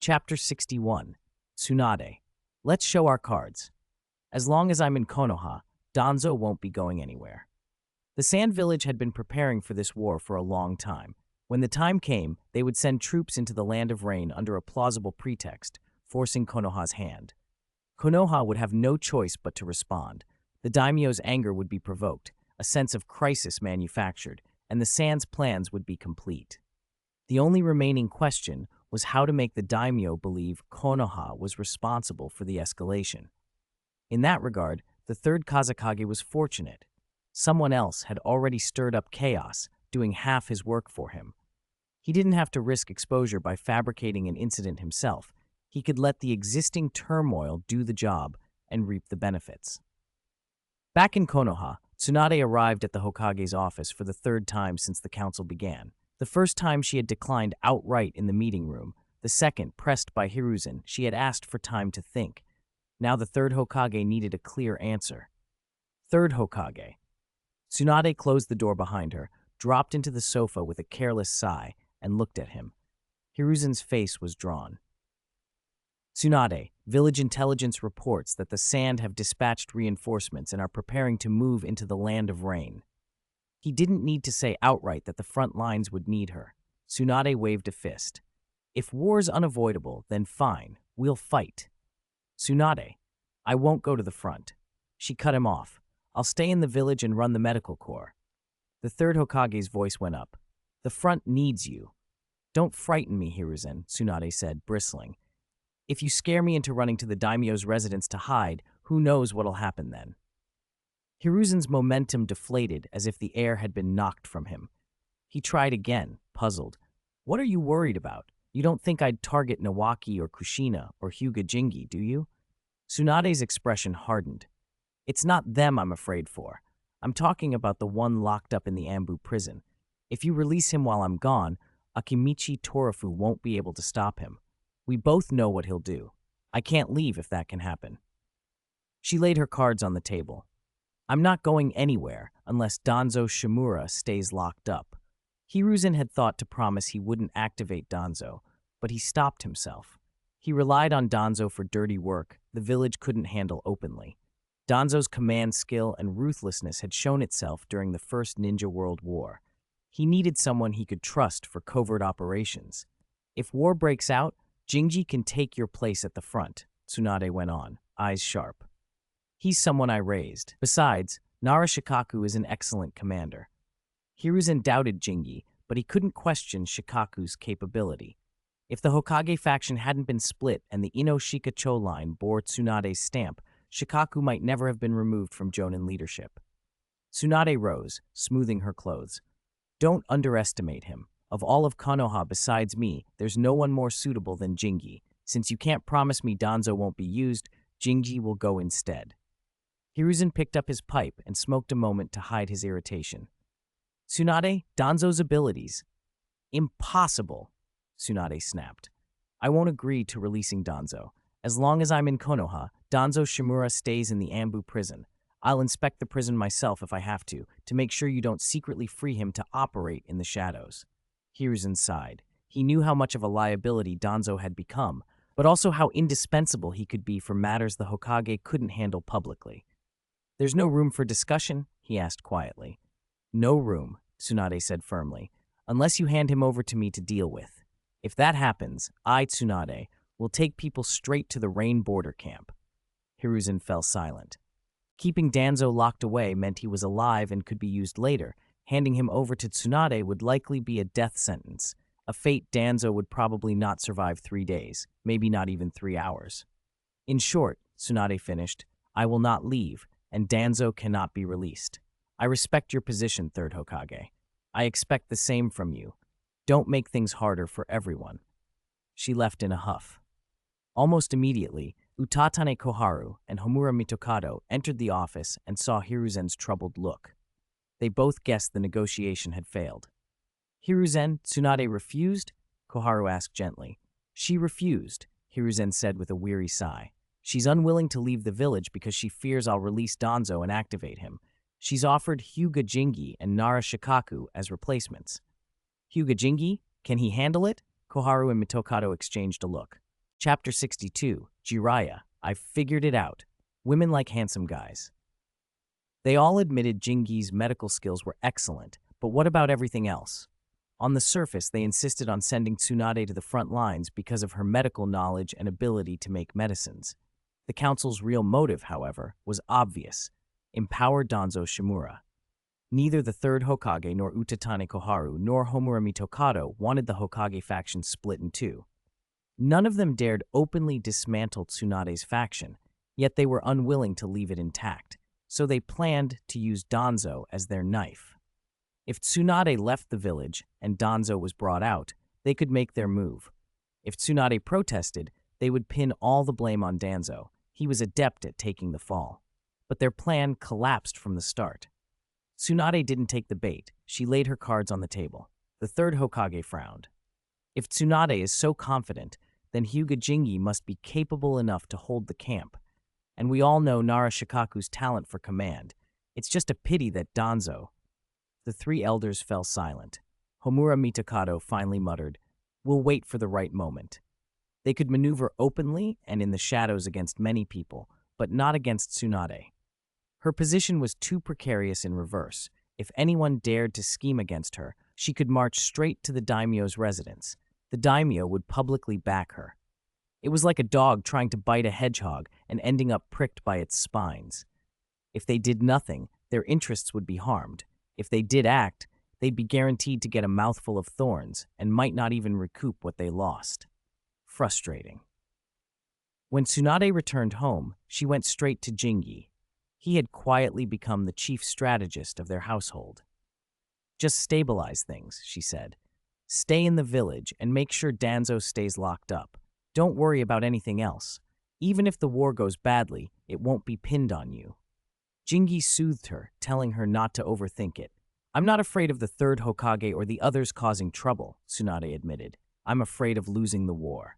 Chapter 61. Tsunade. Let's show our cards. As long as I'm in Konoha, Danzo won't be going anywhere. The Sand Village had been preparing for this war for a long time. When the time came, they would send troops into the Land of Rain under a plausible pretext, forcing Konoha's hand. Konoha would have no choice but to respond. The daimyo's anger would be provoked, a sense of crisis manufactured, and the Sand's plans would be complete. The only remaining question was how to make the daimyo believe Konoha was responsible for the escalation. In that regard, the third Kazekage was fortunate. Someone else had already stirred up chaos, doing half his work for him. He didn't have to risk exposure by fabricating an incident himself. He could let the existing turmoil do the job and reap the benefits. Back in Konoha, Tsunade arrived at the Hokage's office for the third time since the council began. The first time she had declined outright in the meeting room. The second, pressed by Hiruzen, she had asked for time to think. Now the third Hokage needed a clear answer. Third Hokage. Tsunade closed the door behind her, dropped into the sofa with a careless sigh, and looked at him. Hiruzen's face was drawn. Tsunade, village intelligence reports that the Sand have dispatched reinforcements and are preparing to move into the Land of Rain. He didn't need to say outright that the front lines would need her. Tsunade waved a fist. If war's unavoidable, then fine, we'll fight. Tsunade, I won't go to the front. She cut him off. I'll stay in the village and run the medical corps. The third Hokage's voice went up. The front needs you. Don't frighten me, Hiruzen, Tsunade said, bristling. If you scare me into running to the daimyo's residence to hide, who knows what'll happen then? Hiruzen's momentum deflated as if the air had been knocked from him. He tried again, puzzled. What are you worried about? You don't think I'd target Nawaki or Kushina or Hyuga Jingi, do you? Tsunade's expression hardened. It's not them I'm afraid for. I'm talking about the one locked up in the Ambu prison. If you release him while I'm gone, Akimichi Torafu won't be able to stop him. We both know what he'll do. I can't leave if that can happen. She laid her cards on the table. I'm not going anywhere unless Danzo Shimura stays locked up. Hiruzen had thought to promise he wouldn't activate Danzo, but he stopped himself. He relied on Danzo for dirty work the village couldn't handle openly. Danzo's command skill and ruthlessness had shown itself during the First Ninja World War. He needed someone he could trust for covert operations. If war breaks out, Jinji can take your place at the front, Tsunade went on, eyes sharp. He's someone I raised. Besides, Nara Shikaku is an excellent commander. Hiruzen doubted Jingi, but he couldn't question Shikaku's capability. If the Hokage faction hadn't been split and the Ino-Shikacho line bore Tsunade's stamp, Shikaku might never have been removed from Jonin leadership. Tsunade rose, smoothing her clothes. Don't underestimate him. Of all of Konoha besides me, there's no one more suitable than Jingi. Since you can't promise me Danzo won't be used, Jingi will go instead. Hiruzen picked up his pipe and smoked a moment to hide his irritation. Tsunade, Danzo's abilities. Impossible, Tsunade snapped. I won't agree to releasing Danzo. As long as I'm in Konoha, Danzo Shimura stays in the Ambu prison. I'll inspect the prison myself if I have to make sure you don't secretly free him to operate in the shadows. Hiruzen sighed. He knew how much of a liability Danzo had become, but also how indispensable he could be for matters the Hokage couldn't handle publicly. There's no room for discussion? He asked quietly. No room, Tsunade said firmly, unless you hand him over to me to deal with. If that happens, I, Tsunade, will take people straight to the Rain border camp. Hiruzen fell silent. Keeping Danzo locked away meant he was alive and could be used later. Handing him over to Tsunade would likely be a death sentence, a fate Danzo would probably not survive 3 days, maybe not even 3 hours. In short, Tsunade finished, I will not leave, and Danzo cannot be released. I respect your position, Third Hokage. I expect the same from you. Don't make things harder for everyone. She left in a huff. Almost immediately, Utatane Koharu and Homura Mitokado entered the office and saw Hiruzen's troubled look. They both guessed the negotiation had failed. Hiruzen, Tsunade refused? Koharu asked gently. She refused, Hiruzen said with a weary sigh. She's unwilling to leave the village because she fears I'll release Danzo and activate him. She's offered Hyuga Jingi and Nara Shikaku as replacements. Hyuga Jingi? Can he handle it? Koharu and Mitokado exchanged a look. Chapter 62, Jiraiya, I figured it out. Women like handsome guys. They all admitted Jingi's medical skills were excellent, but what about everything else? On the surface, they insisted on sending Tsunade to the front lines because of her medical knowledge and ability to make medicines. The council's real motive, however, was obvious: empower Danzo Shimura. Neither the third Hokage nor Utatane Koharu nor Homura Mitokado wanted the Hokage faction split in two. None of them dared openly dismantle Tsunade's faction, yet they were unwilling to leave it intact, so they planned to use Danzo as their knife. If Tsunade left the village and Danzo was brought out, they could make their move. If Tsunade protested, they would pin all the blame on Danzo. He was adept at taking the fall. But their plan collapsed from the start. Tsunade didn't take the bait. She laid her cards on the table. The third Hokage frowned. If Tsunade is so confident, then Hyuga Jingi must be capable enough to hold the camp. And we all know Nara Shikaku's talent for command. It's just a pity that Danzo... The three elders fell silent. Homura Mitokado finally muttered, "We'll wait for the right moment." They could maneuver openly and in the shadows against many people, but not against Tsunade. Her position was too precarious in reverse. If anyone dared to scheme against her, she could march straight to the daimyo's residence. The daimyo would publicly back her. It was like a dog trying to bite a hedgehog and ending up pricked by its spines. If they did nothing, their interests would be harmed. If they did act, they'd be guaranteed to get a mouthful of thorns and might not even recoup what they lost. Frustrating. When Tsunade returned home, she went straight to Jingi. He had quietly become the chief strategist of their household. "Just stabilize things," she said. "Stay in the village and make sure Danzo stays locked up. Don't worry about anything else. Even if the war goes badly, it won't be pinned on you." Jingi soothed her, telling her not to overthink it. "I'm not afraid of the third Hokage or the others causing trouble," Tsunade admitted. "I'm afraid of losing the war."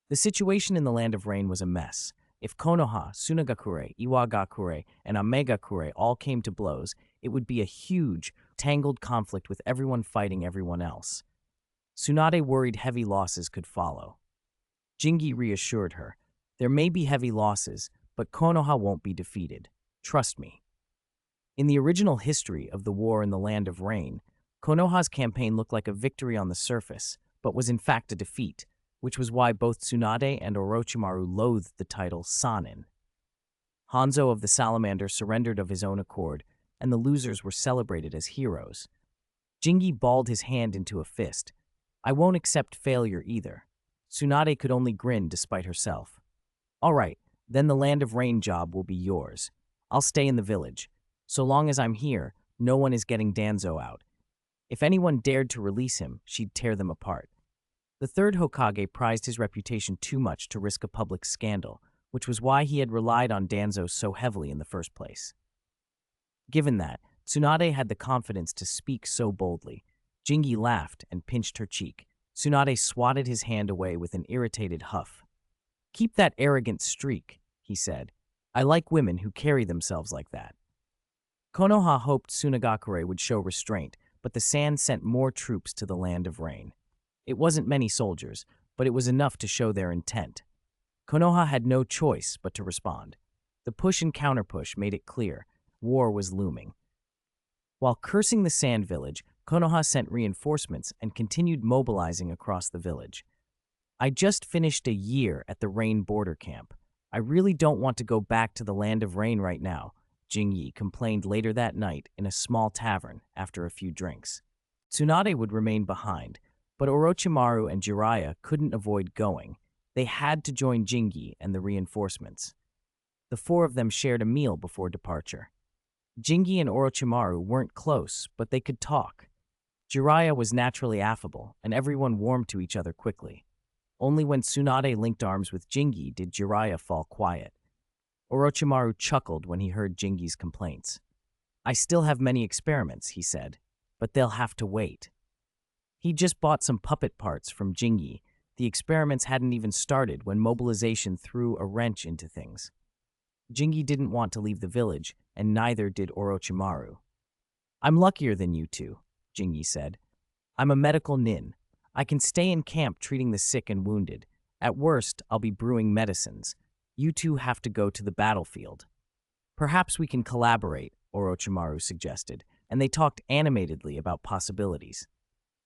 The situation in the Land of Rain was a mess. If Konoha, Sunagakure, Iwagakure, and Amegakure all came to blows, it would be a huge, tangled conflict with everyone fighting everyone else. Tsunade worried heavy losses could follow. Jingi reassured her. "There may be heavy losses, but Konoha won't be defeated. Trust me." In the original history of the war in the Land of Rain, Konoha's campaign looked like a victory on the surface, but was in fact a defeat, which was why both Tsunade and Orochimaru loathed the title Sanin. Hanzo of the Salamander surrendered of his own accord, and the losers were celebrated as heroes. Jingi balled his hand into a fist. "I won't accept failure either." Tsunade could only grin despite herself. "All right, then the Land of Rain job will be yours. I'll stay in the village. So long as I'm here, no one is getting Danzo out. If anyone dared to release him, she'd tear them apart." The third Hokage prized his reputation too much to risk a public scandal, which was why he had relied on Danzo so heavily in the first place. Given that, Tsunade had the confidence to speak so boldly. Jingi laughed and pinched her cheek. Tsunade swatted his hand away with an irritated huff. "Keep that arrogant streak," he said. "I like women who carry themselves like that." Konoha hoped Sunagakure would show restraint, but the Sand sent more troops to the Land of Rain. It wasn't many soldiers, but it was enough to show their intent. Konoha had no choice but to respond. The push and counterpush made it clear war was looming. While cursing the Sand Village, Konoha sent reinforcements and continued mobilizing across the village. "I just finished a year at the Rain border camp. I really don't want to go back to the Land of Rain right now," Jingi complained later that night in a small tavern after a few drinks. Tsunade would remain behind, but Orochimaru and Jiraiya couldn't avoid going. They had to join Jingi and the reinforcements. The four of them shared a meal before departure. Jingi and Orochimaru weren't close, but they could talk. Jiraiya was naturally affable, and everyone warmed to each other quickly. Only when Tsunade linked arms with Jingi did Jiraiya fall quiet. Orochimaru chuckled when he heard Jingi's complaints. "I still have many experiments," he said, "but they'll have to wait." He just bought some puppet parts from Jingi. The experiments hadn't even started when mobilization threw a wrench into things. Jingi didn't want to leave the village, and neither did Orochimaru. "I'm luckier than you two," Jingi said. "I'm a medical nin. I can stay in camp treating the sick and wounded. At worst, I'll be brewing medicines. You two have to go to the battlefield. Perhaps we can collaborate, Orochimaru suggested, and they talked animatedly about possibilities.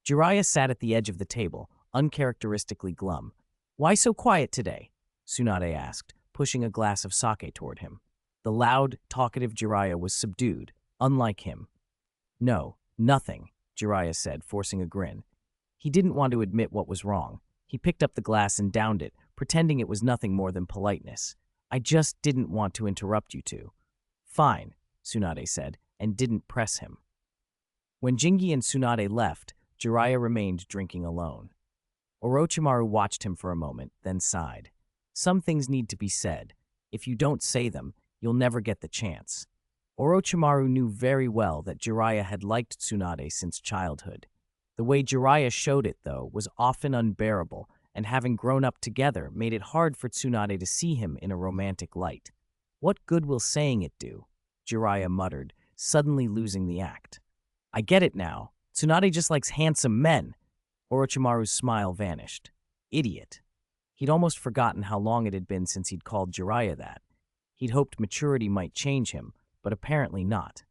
Jiraiya sat at the edge of the table, uncharacteristically glum. Why so quiet today? Tsunade asked, pushing a glass of sake toward him. The loud, talkative Jiraiya was subdued, unlike him. No, nothing, Jiraiya said, forcing a grin. He didn't want to admit what was wrong. He picked up the glass and downed it, pretending it was nothing more than politeness. I just didn't want to interrupt you two. Fine, Tsunade said, and didn't press him. When Jingi and Tsunade left, Jiraiya remained drinking alone. Orochimaru watched him for a moment, then sighed. Some things need to be said. If you don't say them, you'll never get the chance. Orochimaru knew very well that Jiraiya had liked Tsunade since childhood. The way Jiraiya showed it, though, was often unbearable, and having grown up together made it hard for Tsunade to see him in a romantic light. What good will saying it do? Jiraiya muttered, suddenly losing the act. I get it now. Tsunade just likes handsome men. Orochimaru's smile vanished. Idiot. He'd almost forgotten how long it had been since he'd called Jiraiya that. He'd hoped maturity might change him, but apparently not.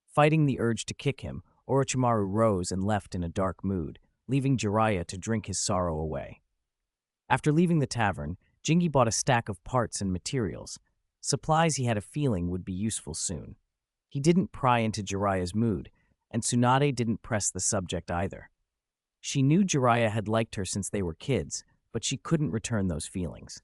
Fighting the urge to kick him, Orochimaru rose and left in a dark mood, leaving Jiraiya to drink his sorrow away. After leaving the tavern, Jingi bought a stack of parts and materials, supplies he had a feeling would be useful soon. He didn't pry into Jiraiya's mood, and Tsunade didn't press the subject either. She knew Jiraiya had liked her since they were kids, but she couldn't return those feelings.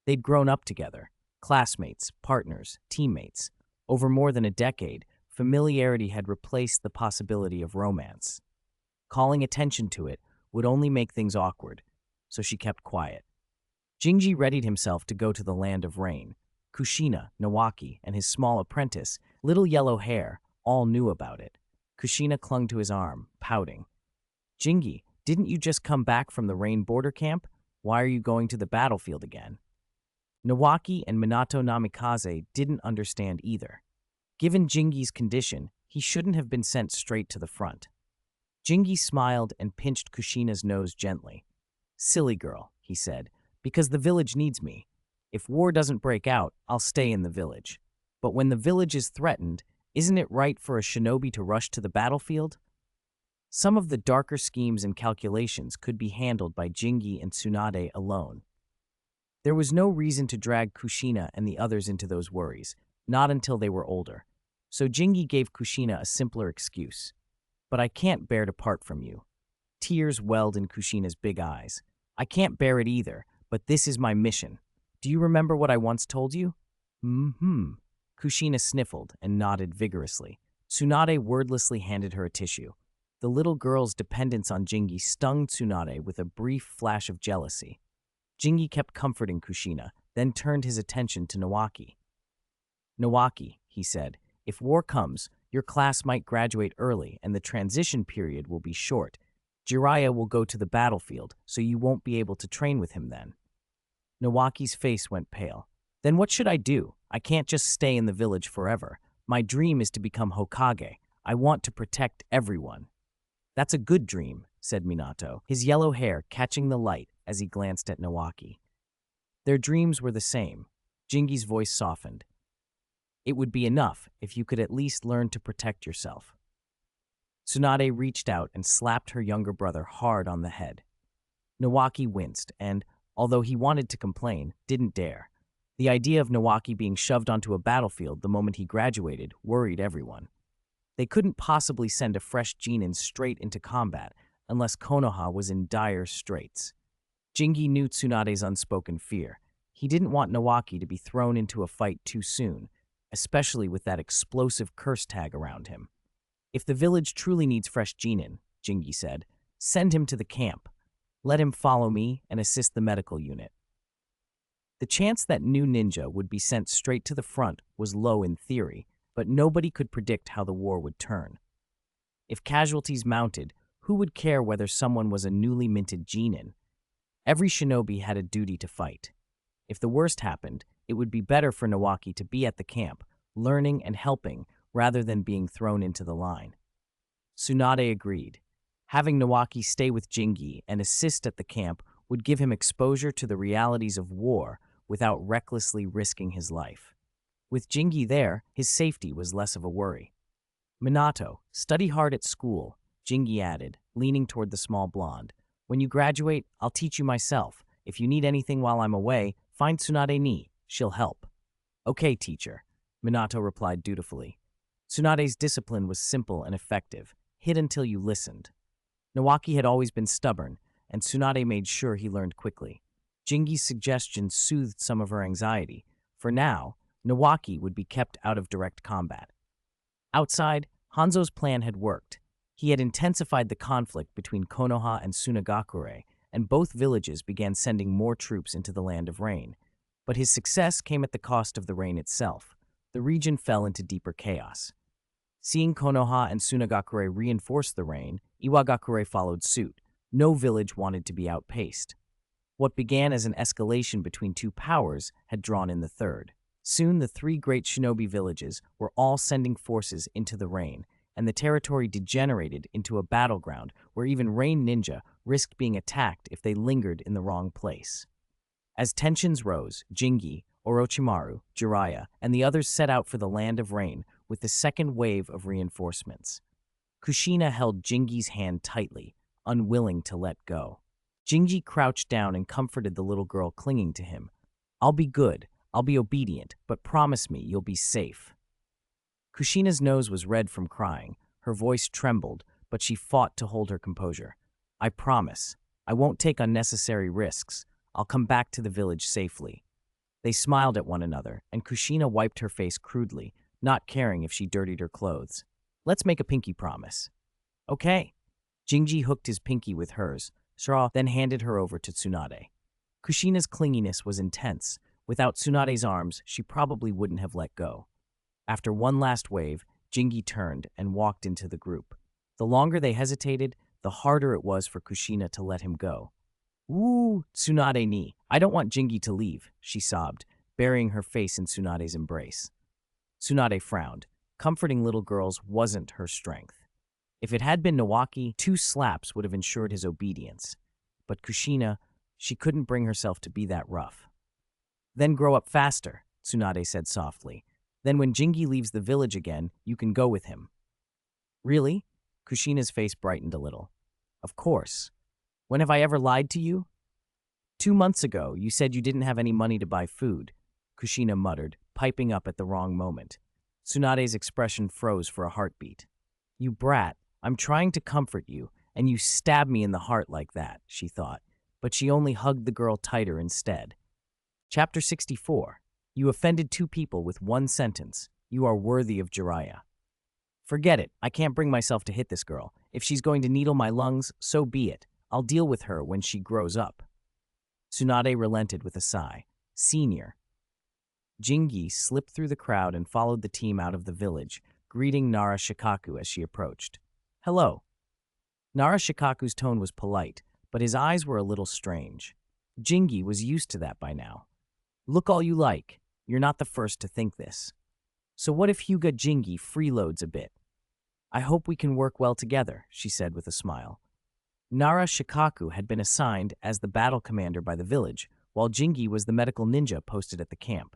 They'd grown up together, classmates, partners, teammates. Over more than a decade, familiarity had replaced the possibility of romance. Calling attention to it would only make things awkward, so she kept quiet. Jinji readied himself to go to the land of rain. Kushina, Nawaki, and his small apprentice, Little Yellow Hair, all knew about it. Kushina clung to his arm, pouting. Jingi, didn't you just come back from the rain border camp? Why are you going to the battlefield again? Nawaki and Minato Namikaze didn't understand either. Given Jingi's condition, he shouldn't have been sent straight to the front. Jingi smiled and pinched Kushina's nose gently. Silly girl, he said, because the village needs me. If war doesn't break out, I'll stay in the village. But when the village is threatened, isn't it right for a shinobi to rush to the battlefield? Some of the darker schemes and calculations could be handled by Jingi and Tsunade alone. There was no reason to drag Kushina and the others into those worries, not until they were older. So Jingi gave Kushina a simpler excuse. But I can't bear to part from you. Tears welled in Kushina's big eyes. I can't bear it either, but this is my mission. Do you remember what I once told you? Kushina sniffled and nodded vigorously. Tsunade wordlessly handed her a tissue. The little girl's dependence on Jingi stung Tsunade with a brief flash of jealousy. Jingi kept comforting Kushina, then turned his attention to Nawaki. Nawaki, he said, if war comes, your class might graduate early and the transition period will be short. Jiraiya will go to the battlefield, so you won't be able to train with him then. Nawaki's face went pale. Then what should I do? I can't just stay in the village forever. My dream is to become Hokage. I want to protect everyone. That's a good dream, said Minato, his yellow hair catching the light as he glanced at Nawaki. Their dreams were the same. Jingi's voice softened. It would be enough if you could at least learn to protect yourself. Tsunade reached out and slapped her younger brother hard on the head. Nawaki winced and, although he wanted to complain, didn't dare. The idea of Nawaki being shoved onto a battlefield the moment he graduated worried everyone. They couldn't possibly send a fresh genin straight into combat unless Konoha was in dire straits. Jingi knew Tsunade's unspoken fear. He didn't want Nawaki to be thrown into a fight too soon, especially with that explosive curse tag around him. If the village truly needs fresh genin, Jingi said, send him to the camp. Let him follow me and assist the medical unit. The chance that new ninja would be sent straight to the front was low in theory, but nobody could predict how the war would turn. If casualties mounted, who would care whether someone was a newly minted genin? Every shinobi had a duty to fight. If the worst happened, it would be better for Nawaki to be at the camp, learning and helping, rather than being thrown into the line. Tsunade agreed. Having Nawaki stay with Jingi and assist at the camp would give him exposure to the realities of war without recklessly risking his life. With Jingi there, his safety was less of a worry. Minato, study hard at school, Jingi added, leaning toward the small blonde. When you graduate, I'll teach you myself. If you need anything while I'm away, find Tsunade ni. She'll help. Okay, teacher, Minato replied dutifully. Tsunade's discipline was simple and effective. Hit until you listened. Nawaki had always been stubborn, and Tsunade made sure he learned quickly. Jingi's suggestions soothed some of her anxiety. For now, Nawaki would be kept out of direct combat. Outside, Hanzo's plan had worked. He had intensified the conflict between Konoha and Sunagakure, and both villages began sending more troops into the Land of Rain. But his success came at the cost of the rain itself. The region fell into deeper chaos. Seeing Konoha and Sunagakure reinforce the rain, Iwagakure followed suit. No village wanted to be outpaced. What began as an escalation between two powers had drawn in the third. Soon the three great shinobi villages were all sending forces into the rain, and the territory degenerated into a battleground where even rain ninja risked being attacked if they lingered in the wrong place. As tensions rose, Jingi, Orochimaru, Jiraiya, and the others set out for the Land of Rain with the second wave of reinforcements. Kushina held Jingi's hand tightly, unwilling to let go. Jingi crouched down and comforted the little girl clinging to him. I'll be good, I'll be obedient, but promise me you'll be safe. Kushina's nose was red from crying. Her voice trembled, but she fought to hold her composure. I promise. I won't take unnecessary risks. I'll come back to the village safely. They smiled at one another, and Kushina wiped her face crudely, not caring if she dirtied her clothes. Let's make a pinky promise. Okay. Jingi hooked his pinky with hers. Shra then handed her over to Tsunade. Kushina's clinginess was intense. Without Tsunade's arms, she probably wouldn't have let go. After one last wave, Jingi turned and walked into the group. The longer they hesitated, the harder it was for Kushina to let him go. Ooh, Tsunade ni. I don't want Jingi to leave, she sobbed, burying her face in Tsunade's embrace. Tsunade frowned. Comforting little girls wasn't her strength. If it had been Nawaki, 2 slaps would have ensured his obedience. But Kushina, she couldn't bring herself to be that rough. Then grow up faster, Tsunade said softly. Then when Jingi leaves the village again, you can go with him. Really? Kushina's face brightened a little. Of course. When have I ever lied to you? 2 months ago, you said you didn't have any money to buy food, Kushina muttered, piping up at the wrong moment. Tsunade's expression froze for a heartbeat. You brat, I'm trying to comfort you, and you stab me in the heart like that, she thought, but she only hugged the girl tighter instead. Chapter 64. You offended 2 people with 1 sentence. You are worthy of Jiraiya. Forget it. I can't bring myself to hit this girl. If she's going to needle my lungs, so be it. I'll deal with her when she grows up. Tsunade relented with a sigh. Senior. Jingi slipped through the crowd and followed the team out of the village, greeting Nara Shikaku as she approached. Hello. Nara Shikaku's tone was polite, but his eyes were a little strange. Jingi was used to that by now. Look all you like. You're not the first to think this. So what if Hyuga Jingi freeloads a bit? I hope we can work well together, she said with a smile. Nara Shikaku had been assigned as the battle commander by the village, while Jingi was the medical ninja posted at the camp.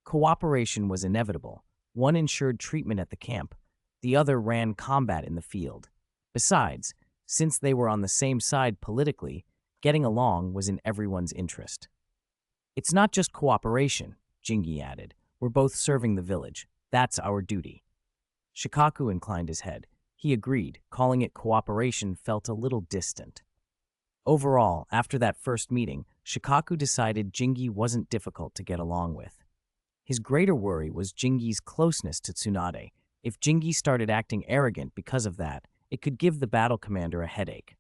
Cooperation was inevitable. One ensured treatment at the camp, the other ran combat in the field. Besides, since they were on the same side politically, getting along was in everyone's interest. It's not just cooperation, Jingi added. We're both serving the village. That's our duty. Shikaku inclined his head. He agreed. Calling it cooperation felt a little distant. Overall, after that first meeting, Shikaku decided Jingi wasn't difficult to get along with. His greater worry was Jingi's closeness to Tsunade. If Jingi started acting arrogant because of that, it could give the battle commander a headache.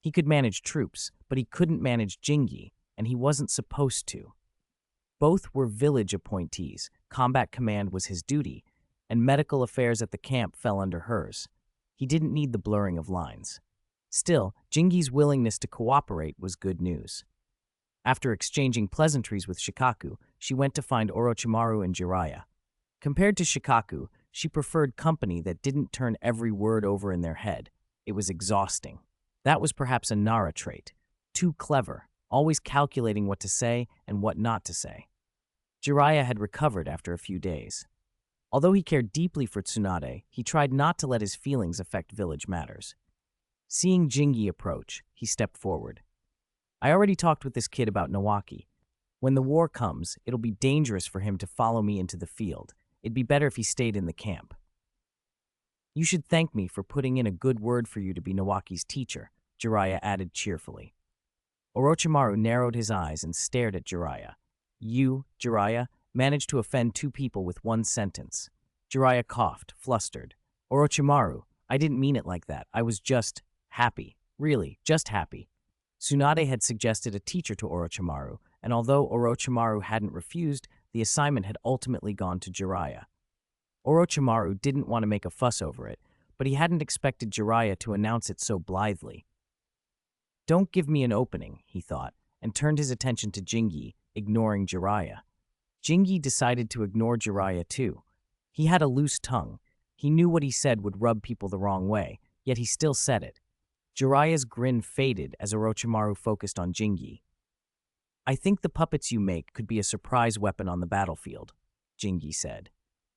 He could manage troops, but he couldn't manage Jingi, and he wasn't supposed to. Both were village appointees. Combat command was his duty, and medical affairs at the camp fell under hers. He didn't need the blurring of lines. Still, Jingi's willingness to cooperate was good news. After exchanging pleasantries with Shikaku, she went to find Orochimaru and Jiraiya. Compared to Shikaku, she preferred company that didn't turn every word over in their head. It was exhausting. That was perhaps a Nara trait. Too clever, always calculating what to say and what not to say. Jiraiya had recovered after a few days. Although he cared deeply for Tsunade, he tried not to let his feelings affect village matters. Seeing Jingi approach, he stepped forward. I already talked with this kid about Nawaki. When the war comes, it'll be dangerous for him to follow me into the field. It'd be better if he stayed in the camp. You should thank me for putting in a good word for you to be Nawaki's teacher, Jiraiya added cheerfully. Orochimaru narrowed his eyes and stared at Jiraiya. You, Jiraiya, managed to offend two people with one sentence. Jiraiya coughed, flustered. Orochimaru, I didn't mean it like that. I was just happy. Really, just happy. Tsunade had suggested a teacher to Orochimaru, and although Orochimaru hadn't refused, the assignment had ultimately gone to Jiraiya. Orochimaru didn't want to make a fuss over it, but he hadn't expected Jiraiya to announce it so blithely. Don't give me an opening, he thought, and turned his attention to Jingi, ignoring Jiraiya. Jingi decided to ignore Jiraiya too. He had a loose tongue. He knew what he said would rub people the wrong way, yet he still said it. Jiraiya's grin faded as Orochimaru focused on Jingi. I think the puppets you make could be a surprise weapon on the battlefield, Jingi said.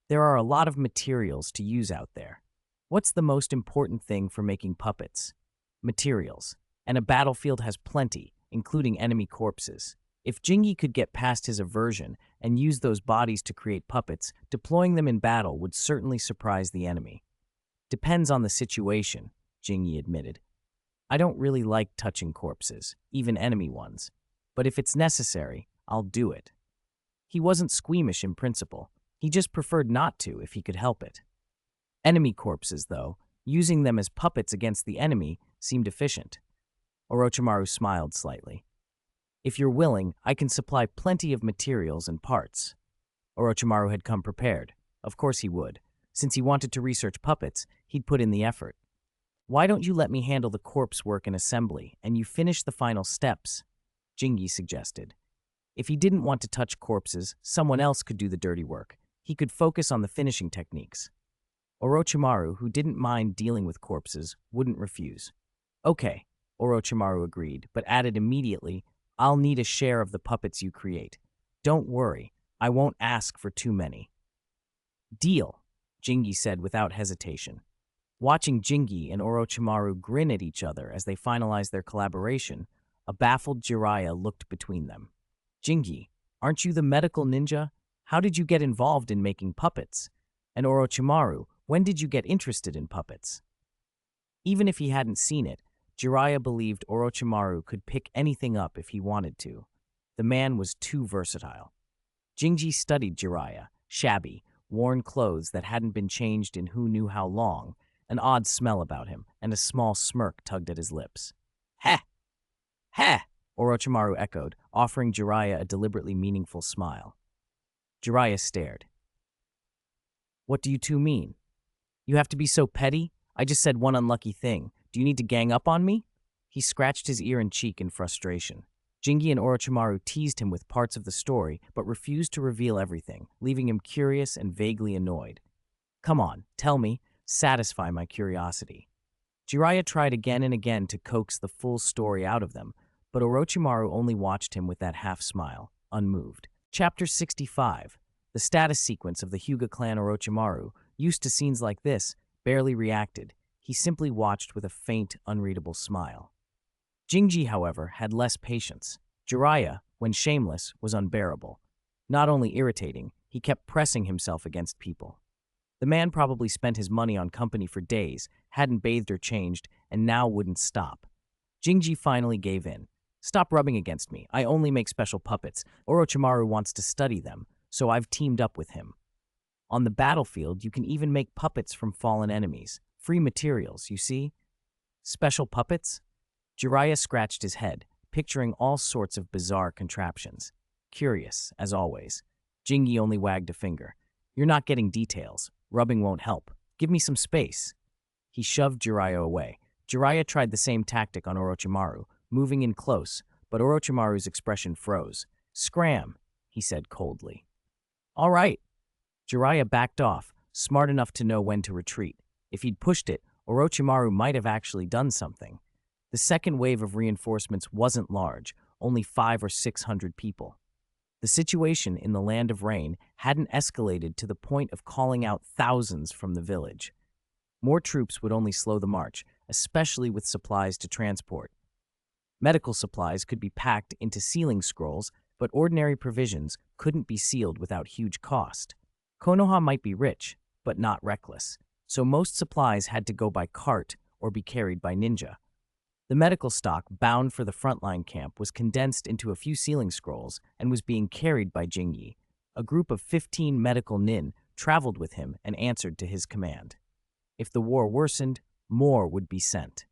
There are a lot of materials to use out there. What's the most important thing for making puppets? Materials. And a battlefield has plenty, including enemy corpses. If Jingi could get past his aversion and use those bodies to create puppets, deploying them in battle would certainly surprise the enemy. Depends on the situation, Jingi admitted. I don't really like touching corpses, even enemy ones. But if it's necessary, I'll do it. He wasn't squeamish in principle. He just preferred not to if he could help it. Enemy corpses, though, using them as puppets against the enemy seemed efficient. Orochimaru smiled slightly. If you're willing, I can supply plenty of materials and parts. Orochimaru had come prepared. Of course he would. Since he wanted to research puppets, he'd put in the effort. Why don't you let me handle the corpse work and assembly, and you finish the final steps? Jingi suggested. If he didn't want to touch corpses, someone else could do the dirty work. He could focus on the finishing techniques. Orochimaru, who didn't mind dealing with corpses, wouldn't refuse. Okay, Orochimaru agreed, but added immediately, I'll need a share of the puppets you create. Don't worry, I won't ask for too many. Deal, Jingi said without hesitation. Watching Jingi and Orochimaru grin at each other as they finalized their collaboration, a baffled Jiraiya looked between them. Jingi, aren't you the medical ninja? How did you get involved in making puppets? And Orochimaru, when did you get interested in puppets? Even if he hadn't seen it, Jiraiya believed Orochimaru could pick anything up if he wanted to. The man was too versatile. Jingi studied Jiraiya, shabby, worn clothes that hadn't been changed in who knew how long, an odd smell about him, and a small smirk tugged at his lips. Heh! Heh! Orochimaru echoed, offering Jiraiya a deliberately meaningful smile. Jiraiya stared. What do you two mean? You have to be so petty? I just said one unlucky thing. Do you need to gang up on me? He scratched his ear and cheek in frustration. Jingi and Orochimaru teased him with parts of the story, but refused to reveal everything, leaving him curious and vaguely annoyed. Come on, tell me. Satisfy my curiosity. Jiraiya tried again and again to coax the full story out of them, but Orochimaru only watched him with that half-smile, unmoved. Chapter 65. The status sequence of the Hyuga clan. Orochimaru, used to scenes like this, barely reacted. He simply watched with a faint, unreadable smile. Jingi, however, had less patience. Jiraiya, when shameless, was unbearable. Not only irritating, he kept pressing himself against people. The man probably spent his money on company for days, hadn't bathed or changed, and now wouldn't stop. Jingi finally gave in. Stop rubbing against me. I only make special puppets. Orochimaru wants to study them, so I've teamed up with him. On the battlefield, you can even make puppets from fallen enemies. Free materials, you see? Special puppets? Jiraiya scratched his head, picturing all sorts of bizarre contraptions. Curious, as always. Jingi only wagged a finger. You're not getting details. Rubbing won't help. Give me some space. He shoved Jiraiya away. Jiraiya tried the same tactic on Orochimaru, moving in close, but Orochimaru's expression froze. Scram, he said coldly. All right. Jiraiya backed off, smart enough to know when to retreat. If he'd pushed it, Orochimaru might have actually done something. The second wave of reinforcements wasn't large. only 500 or 600 people. The situation in the Land of Rain hadn't escalated to the point of calling out thousands from the village. More troops would only slow the march, especially with supplies to transport. Medical supplies could be packed into sealing scrolls, but ordinary provisions couldn't be sealed without huge cost. Konoha might be rich, but not reckless, so most supplies had to go by cart or be carried by ninja. The medical stock bound for the frontline camp was condensed into a few sealing scrolls and was being carried by Jingi. A group of 15 medical nin traveled with him and answered to his command. If the war worsened, more would be sent.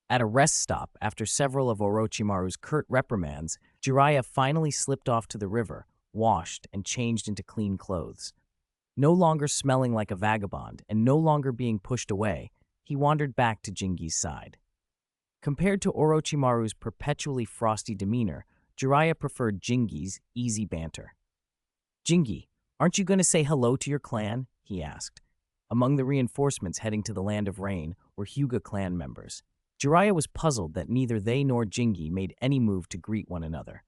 At a rest stop, after several of Orochimaru's curt reprimands, Jiraiya finally slipped off to the river, washed, and changed into clean clothes. No longer smelling like a vagabond and no longer being pushed away, he wandered back to Jingi's side. Compared to Orochimaru's perpetually frosty demeanor, Jiraiya preferred Jingi's easy banter. "Jingi, aren't you going to say hello to your clan?" he asked. Among the reinforcements heading to the Land of Rain were Hyuga clan members. Jiraiya was puzzled that neither they nor Jingi made any move to greet one another.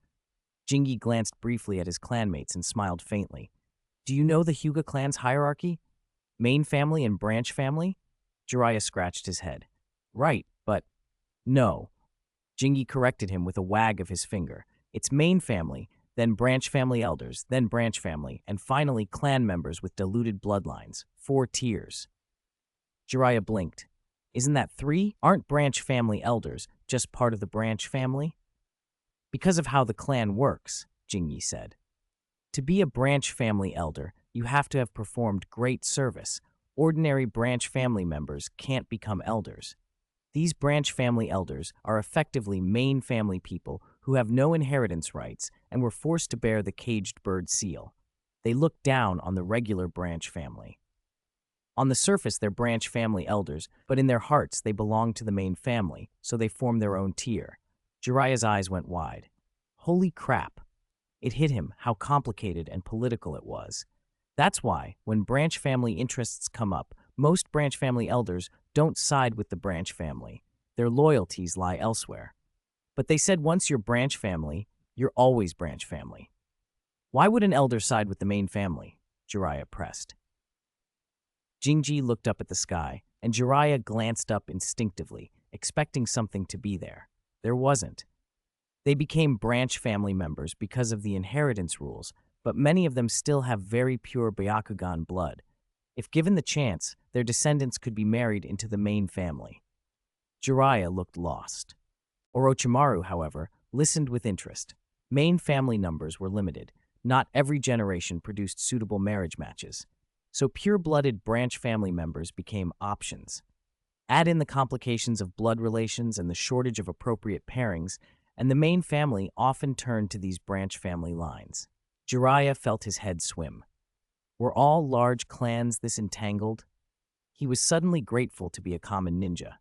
Jingi glanced briefly at his clanmates and smiled faintly. "Do you know the Hyuga clan's hierarchy? Main family and branch family?" Jiraiya scratched his head. "Right, but..." "No." Jingi corrected him with a wag of his finger. "It's main family, then branch family elders, then branch family, and finally clan members with diluted bloodlines. 4 tiers. Jiraiya blinked. "Isn't that 3? Aren't branch family elders just part of the branch family?" "Because of how the clan works," Jingi said. "To be a branch family elder, you have to have performed great service. Ordinary branch family members can't become elders. These branch family elders are effectively main family people who have no inheritance rights and were forced to bear the caged bird seal. They look down on the regular branch family. On the surface, they're branch family elders, but in their hearts, they belong to the main family, so they form their own tier." Jiraiya's eyes went wide. Holy crap! It hit him how complicated and political it was. That's why, when branch family interests come up, most branch family elders don't side with the branch family. Their loyalties lie elsewhere. But they said once you're branch family, you're always branch family. "Why would an elder side with the main family?" Jiraiya pressed. Jingi looked up at the sky, and Jiraiya glanced up instinctively, expecting something to be there. There wasn't. They became branch family members because of the inheritance rules, but many of them still have very pure Byakugan blood. If given the chance, their descendants could be married into the main family. Jiraiya looked lost. Orochimaru, however, listened with interest. Main family numbers were limited. Not every generation produced suitable marriage matches. So pure-blooded branch family members became options. Add in the complications of blood relations and the shortage of appropriate pairings, and the main family often turned to these branch family lines. Jiraiya felt his head swim. Were all large clans this entangled? He was suddenly grateful to be a common ninja.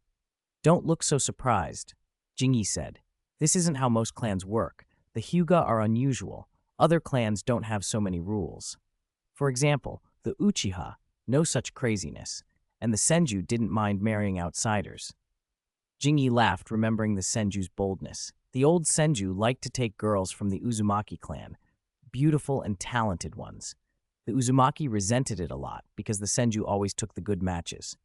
"Don't look so surprised," Jingi said. "This isn't how most clans work. The Hyuga are unusual. Other clans don't have so many rules. For example, the Uchiha, no such craziness, and the Senju didn't mind marrying outsiders." Jingi laughed, remembering the Senju's boldness. The old Senju liked to take girls from the Uzumaki clan, beautiful and talented ones. The Uzumaki resented it a lot because the Senju always took the good matches.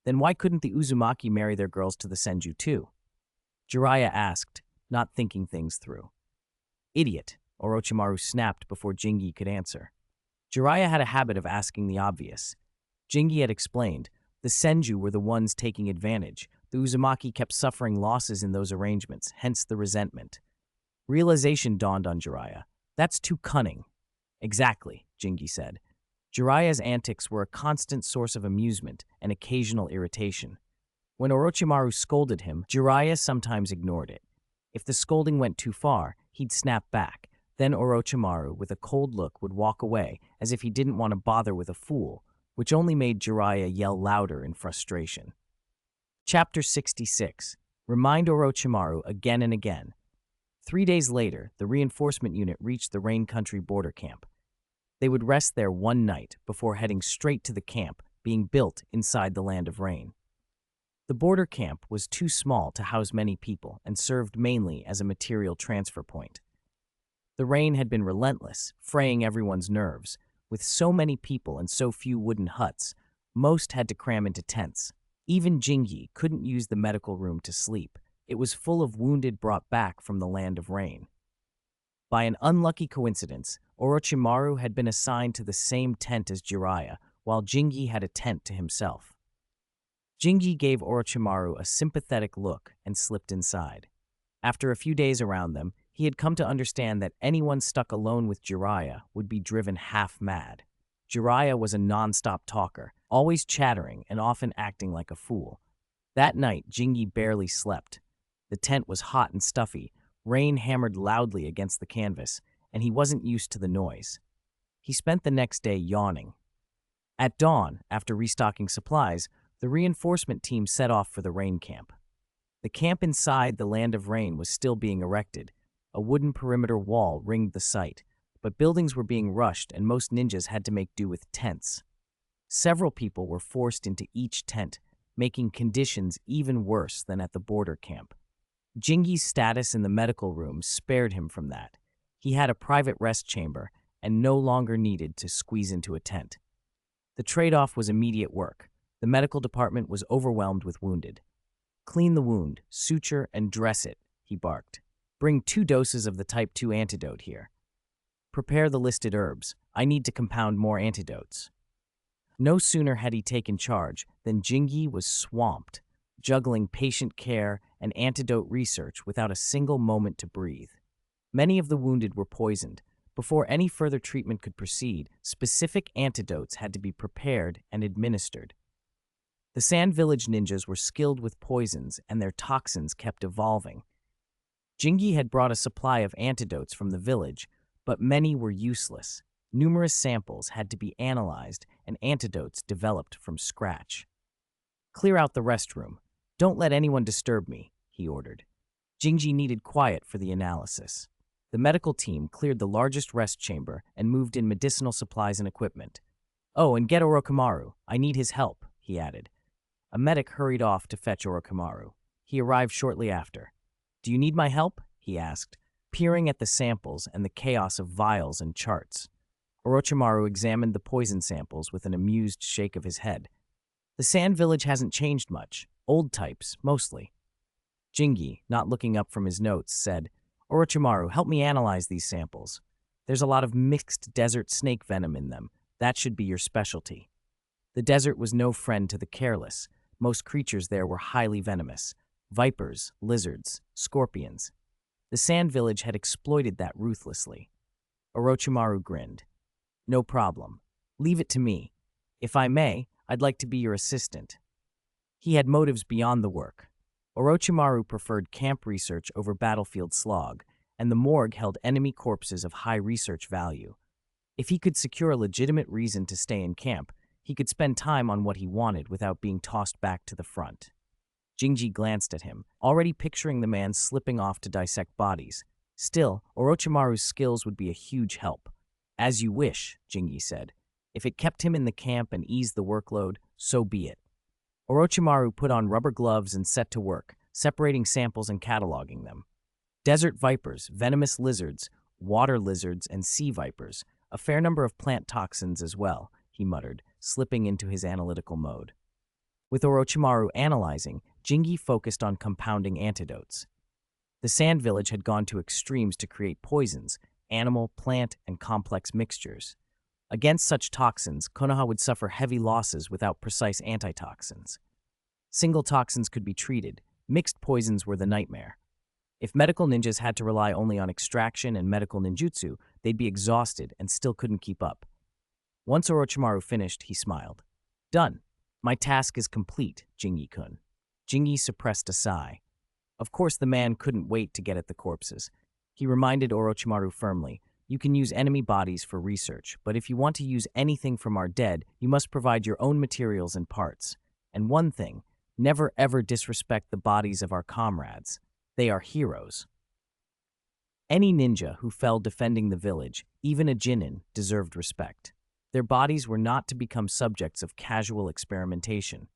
Then why couldn't the Uzumaki marry their girls to the Senju too? Jiraiya asked, not thinking things through. "Idiot," Orochimaru snapped before Jingi could answer. Jiraiya had a habit of asking the obvious. Jingi had explained, the Senju were the ones taking advantage. The Uzumaki kept suffering losses in those arrangements, hence the resentment. Realization dawned on Jiraiya. "That's too cunning." "Exactly," Jingi said. Jiraiya's antics were a constant source of amusement and occasional irritation. When Orochimaru scolded him, Jiraiya sometimes ignored it. If the scolding went too far, he'd snap back. Then Orochimaru, with a cold look, would walk away, as if he didn't want to bother with a fool, which only made Jiraiya yell louder in frustration. Chapter 66. Remind Orochimaru again and again. 3 days later, the reinforcement unit reached the Rain Country border camp. They would rest there one night before heading straight to the camp being built inside the Land of Rain. The border camp was too small to house many people and served mainly as a material transfer point. The rain had been relentless, fraying everyone's nerves. With so many people and so few wooden huts, most had to cram into tents. Even Jingi couldn't use the medical room to sleep. It was full of wounded brought back from the land of rain. By an unlucky coincidence, Orochimaru had been assigned to the same tent as Jiraiya, while Jingi had a tent to himself. Jingi gave Orochimaru a sympathetic look and slipped inside. After a few days around them, he had come to understand that anyone stuck alone with Jiraiya would be driven half mad. Jiraiya was a non-stop talker, always chattering and often acting like a fool. That night, Jingi barely slept. The tent was hot and stuffy, rain hammered loudly against the canvas, and he wasn't used to the noise. He spent the next day yawning. At dawn, after restocking supplies, the reinforcement team set off for the rain camp. The camp inside the Land of Rain was still being erected. A wooden perimeter wall ringed the site, but buildings were being rushed and most ninjas had to make do with tents. Several people were forced into each tent, making conditions even worse than at the border camp. Jingi's status in the medical room spared him from that. He had a private rest chamber and no longer needed to squeeze into a tent. The trade-off was immediate work. The medical department was overwhelmed with wounded. "Clean the wound, suture, and dress it," he barked. "Bring 2 doses of the type 2 antidote here. Prepare the listed herbs. I need to compound more antidotes." No sooner had he taken charge than Jingi was swamped, juggling patient care and antidote research without a single moment to breathe. Many of the wounded were poisoned. Before any further treatment could proceed, specific antidotes had to be prepared and administered. The Sand Village ninjas were skilled with poisons, and their toxins kept evolving. Jingi had brought a supply of antidotes from the village, but many were useless. Numerous samples had to be analyzed and antidotes developed from scratch. "Clear out the restroom. Don't let anyone disturb me," he ordered. Jingi needed quiet for the analysis. The medical team cleared the largest rest chamber and moved in medicinal supplies and equipment. "Oh, and get Orochimaru. I need his help," he added. A medic hurried off to fetch Orochimaru. He arrived shortly after. "Do you need my help?" he asked, peering at the samples and the chaos of vials and charts. Orochimaru examined the poison samples with an amused shake of his head. "The Sand Village hasn't changed much. Old types, mostly." Jingi, not looking up from his notes, said, "Orochimaru, help me analyze these samples. There's a lot of mixed desert snake venom in them. That should be your specialty." The desert was no friend to the careless. Most creatures there were highly venomous. Vipers, lizards, scorpions. The Sand Village had exploited that ruthlessly. Orochimaru grinned. "No problem. Leave it to me. If I may, I'd like to be your assistant." He had motives beyond the work. Orochimaru preferred camp research over battlefield slog, and the morgue held enemy corpses of high research value. If he could secure a legitimate reason to stay in camp, he could spend time on what he wanted without being tossed back to the front. Jingi glanced at him, already picturing the man slipping off to dissect bodies. Still, Orochimaru's skills would be a huge help. "As you wish," Jingi said. If it kept him in the camp and eased the workload, so be it. Orochimaru put on rubber gloves and set to work, separating samples and cataloging them. Desert vipers, venomous lizards, water lizards, and sea vipers, a fair number of plant toxins as well, he muttered, slipping into his analytical mode. With Orochimaru analyzing, Jingi focused on compounding antidotes. The Sand Village had gone to extremes to create poisons, animal, plant, and complex mixtures. Against such toxins, Konoha would suffer heavy losses without precise antitoxins. Single toxins could be treated. Mixed poisons were the nightmare. If medical ninjas had to rely only on extraction and medical ninjutsu, they'd be exhausted and still couldn't keep up. Once Orochimaru finished, he smiled. "Done. My task is complete, Jingi-kun." Jingi suppressed a sigh. Of course, the man couldn't wait to get at the corpses. He reminded Orochimaru firmly, "You can use enemy bodies for research, but if you want to use anything from our dead, you must provide your own materials and parts. And one thing, never ever disrespect the bodies of our comrades. They are heroes." Any ninja who fell defending the village, even a Jinin, deserved respect. Their bodies were not to become subjects of casual experimentation.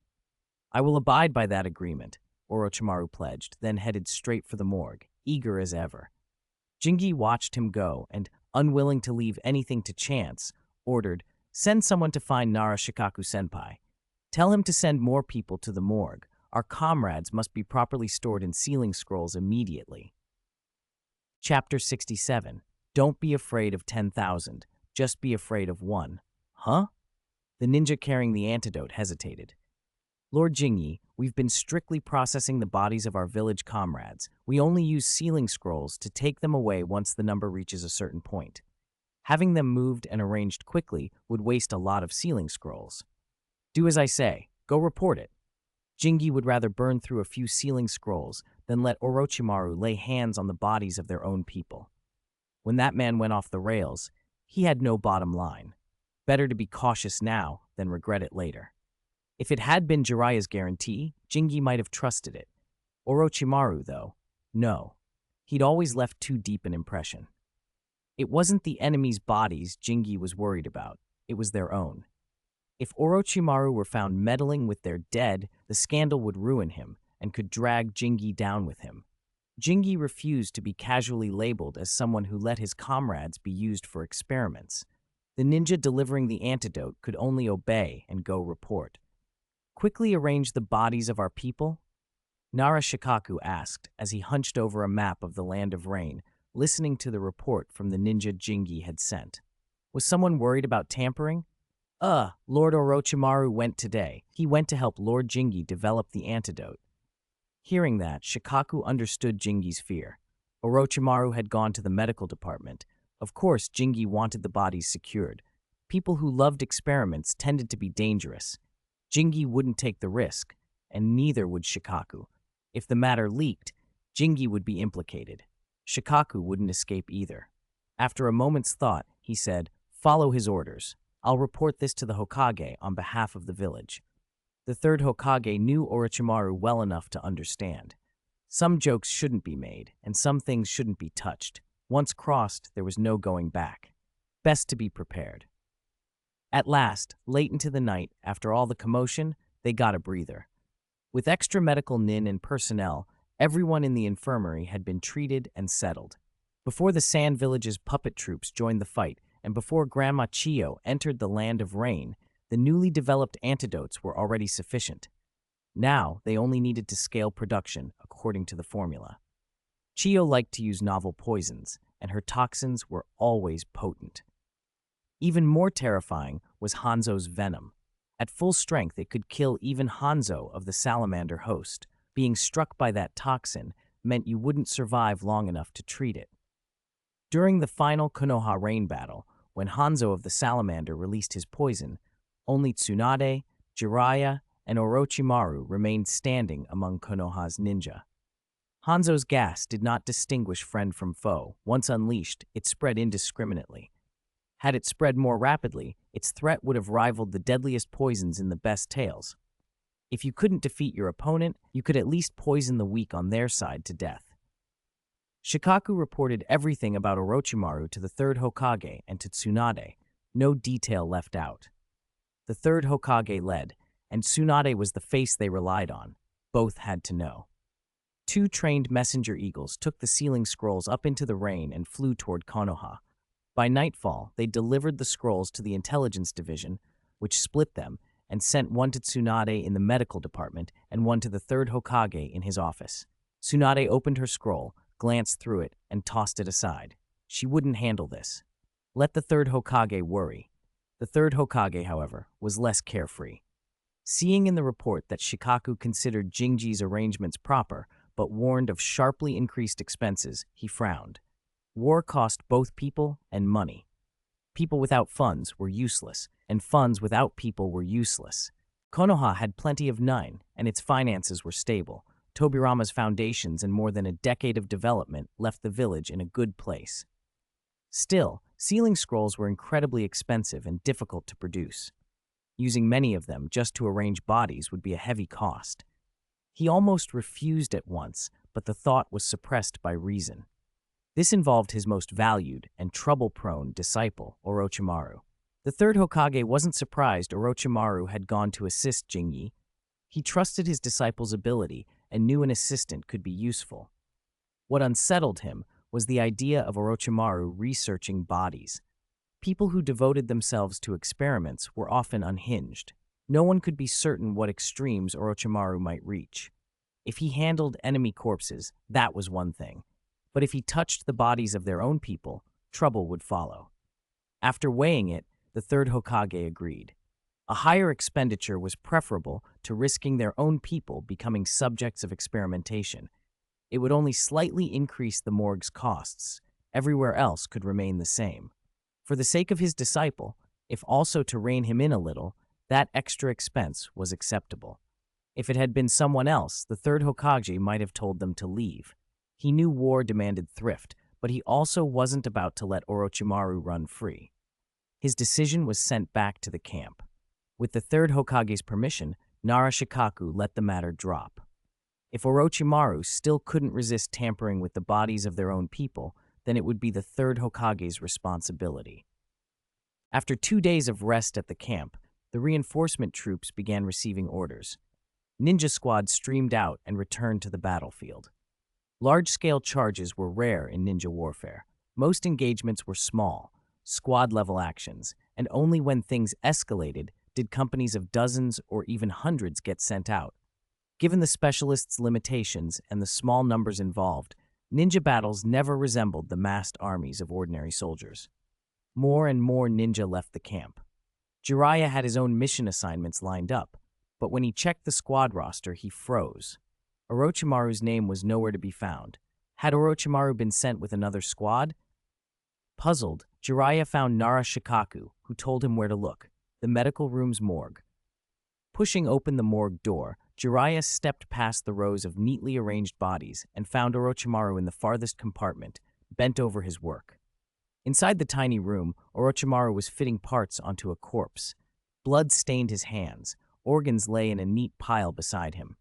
I will abide by that agreement, Orochimaru pledged, then headed straight for the morgue, eager as ever. Jingi watched him go and, unwilling to leave anything to chance, ordered, "Send someone to find Nara Shikaku-senpai. Tell him to send more people to the morgue. Our comrades must be properly stored in sealing scrolls immediately." Chapter 67. Don't be afraid of 10,000. Just be afraid of one. Huh? The ninja carrying the antidote hesitated. Lord Jingyi, we've been strictly processing the bodies of our village comrades. We only use sealing scrolls to take them away once the number reaches a certain point. Having them moved and arranged quickly would waste a lot of sealing scrolls. Do as I say. Go report it. Jingi would rather burn through a few sealing scrolls than let Orochimaru lay hands on the bodies of their own people. When that man went off the rails, he had no bottom line. Better to be cautious now than regret it later. If it had been Jiraiya's guarantee, Jingi might have trusted it. Orochimaru, though, no. He'd always left too deep an impression. It wasn't the enemy's bodies Jingi was worried about, it was their own. If Orochimaru were found meddling with their dead, the scandal would ruin him and could drag Jingi down with him. Jingi refused to be casually labeled as someone who let his comrades be used for experiments. The ninja delivering the antidote could only obey and go report. Quickly arrange the bodies of our people? Nara Shikaku asked as he hunched over a map of the Land of Rain, listening to the report from the ninja Jingi had sent. Was someone worried about tampering? Lord Orochimaru went today. He went to help Lord Jingi develop the antidote. Hearing that, Shikaku understood Jingi's fear. Orochimaru had gone to the medical department. Of course, Jingi wanted the bodies secured. People who loved experiments tended to be dangerous. Jingi wouldn't take the risk, and neither would Shikaku. If the matter leaked, Jingi would be implicated. Shikaku wouldn't escape either. After a moment's thought, he said, "Follow his orders. I'll report this to the Hokage on behalf of the village." The third Hokage knew Orochimaru well enough to understand. Some jokes shouldn't be made, and some things shouldn't be touched. Once crossed, there was no going back. Best to be prepared. At last, late into the night, after all the commotion, they got a breather. With extra medical nin and personnel, everyone in the infirmary had been treated and settled. Before the Sand Village's puppet troops joined the fight, and before Grandma Chiyo entered the Land of Rain, the newly developed antidotes were already sufficient. Now, they only needed to scale production according to the formula. Chiyo liked to use novel poisons, and her toxins were always potent. Even more terrifying was Hanzo's venom. At full strength, it could kill even Hanzo of the salamander host. Being struck by that toxin meant you wouldn't survive long enough to treat it. During the final Konoha rain battle, when Hanzo of the salamander released his poison, only Tsunade, Jiraiya, and Orochimaru remained standing among Konoha's ninja. Hanzo's gas did not distinguish friend from foe. Once unleashed, it spread indiscriminately. Had it spread more rapidly, its threat would have rivaled the deadliest poisons in the best tales. If you couldn't defeat your opponent, you could at least poison the weak on their side to death. Shikaku reported everything about Orochimaru to the third Hokage and to Tsunade, no detail left out. The third Hokage led, and Tsunade was the face they relied on. Both had to know. 2 trained messenger eagles took the sealing scrolls up into the rain and flew toward Konoha. By nightfall, they delivered the scrolls to the intelligence division, which split them and sent one to Tsunade in the medical department and one to the third Hokage in his office. Tsunade opened her scroll, glanced through it, and tossed it aside. She wouldn't handle this. Let the third Hokage worry. The third Hokage, however, was less carefree. Seeing in the report that Shikaku considered Jingi's arrangements proper, but warned of sharply increased expenses, he frowned. War cost both people and money. People without funds were useless, and funds without people were useless. Konoha had plenty of nine, and its finances were stable. Tobirama's foundations and more than a decade of development left the village in a good place. Still, sealing scrolls were incredibly expensive and difficult to produce. Using many of them just to arrange bodies would be a heavy cost. He almost refused at once, but the thought was suppressed by reason. This involved his most valued and trouble-prone disciple, Orochimaru. The third Hokage wasn't surprised Orochimaru had gone to assist Jingi. He trusted his disciple's ability and knew an assistant could be useful. What unsettled him was the idea of Orochimaru researching bodies. People who devoted themselves to experiments were often unhinged. No one could be certain what extremes Orochimaru might reach. If he handled enemy corpses, that was one thing. But if he touched the bodies of their own people, trouble would follow. After weighing it, the third Hokage agreed. A higher expenditure was preferable to risking their own people becoming subjects of experimentation. It would only slightly increase the morgue's costs. Everywhere else could remain the same. For the sake of his disciple, if also to rein him in a little, that extra expense was acceptable. If it had been someone else, the third Hokage might have told them to leave. He knew war demanded thrift, but he also wasn't about to let Orochimaru run free. His decision was sent back to the camp. With the third Hokage's permission, Nara Shikaku let the matter drop. If Orochimaru still couldn't resist tampering with the bodies of their own people, then it would be the third Hokage's responsibility. After 2 days of rest at the camp, the reinforcement troops began receiving orders. Ninja squads streamed out and returned to the battlefield. Large-scale charges were rare in ninja warfare. Most engagements were small, squad-level actions, and only when things escalated did companies of dozens or even hundreds get sent out. Given the specialists' limitations and the small numbers involved, ninja battles never resembled the massed armies of ordinary soldiers. More and more ninja left the camp. Jiraiya had his own mission assignments lined up, but when he checked the squad roster, he froze. Orochimaru's name was nowhere to be found. Had Orochimaru been sent with another squad? Puzzled, Jiraiya found Nara Shikaku, who told him where to look: the medical room's morgue. Pushing open the morgue door, Jiraiya stepped past the rows of neatly arranged bodies and found Orochimaru in the farthest compartment, bent over his work. Inside the tiny room, Orochimaru was fitting parts onto a corpse. Blood stained his hands. Organs lay in a neat pile beside him.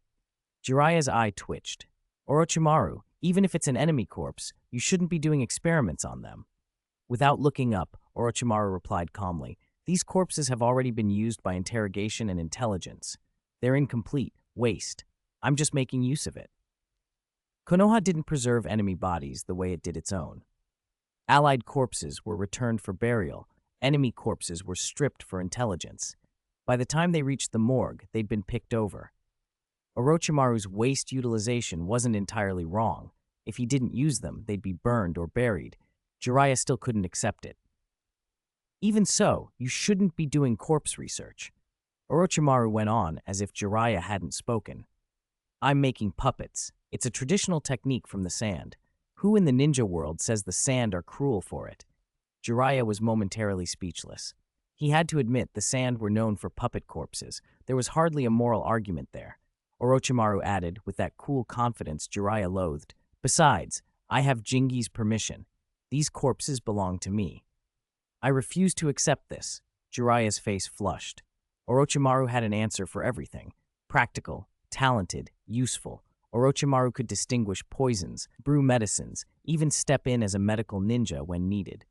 Jiraiya's eye twitched. Orochimaru, even if it's an enemy corpse, you shouldn't be doing experiments on them. Without looking up, Orochimaru replied calmly, "These corpses have already been used by interrogation and intelligence. They're incomplete, waste. I'm just making use of it." Konoha didn't preserve enemy bodies the way it did its own. Allied corpses were returned for burial. Enemy corpses were stripped for intelligence. By the time they reached the morgue, they'd been picked over. Orochimaru's waste utilization wasn't entirely wrong. If he didn't use them, they'd be burned or buried. Jiraiya still couldn't accept it. Even so, you shouldn't be doing corpse research. Orochimaru went on as if Jiraiya hadn't spoken. "I'm making puppets. It's a traditional technique from the sand. Who in the ninja world says the sand are cruel for it?" Jiraiya was momentarily speechless. He had to admit the sand were known for puppet corpses. There was hardly a moral argument there. Orochimaru added, with that cool confidence Jiraiya loathed, "Besides, I have Jingi's permission. These corpses belong to me." "I refuse to accept this." Jiraiya's face flushed. Orochimaru had an answer for everything. Practical, talented, useful. Orochimaru could distinguish poisons, brew medicines, even step in as a medical ninja when needed.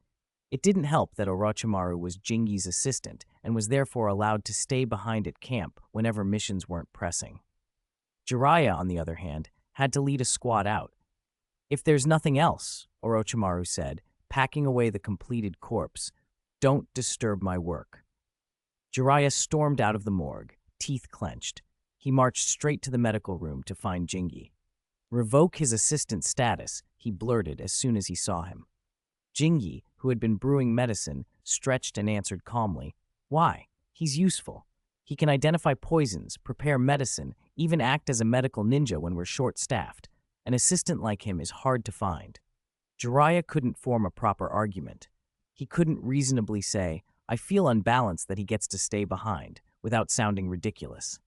It didn't help that Orochimaru was Jingi's assistant and was therefore allowed to stay behind at camp whenever missions weren't pressing. Jiraiya, on the other hand, had to lead a squad out. "If there's nothing else," Orochimaru said, packing away the completed corpse, "don't disturb my work." Jiraiya stormed out of the morgue, teeth clenched. He marched straight to the medical room to find Jingi. "Revoke his assistant status," he blurted as soon as he saw him. Jingi, who had been brewing medicine, stretched and answered calmly, "Why? He's useful. He can identify poisons, prepare medicine, even act as a medical ninja when we're short-staffed. An assistant like him is hard to find." Jiraiya couldn't form a proper argument. He couldn't reasonably say, "I feel unbalanced that he gets to stay behind," without sounding ridiculous.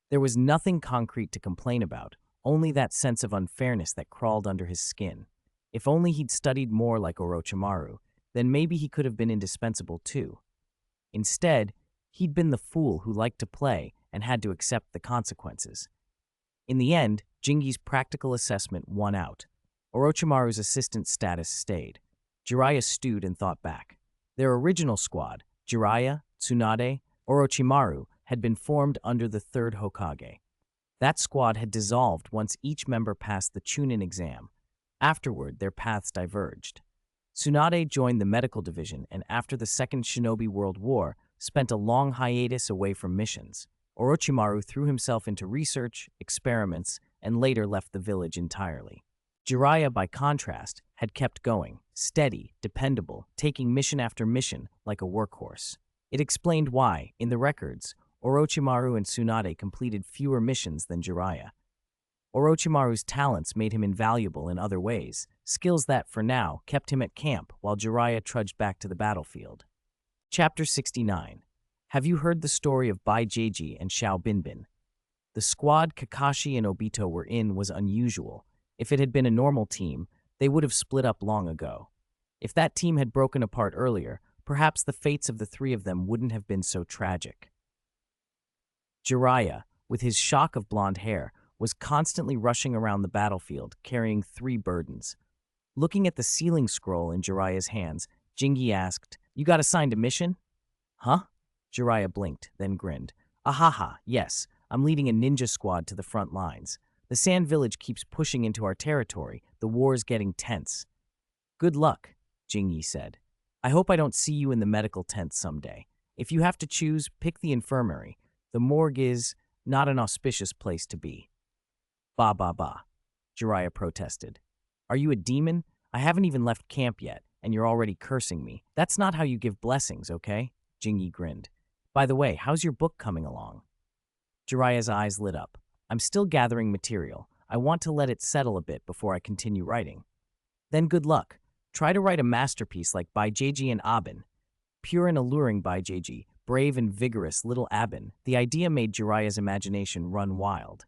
There was nothing concrete to complain about, only that sense of unfairness that crawled under his skin. If only he'd studied more like Orochimaru, then maybe he could have been indispensable too. Instead, he'd been the fool who liked to play and had to accept the consequences. In the end, Jingi's practical assessment won out. Orochimaru's assistant status stayed. Jiraiya stewed and thought back. Their original squad, Jiraiya, Tsunade, Orochimaru, had been formed under the third Hokage. That squad had dissolved once each member passed the Chunin exam. Afterward, their paths diverged. Tsunade joined the medical division and after the Second Shinobi World War, spent a long hiatus away from missions. Orochimaru threw himself into research, experiments, and later left the village entirely. Jiraiya, by contrast, had kept going, steady, dependable, taking mission after mission like a workhorse. It explained why, in the records, Orochimaru and Tsunade completed fewer missions than Jiraiya. Orochimaru's talents made him invaluable in other ways, skills that, for now, kept him at camp while Jiraiya trudged back to the battlefield. Chapter 69. Have you heard the story of Byakugan and Xiao Binbin? The squad Kakashi and Obito were in was unusual. If it had been a normal team, they would have split up long ago. If that team had broken apart earlier, perhaps the fates of the three of them wouldn't have been so tragic. Jiraiya, with his shock of blonde hair, was constantly rushing around the battlefield, carrying 3 burdens. Looking at the ceiling scroll in Jiraiya's hands, Jingi asked, "You got assigned a mission?" "Huh?" Jiraiya blinked, then grinned. "Ahaha, yes, I'm leading a ninja squad to the front lines. The Sand Village keeps pushing into our territory. The war's getting tense." "Good luck," Jingi said. "I hope I don't see you in the medical tent someday. If you have to choose, pick the infirmary. The morgue is not an auspicious place to be." "Ba ba ba," Jiraiya protested. "Are you a demon? I haven't even left camp yet, and you're already cursing me. That's not how you give blessings, okay?" Jingi grinned. "By the way, how's your book coming along?" Jiraiya's eyes lit up. "I'm still gathering material. I want to let it settle a bit before I continue writing." "Then good luck. Try to write a masterpiece like Byakugan and Abin." Pure and alluring Byakugan, brave and vigorous little Abin, the idea made Jiraiya's imagination run wild.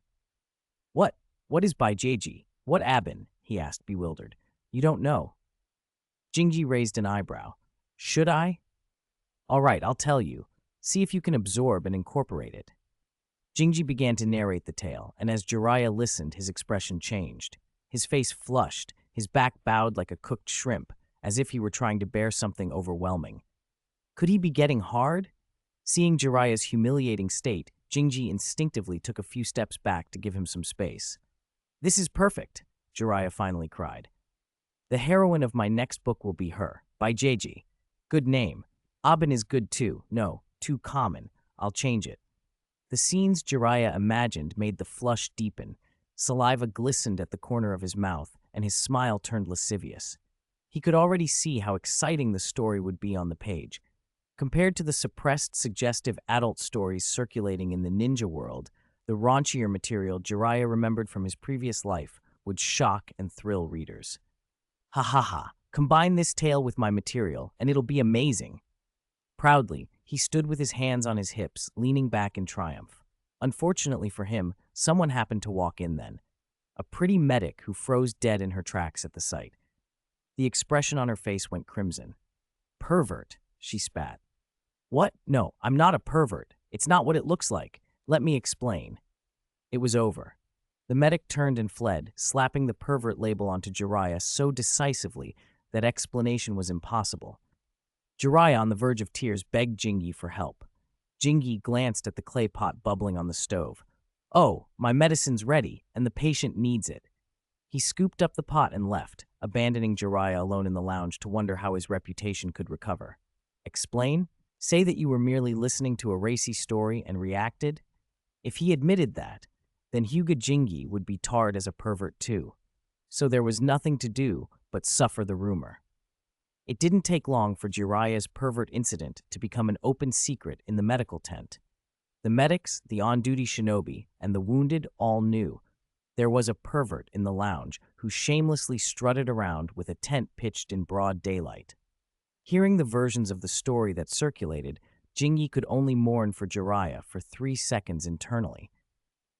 What is Byakugan? What Abin?" he asked, bewildered. "You don't know?" Jingi raised an eyebrow. "Should I?" "All right, I'll tell you. See if you can absorb and incorporate it." Jingi began to narrate the tale, and as Jiraiya listened, his expression changed. His face flushed, his back bowed like a cooked shrimp, as if he were trying to bear something overwhelming. Could he be getting hard? Seeing Jiraiya's humiliating state, Jingi instinctively took a few steps back to give him some space. "This is perfect," Jiraiya finally cried. "The heroine of my next book will be her, Byakugan. Good name. Abin is good too. No, too common. I'll change it." The scenes Jiraiya imagined made the flush deepen. Saliva glistened at the corner of his mouth, and his smile turned lascivious. He could already see how exciting the story would be on the page. Compared to the suppressed, suggestive adult stories circulating in the ninja world, the raunchier material Jiraiya remembered from his previous life would shock and thrill readers. "Ha ha ha, combine this tale with my material, and it'll be amazing." Proudly, he stood with his hands on his hips, leaning back in triumph. Unfortunately for him, someone happened to walk in then. A pretty medic who froze dead in her tracks at the sight. The expression on her face went crimson. "Pervert," she spat. "What? No, I'm not a pervert. It's not what it looks like. Let me explain." It was over. The medic turned and fled, slapping the pervert label onto Jiraiya so decisively that explanation was impossible. Jiraiya, on the verge of tears, begged Jingi for help. Jingi glanced at the clay pot bubbling on the stove. "Oh, my medicine's ready, and the patient needs it." He scooped up the pot and left, abandoning Jiraiya alone in the lounge to wonder how his reputation could recover. Explain? Say that you were merely listening to a racy story and reacted? If he admitted that, then Hyuga Jingi would be tarred as a pervert too. So there was nothing to do but suffer the rumor. It didn't take long for Jiraiya's pervert incident to become an open secret in the medical tent. The medics, the on-duty shinobi, and the wounded all knew. There was a pervert in the lounge who shamelessly strutted around with a tent pitched in broad daylight. Hearing the versions of the story that circulated, Jingi could only mourn for Jiraiya for 3 seconds internally.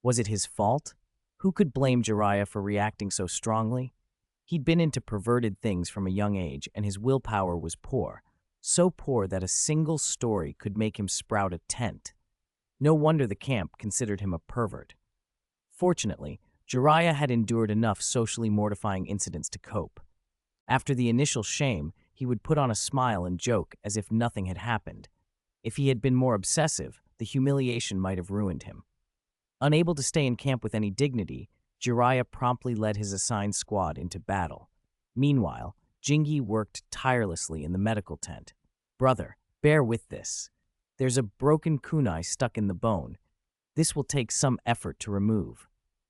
Was it his fault? Who could blame Jiraiya for reacting so strongly? He'd been into perverted things from a young age, and his willpower was poor. So poor that a single story could make him sprout a tent. No wonder the camp considered him a pervert. Fortunately, Jiraiya had endured enough socially mortifying incidents to cope. After the initial shame, he would put on a smile and joke as if nothing had happened. If he had been more obsessive, the humiliation might have ruined him. Unable to stay in camp with any dignity, Jiraiya promptly led his assigned squad into battle. Meanwhile, Jingi worked tirelessly in the medical tent. "Brother, bear with this. There's a broken kunai stuck in the bone. This will take some effort to remove."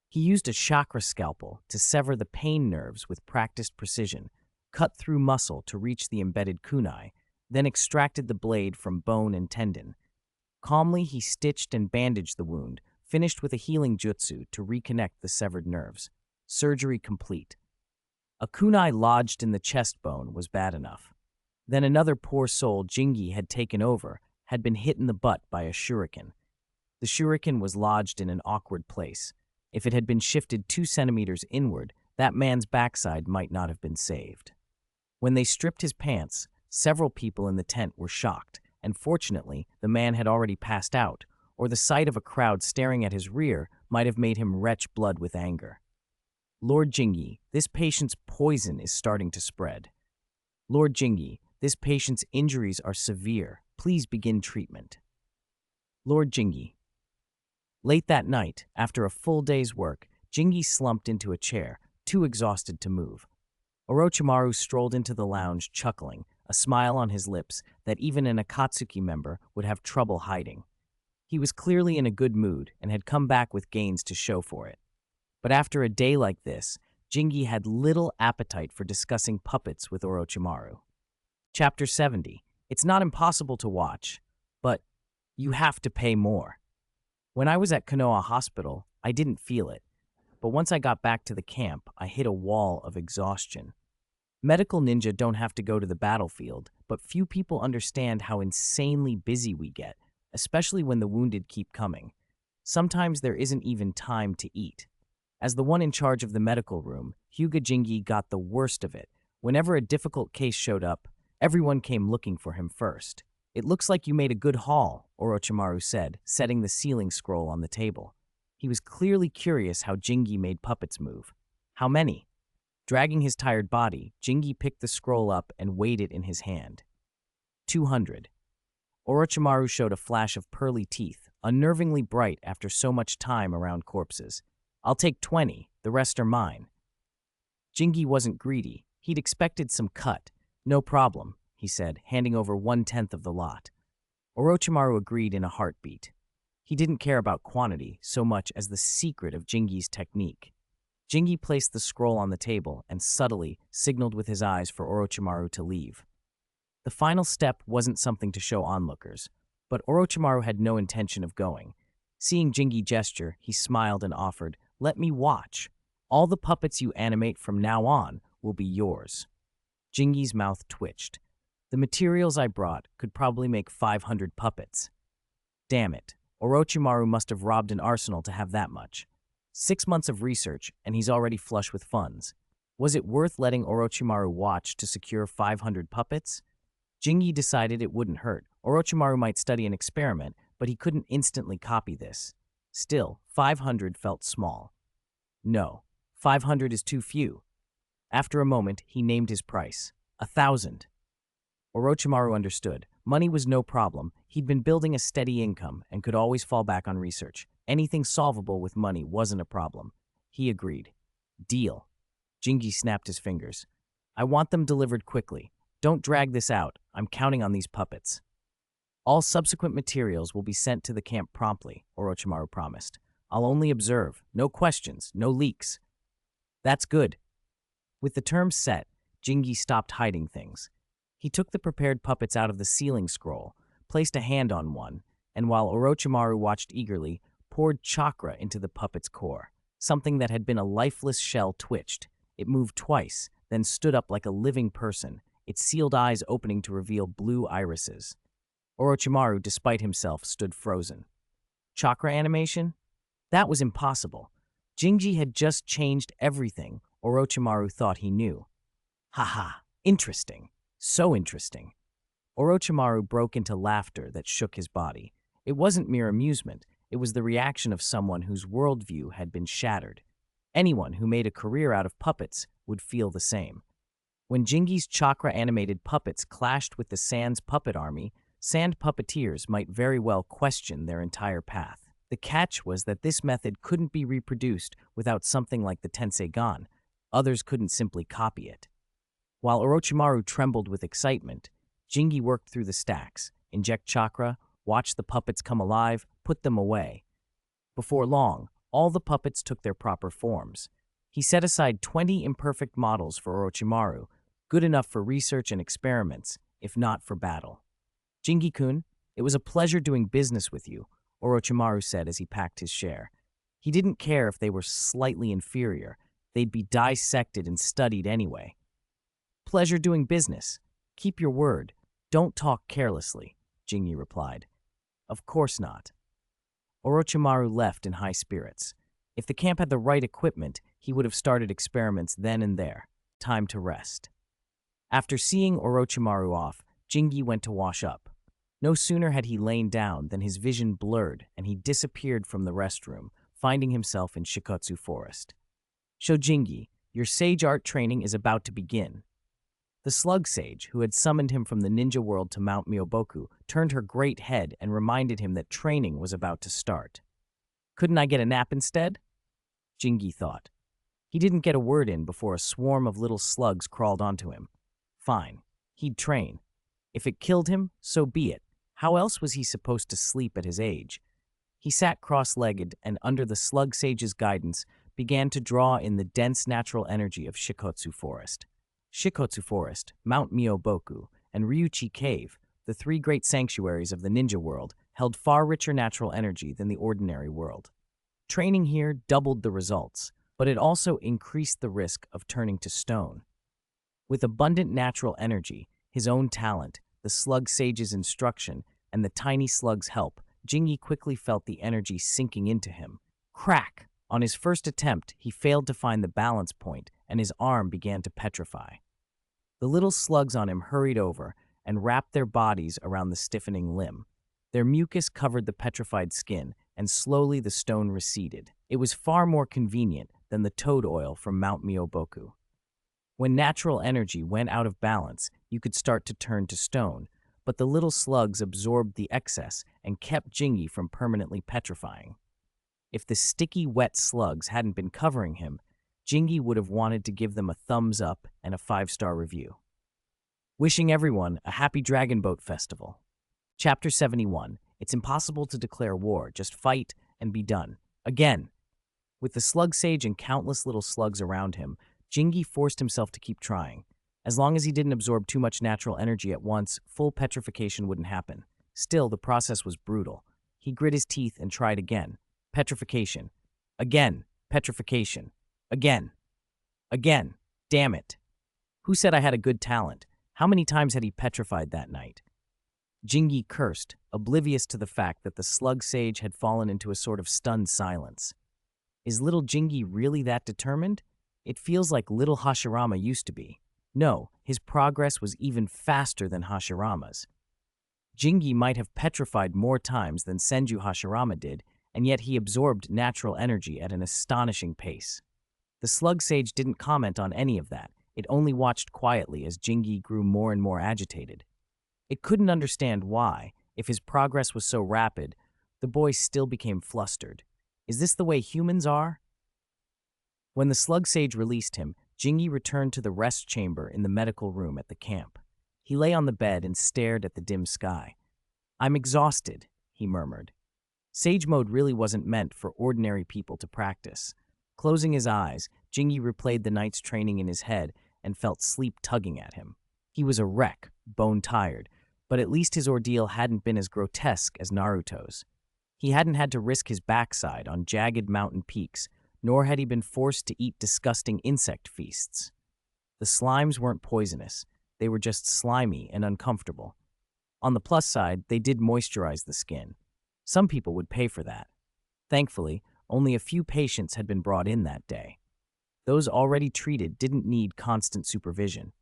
He used a chakra scalpel to sever the pain nerves with practiced precision, cut through muscle to reach the embedded kunai, then extracted the blade from bone and tendon. Calmly, he stitched and bandaged the wound, finished with a healing jutsu to reconnect the severed nerves. Surgery complete. A kunai lodged in the chest bone was bad enough. Then another poor soul Jingi had taken over had been hit in the butt by a shuriken. The shuriken was lodged in an awkward place. If it had been shifted 2 centimeters inward, that man's backside might not have been saved. When they stripped his pants, several people in the tent were shocked, and fortunately, the man had already passed out, or the sight of a crowd staring at his rear might have made him retch blood with anger. "Lord Jingi, this patient's poison is starting to spread. Lord Jingi, this patient's injuries are severe. Please begin treatment." Lord Jingi. Late that night, after a full day's work, Jingi slumped into a chair, too exhausted to move. Orochimaru strolled into the lounge chuckling, a smile on his lips that even an Akatsuki member would have trouble hiding. He was clearly in a good mood and had come back with gains to show for it. But after a day like this, Jingi had little appetite for discussing puppets with Orochimaru. Chapter 70. It's not impossible to watch, but you have to pay more. When I was at Konoha Hospital, I didn't feel it, but once I got back to the camp, I hit a wall of exhaustion. Medical ninja don't have to go to the battlefield, but few people understand how insanely busy we get, especially when the wounded keep coming. Sometimes there isn't even time to eat. As the one in charge of the medical room, Hyuga Jingi got the worst of it. Whenever a difficult case showed up, everyone came looking for him first. "It looks like you made a good haul," Orochimaru said, setting the sealing scroll on the table. He was clearly curious how Jingi made puppets move. "How many?" Dragging his tired body, Jingi picked the scroll up and weighed it in his hand. 200. Orochimaru showed a flash of pearly teeth, unnervingly bright after so much time around corpses. "I'll take 20, the rest are mine." Jingi wasn't greedy. He'd expected some cut. "No problem," he said, handing over 1/10 of the lot. Orochimaru agreed in a heartbeat. He didn't care about quantity so much as the secret of Jingi's technique. Jingi placed the scroll on the table and subtly signaled with his eyes for Orochimaru to leave. The final step wasn't something to show onlookers, but Orochimaru had no intention of going. Seeing Jingi gesture, he smiled and offered, "Let me watch. All the puppets you animate from now on will be yours." Jingi's mouth twitched. "The materials I brought could probably make 500 puppets. Damn it, Orochimaru must have robbed an arsenal to have that much. 6 months of research, and he's already flush with funds. Was it worth letting Orochimaru watch to secure 500 puppets? Jingi decided it wouldn't hurt. Orochimaru might study an experiment, but he couldn't instantly copy this. Still, 500 felt small. "No, 500 is too few." After a moment, he named his price. 1,000. Orochimaru understood. Money was no problem. He'd been building a steady income and could always fall back on research. Anything solvable with money wasn't a problem. He agreed. "Deal." Jingi snapped his fingers. "I want them delivered quickly. Don't drag this out. I'm counting on these puppets." "All subsequent materials will be sent to the camp promptly," Orochimaru promised. "I'll only observe. No questions, no leaks." "That's good." With the terms set, Jingi stopped hiding things. He took the prepared puppets out of the sealing scroll, placed a hand on one, and while Orochimaru watched eagerly, poured chakra into the puppet's core. Something that had been a lifeless shell twitched. It moved twice, then stood up like a living person, its sealed eyes opening to reveal blue irises. Orochimaru, despite himself, stood frozen. Chakra animation? That was impossible. Jingi had just changed everything Orochimaru thought he knew. Haha, interesting. So interesting. Orochimaru broke into laughter that shook his body. It wasn't mere amusement. It was the reaction of someone whose worldview had been shattered. Anyone who made a career out of puppets would feel the same. When Jingi's chakra-animated puppets clashed with the Sand's puppet army, Sand puppeteers might very well question their entire path. The catch was that this method couldn't be reproduced without something like the Tenseigan. Others couldn't simply copy it. While Orochimaru trembled with excitement, Jingi worked through the stacks, inject chakra, watch the puppets come alive, put them away. Before long, all the puppets took their proper forms. He set aside 20 imperfect models for Orochimaru, good enough for research and experiments, if not for battle. Jingi-kun, it was a pleasure doing business with you, Orochimaru said as he packed his share. He didn't care if they were slightly inferior. They'd be dissected and studied anyway. Pleasure doing business. Keep your word. Don't talk carelessly, Jingi replied. Of course not. Orochimaru left in high spirits. If the camp had the right equipment, he would have started experiments then and there. Time to rest. After seeing Orochimaru off, Jingi went to wash up. No sooner had he lain down than his vision blurred and he disappeared from the restroom, finding himself in Shikotsu Forest. Shojingi, your sage art training is about to begin. The slug sage, who had summoned him from the ninja world to Mount Myoboku, turned her great head and reminded him that training was about to start. Couldn't I get a nap instead? Jingi thought. He didn't get a word in before a swarm of little slugs crawled onto him. Fine, he'd train. If it killed him, so be it. How else was he supposed to sleep at his age? He sat cross-legged and, under the slug sage's guidance, began to draw in the dense natural energy of Shikotsu Forest. Shikotsu Forest, Mount Myoboku, and Ryuchi Cave, the three great sanctuaries of the ninja world, held far richer natural energy than the ordinary world. Training here doubled the results, but it also increased the risk of turning to stone. With abundant natural energy, his own talent, the slug sage's instruction, and the tiny slug's help, Jingi quickly felt the energy sinking into him. Crack! On his first attempt, he failed to find the balance point, and his arm began to petrify. The little slugs on him hurried over and wrapped their bodies around the stiffening limb. Their mucus covered the petrified skin, and slowly the stone receded. It was far more convenient than the toad oil from Mount Myoboku. When natural energy went out of balance, you could start to turn to stone, but the little slugs absorbed the excess and kept Jingi from permanently petrifying. If the sticky, wet slugs hadn't been covering him, Jingi would have wanted to give them a thumbs up and a 5-star review. Wishing everyone a happy Dragon Boat Festival. Chapter 71. It's impossible to declare war, just fight and be done. Again. With the slug sage and countless little slugs around him, Jingi forced himself to keep trying. As long as he didn't absorb too much natural energy at once, full petrification wouldn't happen. Still, the process was brutal. He grit his teeth and tried again. Petrification. Again. Petrification. Again. Again. Damn it. Who said I had a good talent? How many times had he petrified that night? Jingi cursed, oblivious to the fact that the slug sage had fallen into a sort of stunned silence. Is little Jingi really that determined? It feels like little Hashirama used to be. No, his progress was even faster than Hashirama's. Jingi might have petrified more times than Senju Hashirama did, and yet he absorbed natural energy at an astonishing pace. The slug sage didn't comment on any of that. It only watched quietly as Jingi grew more and more agitated. It couldn't understand why, if his progress was so rapid, the boy still became flustered. Is this the way humans are? When the slug sage released him, Jingi returned to the rest chamber in the medical room at the camp. He lay on the bed and stared at the dim sky. I'm exhausted, he murmured. Sage mode really wasn't meant for ordinary people to practice. Closing his eyes, Jingi replayed the night's training in his head and felt sleep tugging at him. He was a wreck, bone-tired, but at least his ordeal hadn't been as grotesque as Naruto's. He hadn't had to risk his backside on jagged mountain peaks, nor had he been forced to eat disgusting insect feasts. The slimes weren't poisonous. They were just slimy and uncomfortable. On the plus side, they did moisturize the skin. Some people would pay for that. Thankfully, only a few patients had been brought in that day. Those already treated didn't need constant supervision.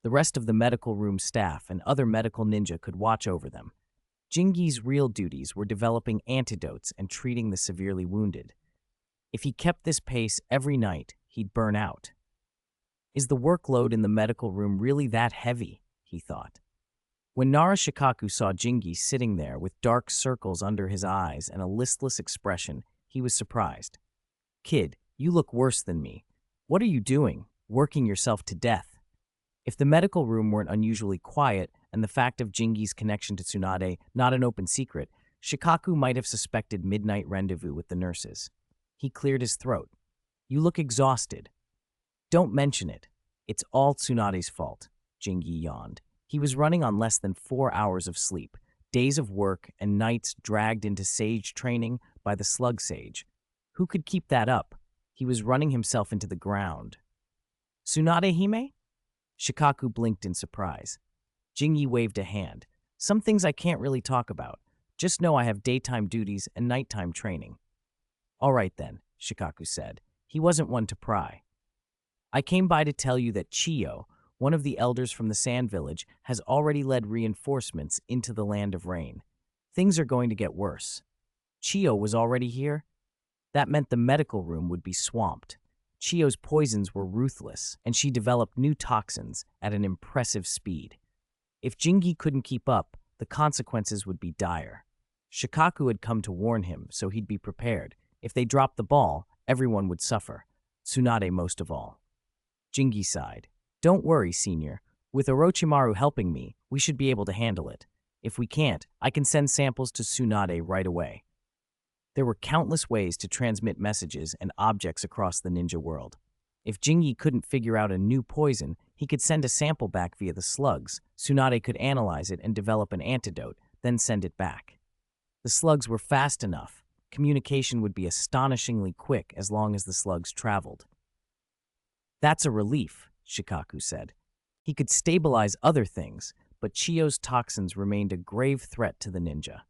The rest of the medical room staff and other medical ninja could watch over them. Jingi's real duties were developing antidotes and treating the severely wounded. If he kept this pace every night, he'd burn out. Is the workload in the medical room really that heavy? He thought. When Nara Shikaku saw Jingi sitting there with dark circles under his eyes and a listless expression, he was surprised. "Kid, you look worse than me. What are you doing? Working yourself to death?" If the medical room weren't unusually quiet and the fact of Jingi's connection to Tsunade not an open secret, Shikaku might have suspected midnight rendezvous with the nurses. He cleared his throat. "You look exhausted." "Don't mention it. It's all Tsunade's fault," Jingi yawned. He was running on less than 4 hours of sleep, days of work and nights dragged into sage training by the slug sage. Who could keep that up? He was running himself into the ground. "Tsunade Hime?" Shikaku blinked in surprise. Jingi waved a hand. "Some things I can't really talk about. Just know I have daytime duties and nighttime training." "All right then," Shikaku said. He wasn't one to pry. "I came by to tell you that Chiyo, one of the elders from the Sand Village, has already led reinforcements into the Land of Rain. Things are going to get worse." "Chiyo was already here?" That meant the medical room would be swamped. Chiyo's poisons were ruthless, and she developed new toxins at an impressive speed. If Jingi couldn't keep up, the consequences would be dire. Shikaku had come to warn him, so he'd be prepared. If they dropped the ball, everyone would suffer, Tsunade most of all. Jingi sighed. "Don't worry, Senior. With Orochimaru helping me, we should be able to handle it. If we can't, I can send samples to Tsunade right away." There were countless ways to transmit messages and objects across the ninja world. If Jingi couldn't figure out a new poison, he could send a sample back via the slugs. Tsunade could analyze it and develop an antidote, then send it back. The slugs were fast enough. Communication would be astonishingly quick as long as the slugs traveled. "That's a relief," Shikaku said. He could stabilize other things, but Chiyo's toxins remained a grave threat to the ninja.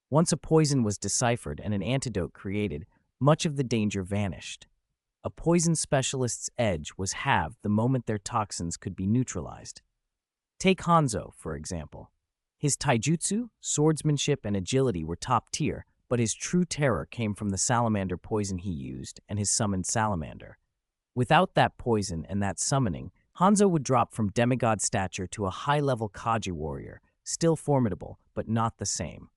Once a poison was deciphered and an antidote created, much of the danger vanished. A poison specialist's edge was halved the moment their toxins could be neutralized. Take Hanzo, for example. His taijutsu, swordsmanship, and agility were top tier, but his true terror came from the salamander poison he used and his summoned salamander. Without that poison and that summoning, Hanzo would drop from demigod stature to a high-level Kaji warrior, still formidable, but not the same.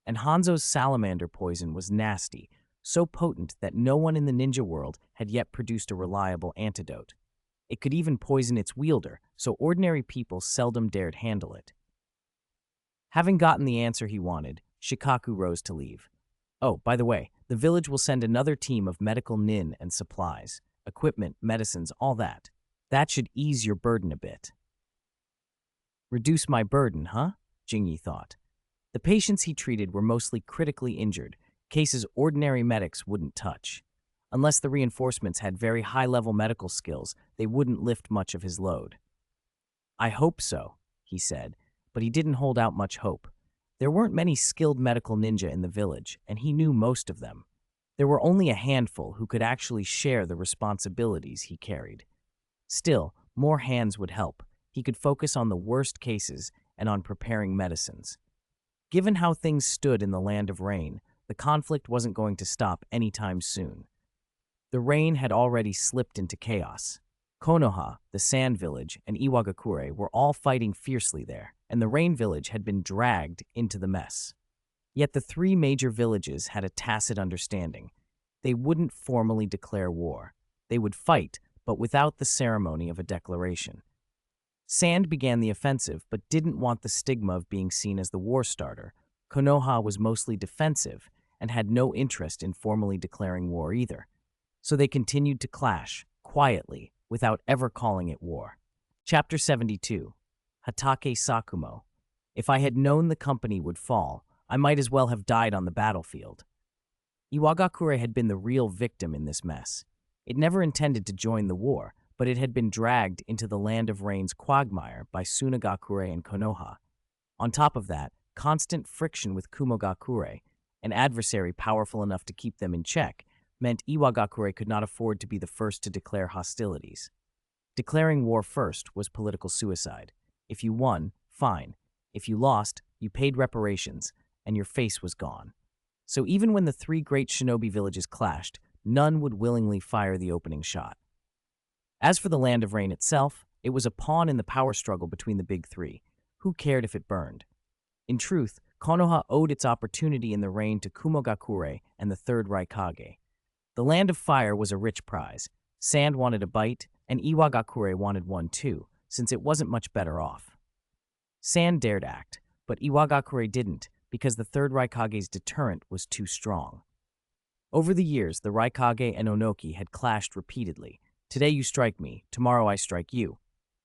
And Hanzo's salamander poison was nasty, so potent that no one in the ninja world had yet produced a reliable antidote. It could even poison its wielder, so ordinary people seldom dared handle it. Having gotten the answer he wanted, Shikaku rose to leave. "Oh, by the way, the village will send another team of medical nin and supplies, equipment, medicines, all that. That should ease your burden a bit." "Reduce my burden, huh?" Jingi thought. The patients he treated were mostly critically injured, cases ordinary medics wouldn't touch. Unless the reinforcements had very high-level medical skills, they wouldn't lift much of his load. "I hope so," he said, but he didn't hold out much hope. There weren't many skilled medical ninja in the village, and he knew most of them. There were only a handful who could actually share the responsibilities he carried. Still, more hands would help. He could focus on the worst cases and on preparing medicines. Given how things stood in the Land of Rain, the conflict wasn't going to stop anytime soon. The rain had already slipped into chaos. Konoha, the Sand Village, and Iwagakure were all fighting fiercely there, and the Rain Village had been dragged into the mess. Yet the three major villages had a tacit understanding. They wouldn't formally declare war. They would fight, but without the ceremony of a declaration. Sand began the offensive, but didn't want the stigma of being seen as the war starter. Konoha was mostly defensive and had no interest in formally declaring war either. So they continued to clash, quietly, without ever calling it war. Chapter 72. Hatake Sakumo. If I had known the company would fall, I might as well have died on the battlefield. Iwagakure had been the real victim in this mess. It never intended to join the war, but it had been dragged into the Land of Rain's quagmire by Tsunagakure and Konoha. On top of that, constant friction with Kumogakure, an adversary powerful enough to keep them in check, meant Iwagakure could not afford to be the first to declare hostilities. Declaring war first was political suicide. If you won, fine. If you lost, you paid reparations, and your face was gone. So even when the three great shinobi villages clashed, none would willingly fire the opening shot. As for the Land of Rain itself, it was a pawn in the power struggle between the big three. Who cared if it burned? In truth, Konoha owed its opportunity in the rain to Kumogakure and the third Raikage. The Land of Fire was a rich prize. Sand wanted a bite, and Iwagakure wanted one too, since it wasn't much better off. Sand dared act, but Iwagakure didn't, because the third Raikage's deterrent was too strong. Over the years, the Raikage and Onoki had clashed repeatedly. Today you strike me, tomorrow I strike you.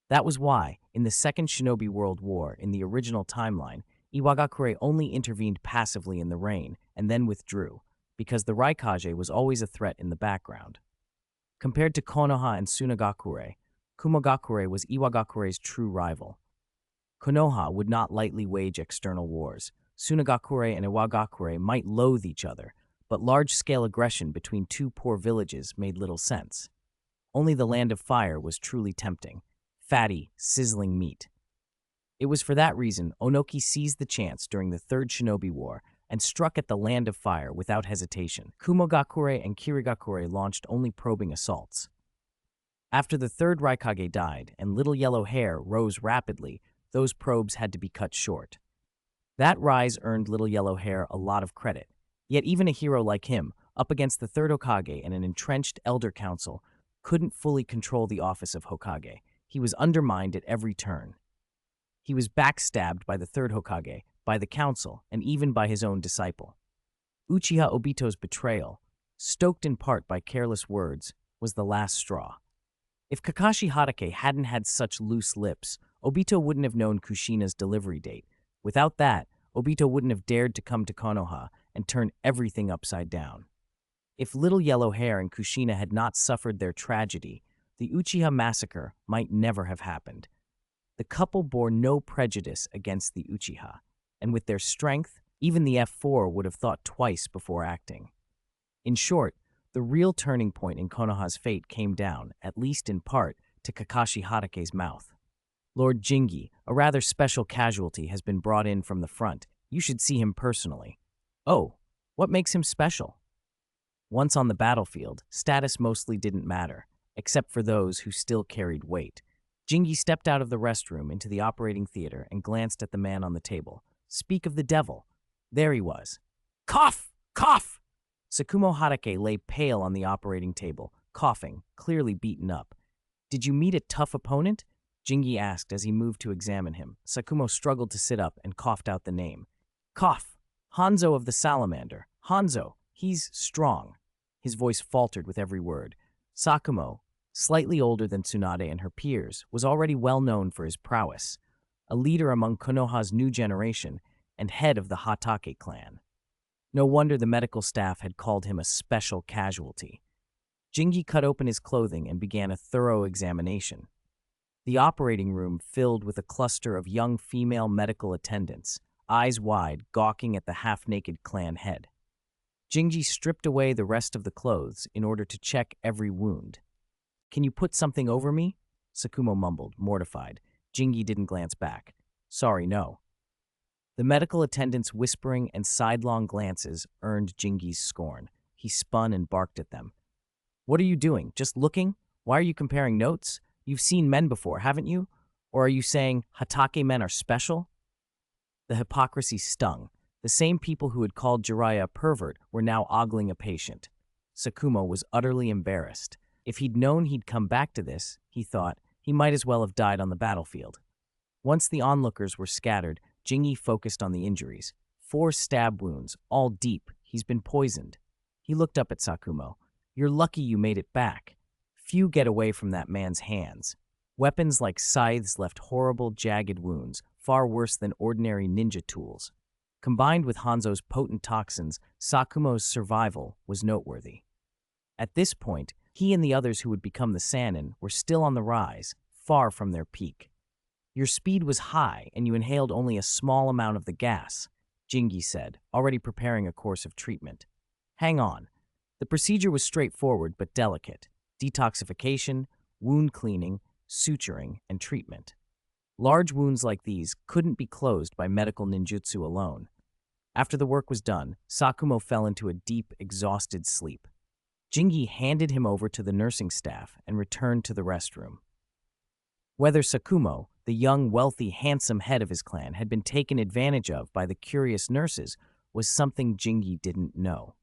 That was why, in the Second Shinobi World War in the original timeline, Iwagakure only intervened passively in the rain and then withdrew, because the Raikage was always a threat in the background. Compared to Konoha and Tsunagakure, Kumogakure was Iwagakure's true rival. Konoha would not lightly wage external wars. Tsunagakure and Iwagakure might loathe each other, but large-scale aggression between two poor villages made little sense. Only the Land of Fire was truly tempting. Fatty, sizzling meat. It was for that reason Onoki seized the chance during the Third Shinobi War and struck at the Land of Fire without hesitation. Kumogakure and Kirigakure launched only probing assaults. After the third Raikage died and Little Yellow Hair rose rapidly, those probes had to be cut short. That rise earned Little Yellow Hair a lot of credit, yet even a hero like him, up against the third Hokage and an entrenched Elder Council, couldn't fully control the office of Hokage. He was undermined at every turn. He was backstabbed by the third Hokage, by the council, and even by his own disciple. Uchiha Obito's betrayal, stoked in part by careless words, was the last straw. If Kakashi Hatake hadn't had such loose lips, Obito wouldn't have known Kushina's delivery date. Without that, Obito wouldn't have dared to come to Konoha and turn everything upside down. If Little Yellow Hair and Kushina had not suffered their tragedy, the Uchiha massacre might never have happened. The couple bore no prejudice against the Uchiha, and with their strength, even the F4 would have thought twice before acting. In short, the real turning point in Konoha's fate came down, at least in part, to Kakashi Hatake's mouth. Lord Jingi, a rather special casualty, has been brought in from the front. You should see him personally. Oh, what makes him special? Once on the battlefield, status mostly didn't matter, except for those who still carried weight. Jingi stepped out of the restroom into the operating theater and glanced at the man on the table. Speak of the devil. There he was. Cough! Cough! Sakumo Hatake lay pale on the operating table, coughing, clearly beaten up. Did you meet a tough opponent? Jingi asked as he moved to examine him. Sakumo struggled to sit up and coughed out the name. Cough! Hanzo of the Salamander. Hanzo, he's strong. His voice faltered with every word. Sakumo, slightly older than Tsunade and her peers, was already well known for his prowess, a leader among Konoha's new generation and head of the Hatake clan. No wonder the medical staff had called him a special casualty. Jingi cut open his clothing and began a thorough examination. The operating room filled with a cluster of young female medical attendants, eyes wide, gawking at the half-naked clan head. Jingi stripped away the rest of the clothes in order to check every wound. Can you put something over me? Sakumo mumbled, mortified. Jingi didn't glance back. Sorry, no. The medical attendants' whispering and sidelong glances earned Jingi's scorn. He spun and barked at them. What are you doing? Just looking? Why are you comparing notes? You've seen men before, haven't you? Or are you saying Hatake men are special? The hypocrisy stung. The same people who had called Jiraiya a pervert were now ogling a patient. Sakumo was utterly embarrassed. If he'd known he'd come back to this, he thought, he might as well have died on the battlefield. Once the onlookers were scattered, Jingi focused on the injuries. 4 stab wounds, all deep. He's been poisoned. He looked up at Sakumo. You're lucky you made it back. Few get away from that man's hands. Weapons like scythes left horrible, jagged wounds, far worse than ordinary ninja tools. Combined with Hanzo's potent toxins, Sakumo's survival was noteworthy. At this point, he and the others who would become the Sannin were still on the rise, far from their peak. Your speed was high, and you inhaled only a small amount of the gas, Jingi said, already preparing a course of treatment. Hang on. The procedure was straightforward but delicate. Detoxification, wound cleaning, suturing, and treatment. Large wounds like these couldn't be closed by medical ninjutsu alone. After the work was done, Sakumo fell into a deep, exhausted sleep. Jingi handed him over to the nursing staff and returned to the restroom. Whether Sakumo, the young, wealthy, handsome head of his clan, had been taken advantage of by the curious nurses was something Jingi didn't know.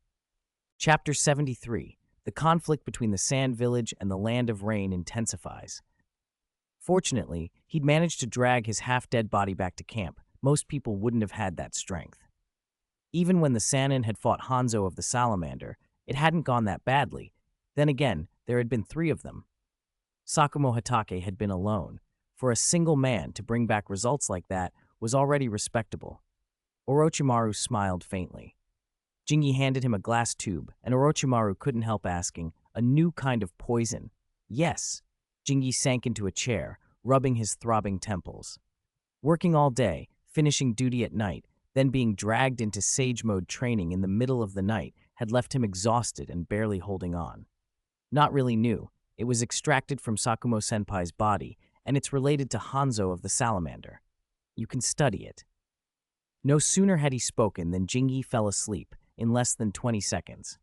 Chapter 73. The conflict between the Sand Village and the Land of Rain intensifies. Fortunately, he'd managed to drag his half-dead body back to camp. Most people wouldn't have had that strength. Even when the Sannin had fought Hanzo of the Salamander, it hadn't gone that badly. Then again, there had been 3 of them. Sakumo Hatake had been alone. For a single man to bring back results like that was already respectable. Orochimaru smiled faintly. Jingi handed him a glass tube, and Orochimaru couldn't help asking, "A new kind of poison?" "Yes." Jingi sank into a chair, rubbing his throbbing temples. Working all day, finishing duty at night, then being dragged into Sage Mode training in the middle of the night had left him exhausted and barely holding on. Not really new. It was extracted from Sakumo-senpai's body, and it's related to Hanzo of the Salamander. You can study it. No sooner had he spoken than Jingi fell asleep in less than 20 seconds.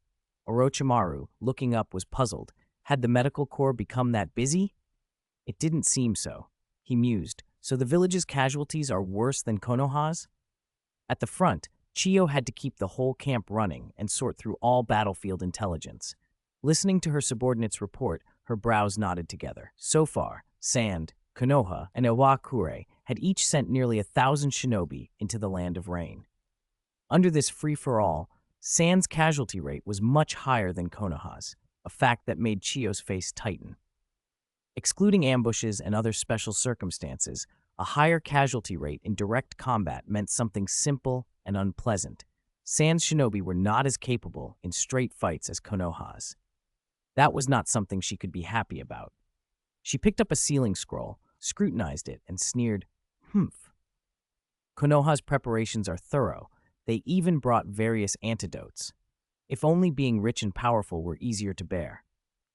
Orochimaru, looking up, was puzzled. Had the medical corps become that busy? It didn't seem so. He mused. So the village's casualties are worse than Konoha's? At the front, Chiyo had to keep the whole camp running and sort through all battlefield intelligence. Listening to her subordinate's report, her brows knotted together. So far, Sand, Konoha, and Iwakure had each sent nearly 1,000 shinobi into the Land of Rain. Under this free-for-all, Sand's casualty rate was much higher than Konoha's, a fact that made Chiyo's face tighten. Excluding ambushes and other special circumstances, a higher casualty rate in direct combat meant something simple and unpleasant. Sand's shinobi were not as capable in straight fights as Konoha's. That was not something she could be happy about. She picked up a sealing scroll, scrutinized it, and sneered, "Humph." Konoha's preparations are thorough. They even brought various antidotes. If only being rich and powerful were easier to bear.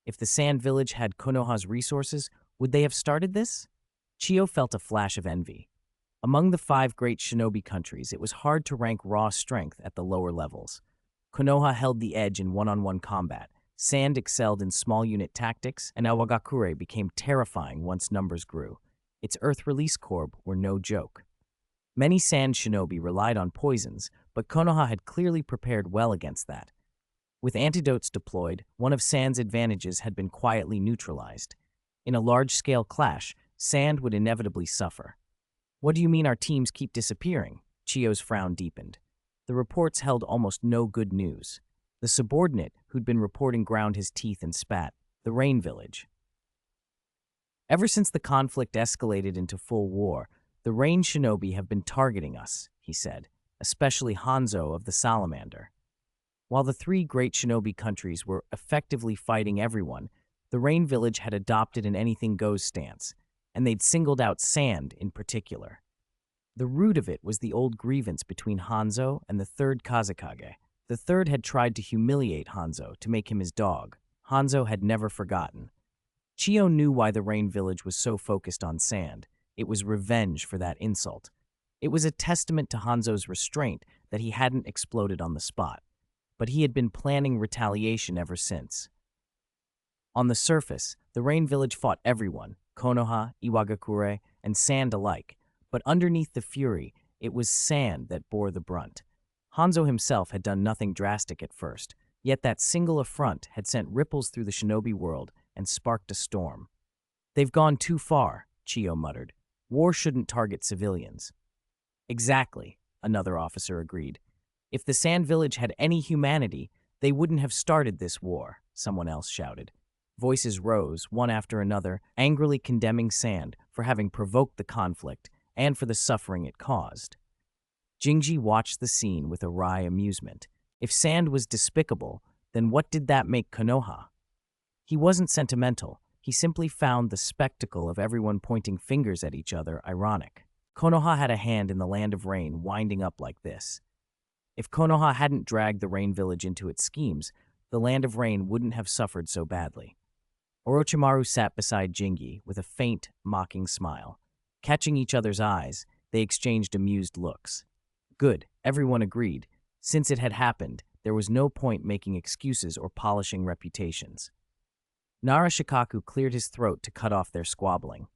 If the Sand Village had Konoha's resources, would they have started this? Chiyo felt a flash of envy. Among the 5 great shinobi countries, it was hard to rank raw strength at the lower levels. Konoha held the edge in one-on-one combat. Sand excelled in small unit tactics, and Iwagakure became terrifying once numbers grew. Its Earth Release Corps were no joke. Many Sand shinobi relied on poisons, but Konoha had clearly prepared well against that. With antidotes deployed, one of Sand's advantages had been quietly neutralized. In a large-scale clash, Sand would inevitably suffer. "What do you mean our teams keep disappearing?" Chiyo's frown deepened. The reports held almost no good news. The subordinate who'd been reporting ground his teeth and spat. The Rain Village. "Ever since the conflict escalated into full war, the Rain shinobi have been targeting us," he said, "especially Hanzo of the Salamander." While the 3 great shinobi countries were effectively fighting everyone, the Rain Village had adopted an anything-goes stance, and they'd singled out Sand in particular. The root of it was the old grievance between Hanzo and the 3rd Kazekage. The 3rd had tried to humiliate Hanzo to make him his dog. Hanzo had never forgotten. Chiyo knew why the Rain Village was so focused on Sand. It was revenge for that insult. It was a testament to Hanzo's restraint that he hadn't exploded on the spot, but he had been planning retaliation ever since. On the surface, the Rain Village fought everyone, Konoha, Iwagakure, and Sand alike, but underneath the fury, it was Sand that bore the brunt. Hanzo himself had done nothing drastic at first, yet that single affront had sent ripples through the shinobi world and sparked a storm. "They've gone too far," Chiyo muttered. "War shouldn't target civilians." "Exactly," another officer agreed. "If the Sand Village had any humanity, they wouldn't have started this war," someone else shouted. Voices rose, one after another, angrily condemning Sand for having provoked the conflict and for the suffering it caused. Jingi watched the scene with a wry amusement. If Sand was despicable, then what did that make Konoha? He wasn't sentimental. He simply found the spectacle of everyone pointing fingers at each other ironic. Konoha had a hand in the Land of Rain winding up like this. If Konoha hadn't dragged the Rain Village into its schemes, the Land of Rain wouldn't have suffered so badly. Orochimaru sat beside Jingi with a faint, mocking smile. Catching each other's eyes, they exchanged amused looks. Good, everyone agreed. Since it had happened, there was no point making excuses or polishing reputations. Nara Shikaku cleared his throat to cut off their squabbling.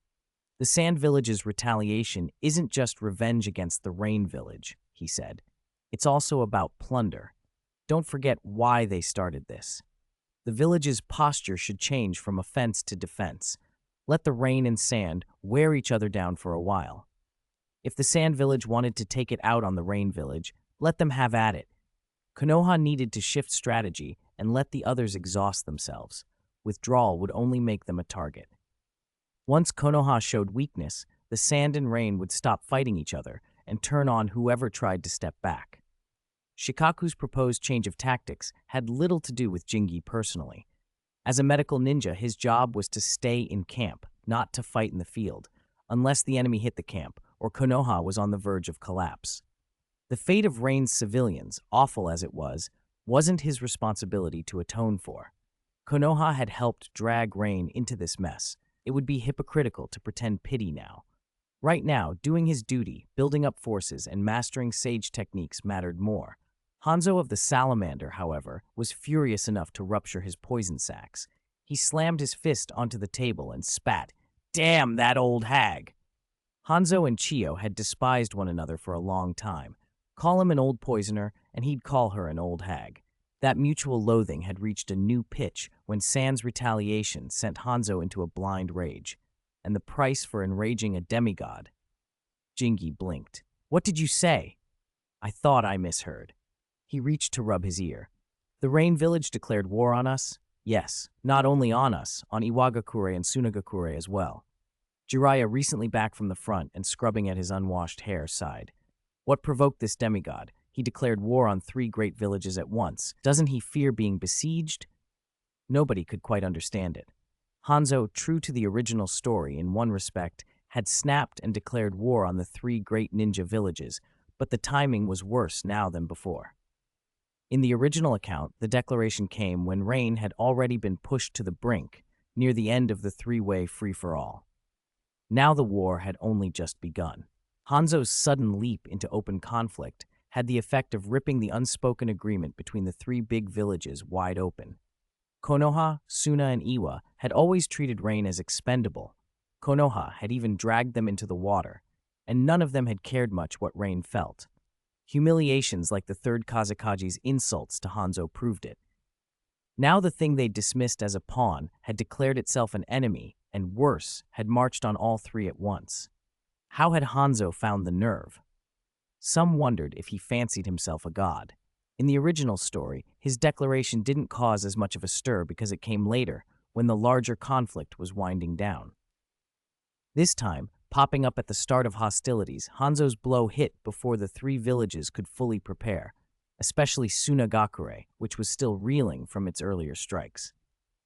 The Sand Village's retaliation isn't just revenge against the Rain Village, he said. It's also about plunder. Don't forget why they started this. The village's posture should change from offense to defense. Let the rain and sand wear each other down for a while. If the Sand Village wanted to take it out on the Rain Village, let them have at it. Konoha needed to shift strategy and let the others exhaust themselves. Withdrawal would only make them a target. Once Konoha showed weakness, the sand and rain would stop fighting each other and turn on whoever tried to step back. Shikaku's proposed change of tactics had little to do with Jingi personally. As a medical ninja, his job was to stay in camp, not to fight in the field, unless the enemy hit the camp or Konoha was on the verge of collapse. The fate of Rain's civilians, awful as it was, wasn't his responsibility to atone for. Konoha had helped drag Rain into this mess. It would be hypocritical to pretend pity now. Right now, doing his duty, building up forces, and mastering sage techniques mattered more. Hanzo of the Salamander, however, was furious enough to rupture his poison sacs. He slammed his fist onto the table and spat, "Damn that old hag!" Hanzo and Chiyo had despised one another for a long time. Call him an old poisoner, and he'd call her an old hag. That mutual loathing had reached a new pitch when Sand's retaliation sent Hanzo into a blind rage. And the price for enraging a demigod. Jingi blinked. "What did you say?" "I thought I misheard." He reached to rub his ear. "The Rain Village declared war on us?" "Yes, not only on us, on Iwagakure and Sunagakure as well." Jiraiya, recently back from the front and scrubbing at his unwashed hair, sighed. "What provoked this demigod? He declared war on 3 great villages at once. Doesn't he fear being besieged?" Nobody could quite understand it. Hanzo, true to the original story in one respect, had snapped and declared war on the 3 great ninja villages, but the timing was worse now than before. In the original account, the declaration came when Rain had already been pushed to the brink, near the end of the 3-way free-for-all. Now the war had only just begun. Hanzo's sudden leap into open conflict had the effect of ripping the unspoken agreement between the 3 big villages wide open. Konoha, Suna, and Iwa had always treated Rain as expendable. Konoha had even dragged them into the water, and none of them had cared much what Rain felt. Humiliations like the 3rd Kazekaji's insults to Hanzo proved it. Now the thing they dismissed as a pawn had declared itself an enemy, and worse, had marched on all 3 at once. How had Hanzo found the nerve? Some wondered if he fancied himself a god. In the original story, his declaration didn't cause as much of a stir because it came later, when the larger conflict was winding down. This time, popping up at the start of hostilities, Hanzo's blow hit before the 3 villages could fully prepare, especially Sunagakure, which was still reeling from its earlier strikes.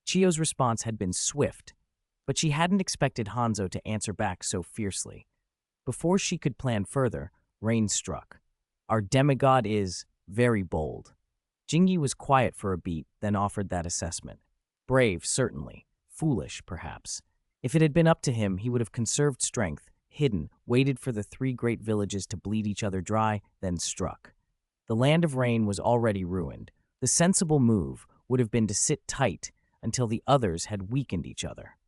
Chiyo's response had been swift, but she hadn't expected Hanzo to answer back so fiercely. Before she could plan further, Rain struck. "Our demigod is very bold." Jingi was quiet for a beat, then offered that assessment. "Brave, certainly. Foolish, perhaps. If it had been up to him, he would have conserved strength, hidden, waited for the 3 great villages to bleed each other dry, then struck. The land of Rain was already ruined. The sensible move would have been to sit tight until the others had weakened each other.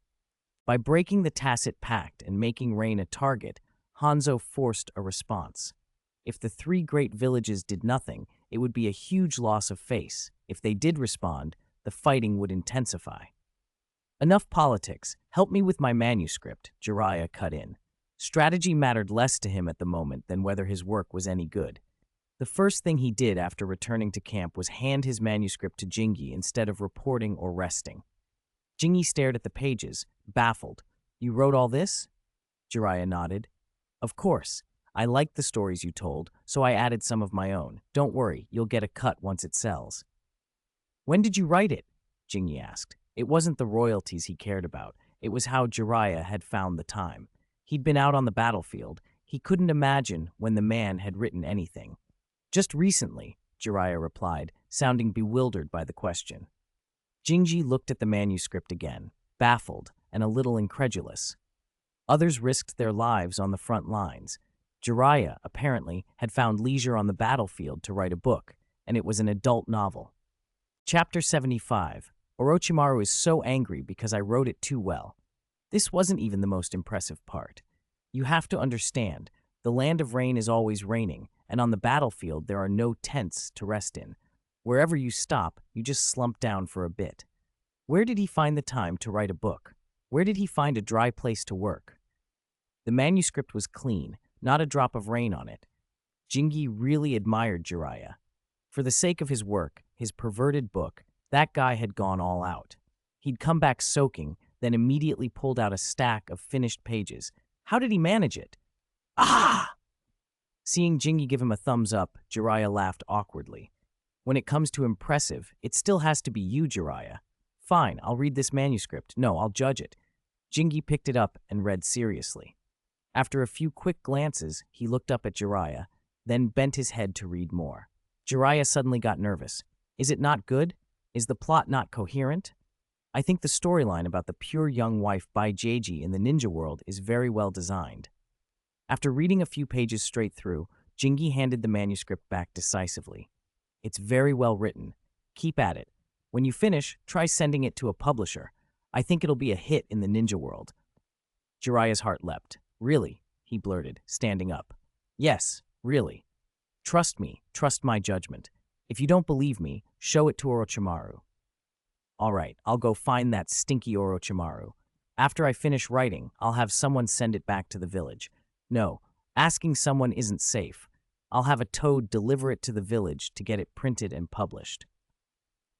By breaking the tacit pact and making Rain a target, Hanzo forced a response. If the 3 great villages did nothing, it would be a huge loss of face. If they did respond, the fighting would intensify. "Enough politics. Help me with my manuscript," Jiraiya cut in. Strategy mattered less to him at the moment than whether his work was any good. The first thing he did after returning to camp was hand his manuscript to Jingi instead of reporting or resting. Jingi stared at the pages, baffled. "You wrote all this?" Jiraiya nodded. "Of course. I liked the stories you told, so I added some of my own. Don't worry, you'll get a cut once it sells." "When did you write it?" Jingi asked. It wasn't the royalties he cared about. It was how Jiraiya had found the time. He'd been out on the battlefield. He couldn't imagine when the man had written anything. "Just recently," Jiraiya replied, sounding bewildered by the question. Jingi looked at the manuscript again, baffled and a little incredulous. Others risked their lives on the front lines. Jiraiya, apparently, had found leisure on the battlefield to write a book, and it was an adult novel. Chapter 75. Orochimaru is so angry because I wrote it too well. This wasn't even the most impressive part. You have to understand, the land of rain is always raining, and on the battlefield there are no tents to rest in. Wherever you stop, you just slump down for a bit. Where did he find the time to write a book? Where did he find a dry place to work? The manuscript was clean, not a drop of rain on it. Jingi really admired Jiraiya. For the sake of his work, his perverted book, that guy had gone all out. He'd come back soaking, then immediately pulled out a stack of finished pages. How did he manage it? Ah! Seeing Jingi give him a thumbs up, Jiraiya laughed awkwardly. When it comes to impressive, it still has to be you, Jiraiya. Fine, I'll read this manuscript. No, I'll judge it. Jingi picked it up and read seriously. After a few quick glances, he looked up at Jiraiya, then bent his head to read more. Jiraiya suddenly got nervous. Is it not good? Is the plot not coherent? I think the storyline about the pure young wife Byakugan in the ninja world is very well designed. After reading a few pages straight through, Jingi handed the manuscript back decisively. It's very well written. Keep at it. When you finish, try sending it to a publisher. I think it'll be a hit in the ninja world. Jiraiya's heart leapt. Really? He blurted, standing up. Yes, really. Trust me, trust my judgment. If you don't believe me, show it to Orochimaru. All right, I'll go find that stinky Orochimaru. After I finish writing, I'll have someone send it back to the village. No, asking someone isn't safe. I'll have a toad deliver it to the village to get it printed and published.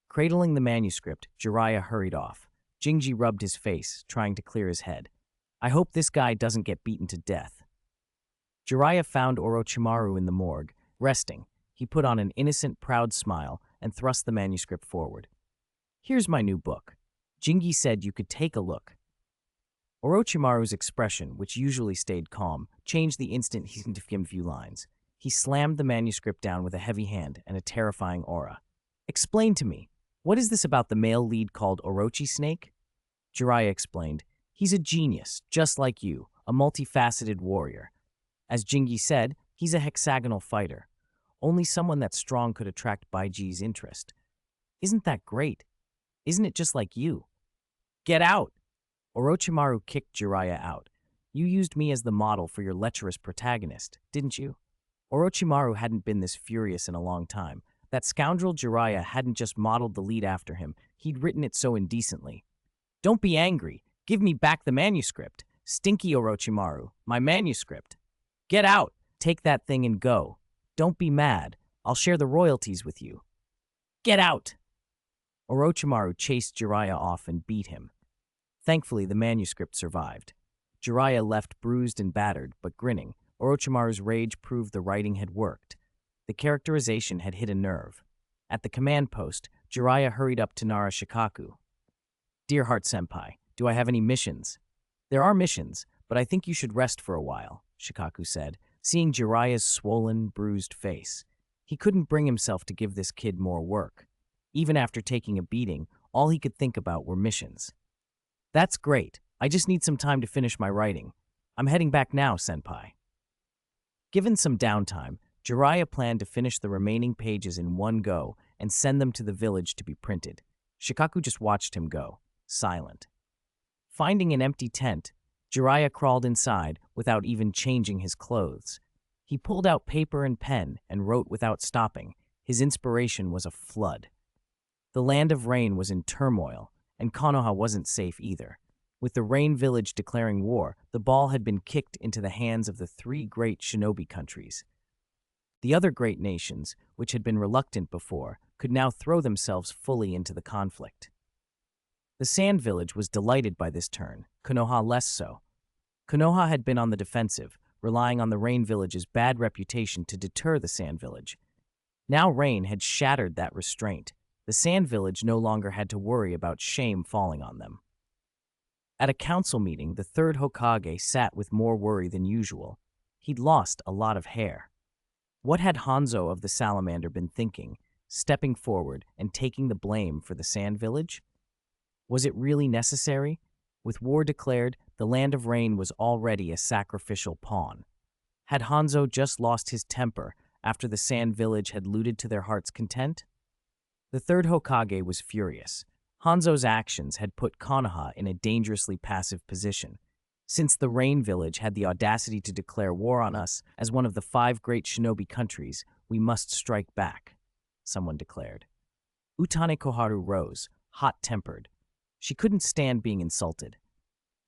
Cradling the manuscript, Jiraiya hurried off. Jingi rubbed his face, trying to clear his head. I hope this guy doesn't get beaten to death. Jiraiya found Orochimaru in the morgue, resting. He put on an innocent, proud smile and thrust the manuscript forward. Here's my new book. Jingi said you could take a look. Orochimaru's expression, which usually stayed calm, changed the instant he sent him few lines. He slammed the manuscript down with a heavy hand and a terrifying aura. Explain to me, what is this about the male lead called Orochi Snake? Jiraiya explained. He's a genius, just like you, a multifaceted warrior. As Jingi said, he's a hexagonal fighter. Only someone that strong could attract Baiji's interest. Isn't that great? Isn't it just like you? Get out! Orochimaru kicked Jiraiya out. You used me as the model for your lecherous protagonist, didn't you? Orochimaru hadn't been this furious in a long time. That scoundrel Jiraiya hadn't just modeled the lead after him, he'd written it so indecently. Don't be angry. Give me back the manuscript. Stinky Orochimaru, my manuscript. Get out! Take that thing and go. Don't be mad. I'll share the royalties with you. Get out! Orochimaru chased Jiraiya off and beat him. Thankfully, the manuscript survived. Jiraiya left bruised and battered, but grinning. Orochimaru's rage proved the writing had worked. The characterization had hit a nerve. At the command post, Jiraiya hurried up to Nara Shikaku. Dear Heart Senpai, do I have any missions? There are missions, but I think you should rest for a while, Shikaku said, seeing Jiraiya's swollen, bruised face. He couldn't bring himself to give this kid more work. Even after taking a beating, all he could think about were missions. That's great. I just need some time to finish my writing. I'm heading back now, Senpai. Given some downtime, Jiraiya planned to finish the remaining pages in one go and send them to the village to be printed. Shikaku just watched him go, silent. Finding an empty tent, Jiraiya crawled inside without even changing his clothes. He pulled out paper and pen and wrote without stopping. His inspiration was a flood. The land of rain was in turmoil, and Konoha wasn't safe either. With the Rain Village declaring war, the ball had been kicked into the hands of the three great shinobi countries. The other great nations, which had been reluctant before, could now throw themselves fully into the conflict. The Sand Village was delighted by this turn, Konoha less so. Konoha had been on the defensive, relying on the Rain Village's bad reputation to deter the Sand Village. Now Rain had shattered that restraint. The Sand Village no longer had to worry about shame falling on them. At a council meeting, the third Hokage sat with more worry than usual. He'd lost a lot of hair. What had Hanzo of the Salamander been thinking, stepping forward and taking the blame for the Sand Village? Was it really necessary? With war declared, the Land of Rain was already a sacrificial pawn. Had Hanzo just lost his temper after the Sand Village had looted to their heart's content? The third Hokage was furious. Hanzo's actions had put Konoha in a dangerously passive position. Since the Rain Village had the audacity to declare war on us as one of the 5 great shinobi countries, we must strike back, someone declared. Utane Koharu rose, hot-tempered. She couldn't stand being insulted.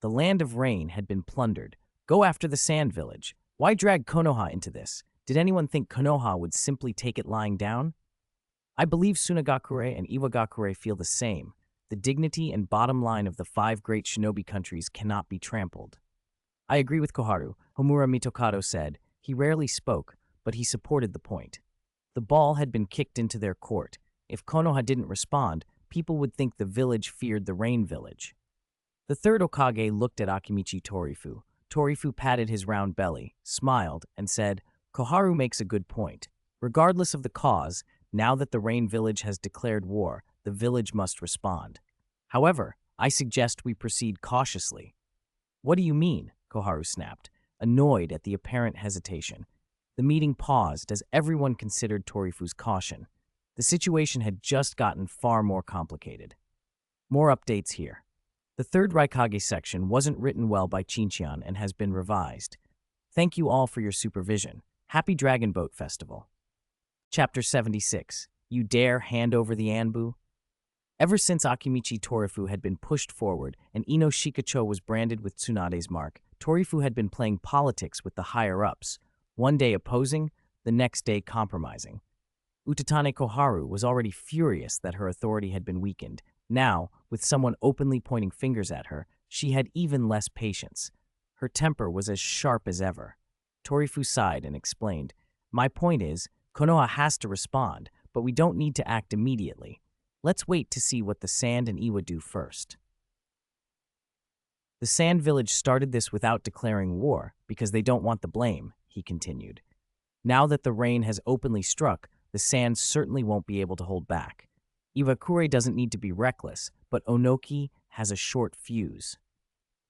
The land of rain had been plundered. Go after the Sand Village. Why drag Konoha into this? Did anyone think Konoha would simply take it lying down? I believe Tsunagakure and Iwagakure feel the same. The dignity and bottom line of the 5 great shinobi countries cannot be trampled. I agree with Koharu, Homura Mitokado said. He rarely spoke, but he supported the point. The ball had been kicked into their court. If Konoha didn't respond, people would think the village feared the Rain Village. The third Hokage looked at Akimichi Torifu. Torifu patted his round belly, smiled, and said, Koharu makes a good point. Regardless of the cause, now that the Rain Village has declared war, the village must respond. However, I suggest we proceed cautiously. What do you mean? Koharu snapped, annoyed at the apparent hesitation. The meeting paused as everyone considered Torifu's caution. The situation had just gotten far more complicated. More updates here. The third Raikage section wasn't written well by Chinchian and has been revised. Thank you all for your supervision. Happy Dragon Boat Festival. Chapter 76. You dare hand over the Anbu? Ever since Akimichi Torifu had been pushed forward and Ino Shikacho was branded with Tsunade's mark, Torifu had been playing politics with the higher-ups, one day opposing, the next day compromising. Utatane Koharu was already furious that her authority had been weakened. Now, with someone openly pointing fingers at her, she had even less patience. Her temper was as sharp as ever. Torifu sighed and explained, My point is, Konoha has to respond, but we don't need to act immediately. Let's wait to see what the Sand and Iwa do first. The Sand Village started this without declaring war, because they don't want the blame, he continued. Now that the rain has openly struck, the Sand certainly won't be able to hold back. Iwakure doesn't need to be reckless, but Onoki has a short fuse.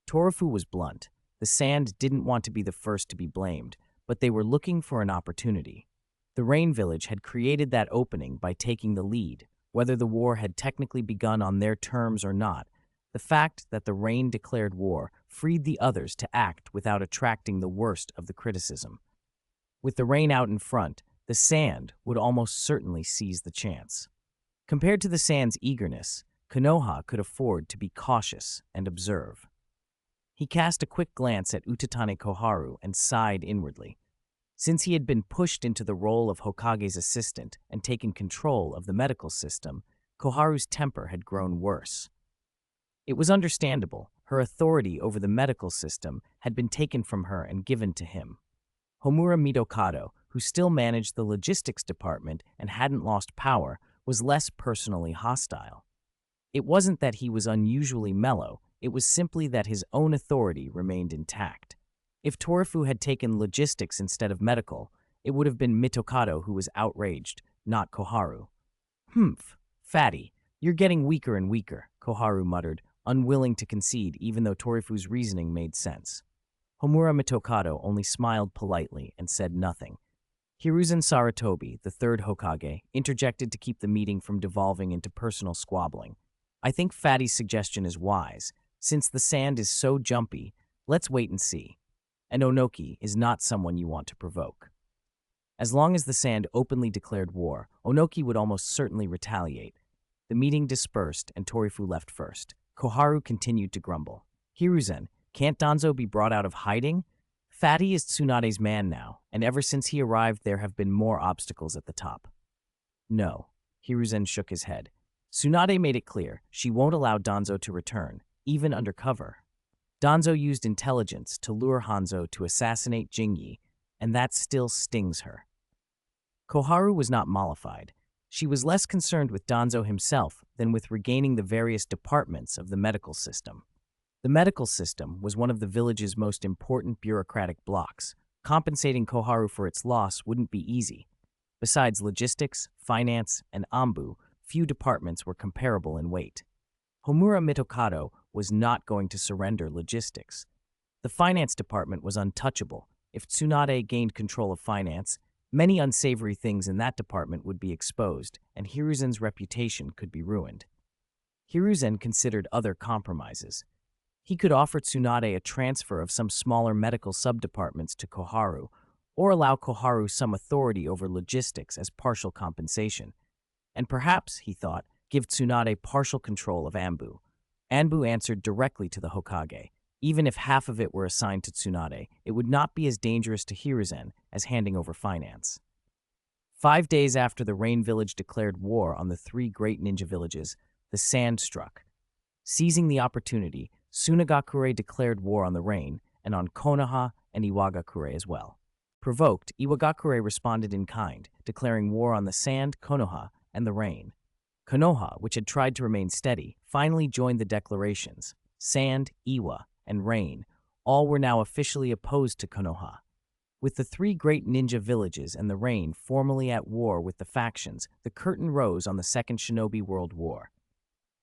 Torifu was blunt. The Sand didn't want to be the first to be blamed, but they were looking for an opportunity. The Rain Village had created that opening by taking the lead. Whether the war had technically begun on their terms or not, the fact that the Rain declared war freed the others to act without attracting the worst of the criticism. With the Rain out in front, the Sand would almost certainly seize the chance. Compared to the Sand's eagerness, Konoha could afford to be cautious and observe. He cast a quick glance at Utatane Koharu and sighed inwardly. Since he had been pushed into the role of Hokage's assistant and taken control of the medical system, Koharu's temper had grown worse. It was understandable. Her authority over the medical system had been taken from her and given to him. Homura Mitokado, who still managed the logistics department and hadn't lost power, was less personally hostile. It wasn't that he was unusually mellow, it was simply that his own authority remained intact. If Torifu had taken logistics instead of medical, it would have been Mitokado who was outraged, not Koharu. Humph, fatty, you're getting weaker and weaker, Koharu muttered, unwilling to concede even though Torifu's reasoning made sense. Homura Mitokado only smiled politely and said nothing. Hiruzen Saratobi, the third Hokage, interjected to keep the meeting from devolving into personal squabbling. I think Fatty's suggestion is wise. Since the Sand is so jumpy, let's wait and see. And Onoki is not someone you want to provoke. As long as the Sand openly declared war, Onoki would almost certainly retaliate. The meeting dispersed and Torifu left first. Koharu continued to grumble. Hiruzen, can't Danzo be brought out of hiding? Fatty is Tsunade's man now, and ever since he arrived there have been more obstacles at the top. No, Hiruzen shook his head. Tsunade made it clear she won't allow Danzo to return, even under cover. Danzo used intelligence to lure Hanzo to assassinate Jingyi, and that still stings her. Koharu was not mollified. She was less concerned with Danzo himself than with regaining the various departments of the medical system. The medical system was one of the village's most important bureaucratic blocks. Compensating Koharu for its loss wouldn't be easy. Besides logistics, finance, and Anbu, few departments were comparable in weight. Homura Mitokado was not going to surrender logistics. The finance department was untouchable. If Tsunade gained control of finance, many unsavory things in that department would be exposed, and Hiruzen's reputation could be ruined. Hiruzen considered other compromises. He could offer Tsunade a transfer of some smaller medical subdepartments to Koharu, or allow Koharu some authority over logistics as partial compensation. And perhaps, he thought, give Tsunade partial control of Anbu. Anbu answered directly to the Hokage. Even if half of it were assigned to Tsunade, it would not be as dangerous to Hiruzen as handing over finance. 5 days after the Rain Village declared war on the 3 great ninja villages, the sand struck. Seizing the opportunity, Tsunagakure declared war on the Rain and on Konoha and Iwagakure as well. Provoked, Iwagakure responded in kind, declaring war on the Sand, Konoha, and the Rain. Konoha, which had tried to remain steady, finally joined the declarations. Sand, Iwa, and Rain, all were now officially opposed to Konoha. With the 3 great ninja villages and the Rain formally at war with the factions, the curtain rose on the Second Shinobi World War.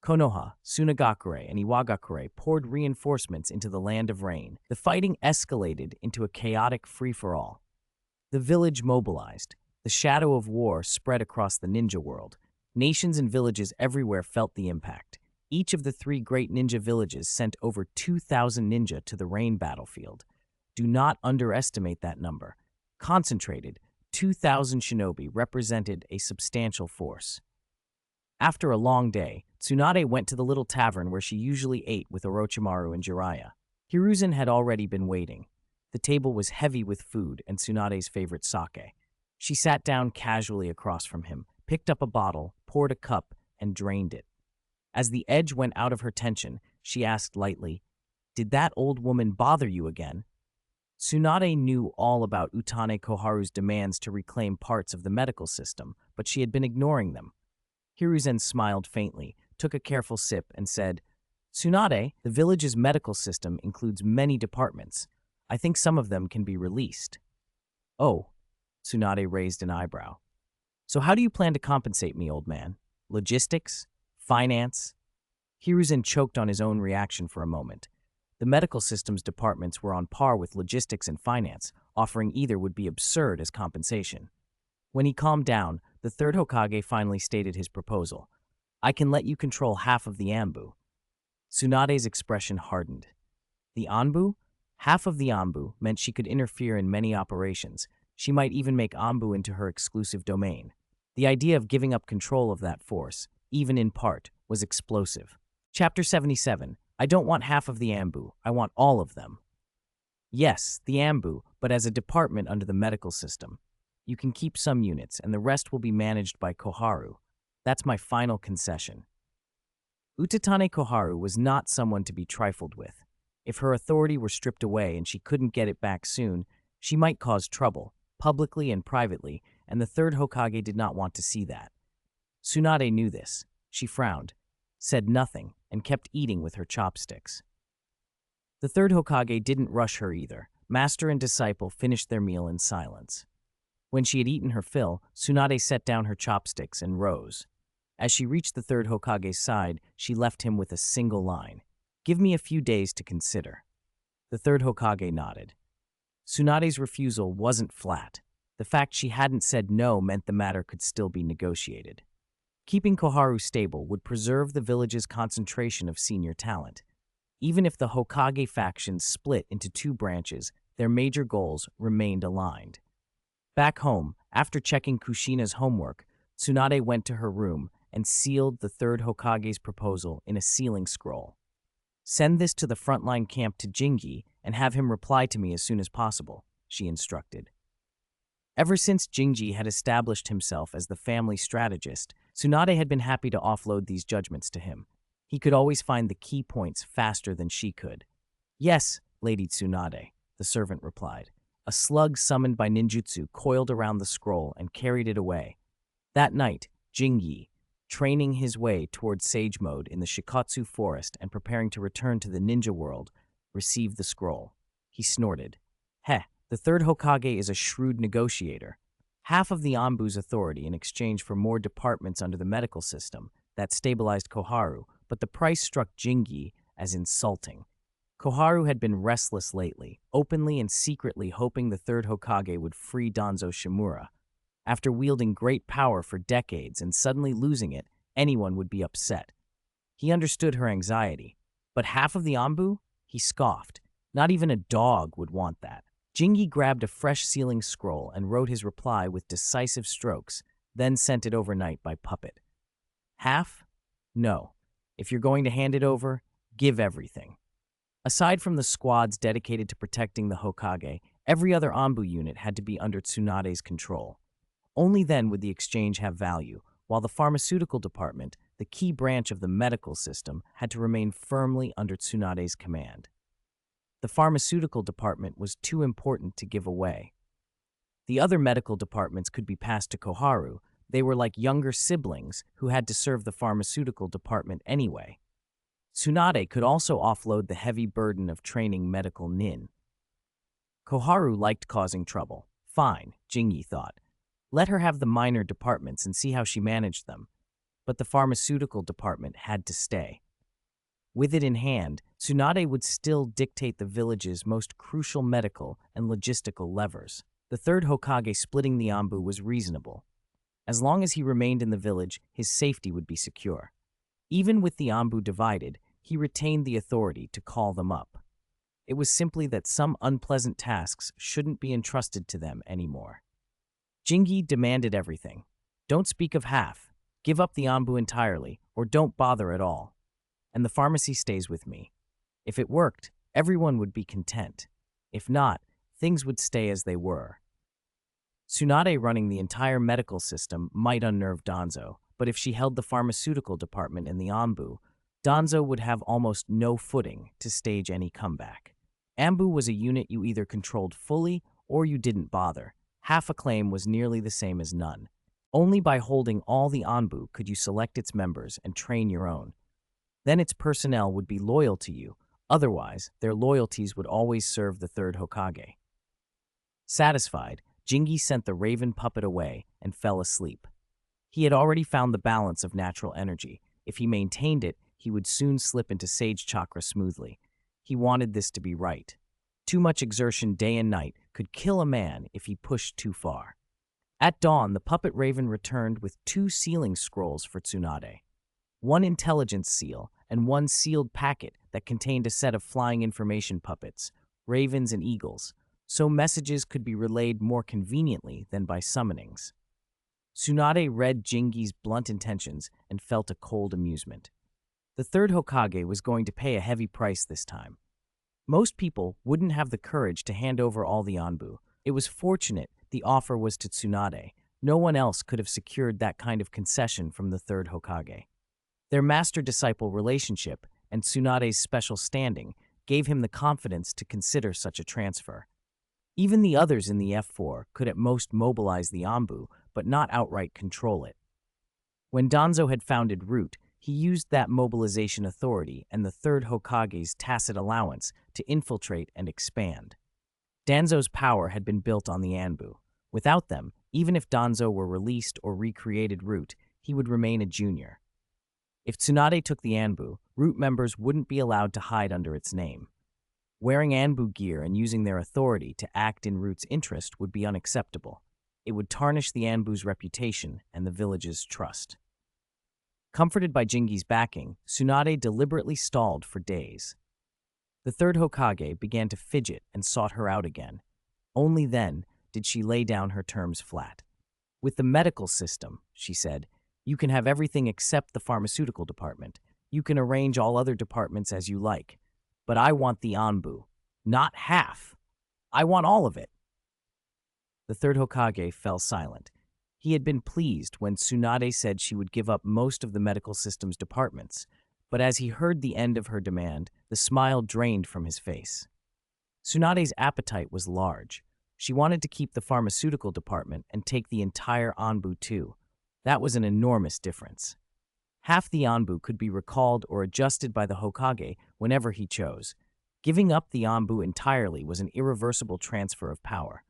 Konoha, Tsunagakure, and Iwagakure poured reinforcements into the Land of Rain. The fighting escalated into a chaotic free-for-all. The village mobilized. The shadow of war spread across the ninja world. Nations and villages everywhere felt the impact. Each of the 3 great ninja villages sent over 2,000 ninja to the Rain battlefield. Do not underestimate that number. Concentrated, 2,000 shinobi represented a substantial force. After a long day, Tsunade went to the little tavern where she usually ate with Orochimaru and Jiraiya. Hiruzen had already been waiting. The table was heavy with food and Tsunade's favorite sake. She sat down casually across from him, picked up a bottle, poured a cup, and drained it. As the edge went out of her tension, she asked lightly, "Did that old woman bother you again?" Tsunade knew all about Utane Koharu's demands to reclaim parts of the medical system, but she had been ignoring them. Hiruzen smiled faintly, took a careful sip, and said, "Tsunade, the village's medical system includes many departments. I think some of them can be released." "Oh," Tsunade raised an eyebrow. "So how do you plan to compensate me, old man? Logistics? Finance?" Hiruzen choked on his own reaction for a moment. The medical systems departments were on par with logistics and finance. Offering either would be absurd as compensation. When he calmed down, the 3rd Hokage finally stated his proposal. "I can let you control half of the Anbu." Tsunade's expression hardened. The Anbu? Half of the Anbu meant she could interfere in many operations. She might even make Anbu into her exclusive domain. The idea of giving up control of that force, even in part, was explosive. Chapter 77. I don't want half of the Anbu, I want all of them. Yes, the Anbu, but as a department under the medical system. You can keep some units, and the rest will be managed by Koharu. That's my final concession. Utatane Koharu was not someone to be trifled with. If her authority were stripped away and she couldn't get it back soon, she might cause trouble, publicly and privately, and the 3rd Hokage did not want to see that. Tsunade knew this. She frowned, said nothing, and kept eating with her chopsticks. The 3rd Hokage didn't rush her either. Master and disciple finished their meal in silence. When she had eaten her fill, Tsunade set down her chopsticks and rose. As she reached the 3rd Hokage's side, she left him with a single line. "Give me a few days to consider." The 3rd Hokage nodded. Tsunade's refusal wasn't flat. The fact she hadn't said no meant the matter could still be negotiated. Keeping Koharu stable would preserve the village's concentration of senior talent. Even if the Hokage factions split into 2 branches, their major goals remained aligned. Back home, after checking Kushina's homework, Tsunade went to her room and sealed the 3rd Hokage's proposal in a sealing scroll. "Send this to the frontline camp to Jingi and have him reply to me as soon as possible," she instructed. Ever since Jingi had established himself as the family strategist, Tsunade had been happy to offload these judgments to him. He could always find the key points faster than she could. "Yes, Lady Tsunade," the servant replied. A slug summoned by ninjutsu coiled around the scroll and carried it away. That night, Jingi, training his way toward Sage Mode in the Shikotsu forest and preparing to return to the ninja world, received the scroll. He snorted. "Heh, the 3rd Hokage is a shrewd negotiator. Half of the Anbu's authority in exchange for more departments under the medical system. That stabilized Koharu, but the price struck Jingi as insulting. Koharu had been restless lately, openly and secretly hoping the 3rd Hokage would free Danzo Shimura. After wielding great power for decades and suddenly losing it, anyone would be upset. He understood her anxiety. But half of the Anbu? He scoffed. Not even a dog would want that. Jingi grabbed a fresh sealing scroll and wrote his reply with decisive strokes, then sent it overnight by puppet. Half? No. If you're going to hand it over, give everything. Aside from the squads dedicated to protecting the Hokage, every other Anbu unit had to be under Tsunade's control. Only then would the exchange have value, while the pharmaceutical department, the key branch of the medical system, had to remain firmly under Tsunade's command. The pharmaceutical department was too important to give away. The other medical departments could be passed to Koharu. They were like younger siblings who had to serve the pharmaceutical department anyway. Tsunade could also offload the heavy burden of training medical nin. Koharu liked causing trouble. Fine, Jingi thought. Let her have the minor departments and see how she managed them. But the pharmaceutical department had to stay. With it in hand, Tsunade would still dictate the village's most crucial medical and logistical levers. The third Hokage splitting the Anbu was reasonable. As long as he remained in the village, his safety would be secure. Even with the Anbu divided, he retained the authority to call them up. It was simply that some unpleasant tasks shouldn't be entrusted to them anymore. Jingi demanded everything. Don't speak of half. Give up the Anbu entirely, or don't bother at all. And the pharmacy stays with me. If it worked, everyone would be content. If not, things would stay as they were. Tsunade running the entire medical system might unnerve Danzo, but if she held the pharmaceutical department in the Anbu, Danzo would have almost no footing to stage any comeback. Anbu was a unit you either controlled fully or you didn't bother. Half a claim was nearly the same as none. Only by holding all the Anbu could you select its members and train your own. Then its personnel would be loyal to you, otherwise their loyalties would always serve the third Hokage. Satisfied, Jingi sent the raven puppet away and fell asleep. He had already found the balance of natural energy. If he maintained it, he would soon slip into Sage Chakra smoothly. He wanted this to be right. Too much exertion day and night could kill a man if he pushed too far. At dawn, the puppet raven returned with 2 sealing scrolls for Tsunade. 1 intelligence seal and 1 sealed packet that contained a set of flying information puppets, ravens and eagles, so messages could be relayed more conveniently than by summonings. Tsunade read Jingi's blunt intentions and felt a cold amusement. The third Hokage was going to pay a heavy price this time. Most people wouldn't have the courage to hand over all the Anbu. It was fortunate the offer was to Tsunade. No one else could have secured that kind of concession from the third Hokage. Their master-disciple relationship and Tsunade's special standing gave him the confidence to consider such a transfer. Even the others in the F4 could at most mobilize the Anbu, but not outright control it. When Danzo had founded Root, he used that mobilization authority and the third Hokage's tacit allowance to infiltrate and expand. Danzo's power had been built on the Anbu. Without them, even if Danzo were released or recreated Root, he would remain a junior. If Tsunade took the Anbu, Root members wouldn't be allowed to hide under its name. Wearing Anbu gear and using their authority to act in Root's interest would be unacceptable. It would tarnish the Anbu's reputation and the village's trust. Comforted by Jingi's backing, Tsunade deliberately stalled for days. The third Hokage began to fidget and sought her out again. Only then did she lay down her terms flat. With the medical system, she said, you can have everything except the pharmaceutical department. You can arrange all other departments as you like. But I want the Anbu. Not half. I want all of it. The third Hokage fell silent. He had been pleased when Tsunade said she would give up most of the medical system's departments, but as he heard the end of her demand, the smile drained from his face. Tsunade's appetite was large. She wanted to keep the pharmaceutical department and take the entire Anbu too. That was an enormous difference. Half the Anbu could be recalled or adjusted by the Hokage whenever he chose. Giving up the Anbu entirely was an irreversible transfer of power.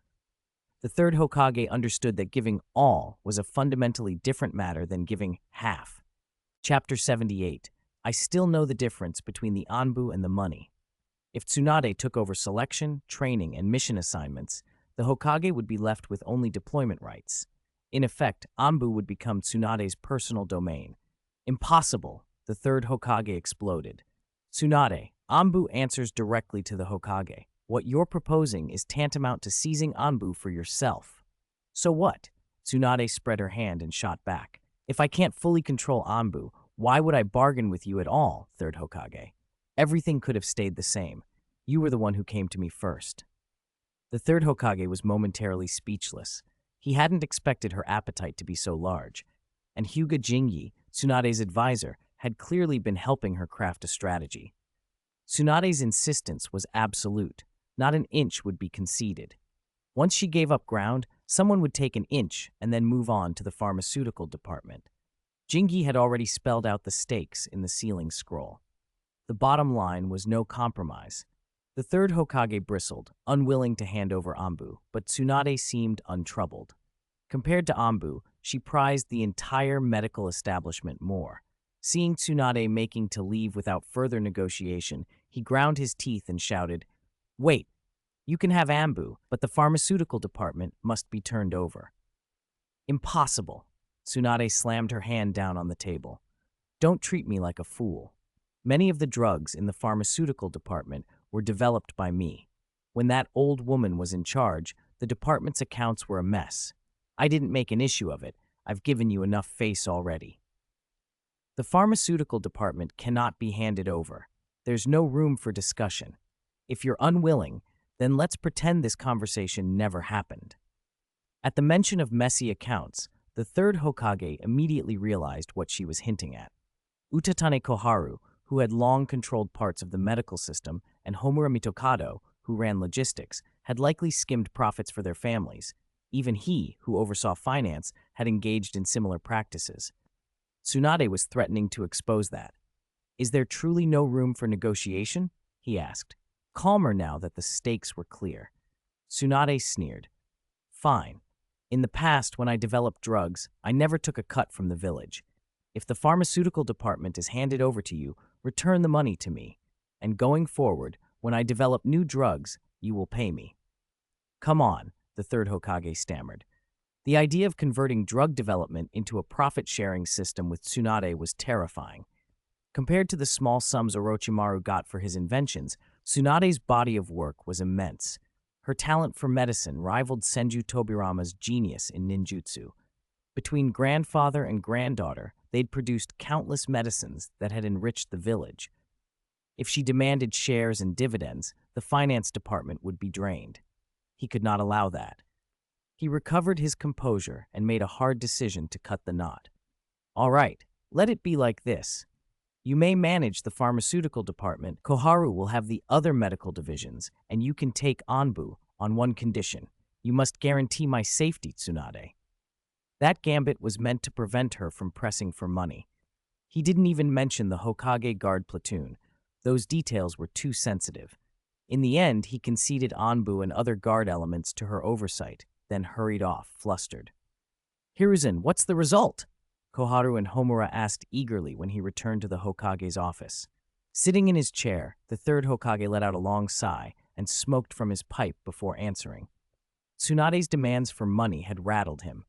The third Hokage understood that giving all was a fundamentally different matter than giving half. Chapter 78. I still know the difference between the Anbu and the money. If Tsunade took over selection, training, and mission assignments, the Hokage would be left with only deployment rights. In effect, Anbu would become Tsunade's personal domain. Impossible, the third Hokage exploded. Tsunade, Anbu answers directly to the Hokage. What you're proposing is tantamount to seizing Anbu for yourself. So what? Tsunade spread her hand and shot back. If I can't fully control Anbu, why would I bargain with you at all, third Hokage? Everything could have stayed the same. You were the one who came to me first. The third Hokage was momentarily speechless. He hadn't expected her appetite to be so large. And Hyuga Jingyi, Tsunade's advisor, had clearly been helping her craft a strategy. Tsunade's insistence was absolute. Not an inch would be conceded. Once she gave up ground, someone would take an inch and then move on to the pharmaceutical department. Jingyi had already spelled out the stakes in the ceiling scroll. The bottom line was no compromise. The third Hokage bristled, unwilling to hand over Anbu, but Tsunade seemed untroubled. Compared to Anbu, she prized the entire medical establishment more. Seeing Tsunade making to leave without further negotiation, he ground his teeth and shouted, "Wait, you can have Anbu, but the pharmaceutical department must be turned over." "Impossible." Tsunade slammed her hand down on the table. "Don't treat me like a fool. Many of the drugs in the pharmaceutical department were developed by me. When that old woman was in charge, the department's accounts were a mess. I didn't make an issue of it. I've given you enough face already. The pharmaceutical department cannot be handed over. There's no room for discussion. If you're unwilling, then let's pretend this conversation never happened." At the mention of messy accounts, the third Hokage immediately realized what she was hinting at. Utatane Koharu, who had long controlled parts of the medical system, and Homura Mitokado, who ran logistics, had likely skimmed profits for their families. Even he, who oversaw finance, had engaged in similar practices. Tsunade was threatening to expose that. "Is there truly no room for negotiation?" he asked, calmer now that the stakes were clear. Tsunade sneered. "Fine. In the past, when I developed drugs, I never took a cut from the village. If the pharmaceutical department is handed over to you, return the money to me. And going forward, when I develop new drugs, you will pay me." "Come on," the third Hokage stammered. The idea of converting drug development into a profit-sharing system with Tsunade was terrifying. Compared to the small sums Orochimaru got for his inventions, Tsunade's body of work was immense. Her talent for medicine rivaled Senju Tobirama's genius in ninjutsu. Between grandfather and granddaughter, they'd produced countless medicines that had enriched the village. If she demanded shares and dividends, the finance department would be drained. He could not allow that. He recovered his composure and made a hard decision to cut the knot. "All right, let it be like this. You may manage the pharmaceutical department, Koharu will have the other medical divisions, and you can take Anbu on one condition. You must guarantee my safety, Tsunade." That gambit was meant to prevent her from pressing for money. He didn't even mention the Hokage guard platoon. Those details were too sensitive. In the end, he conceded Anbu and other guard elements to her oversight, then hurried off, flustered. "Hiruzen, what's the result?" Koharu and Homura asked eagerly when he returned to the Hokage's office. Sitting in his chair, the third Hokage let out a long sigh and smoked from his pipe before answering. Tsunade's demands for money had rattled him.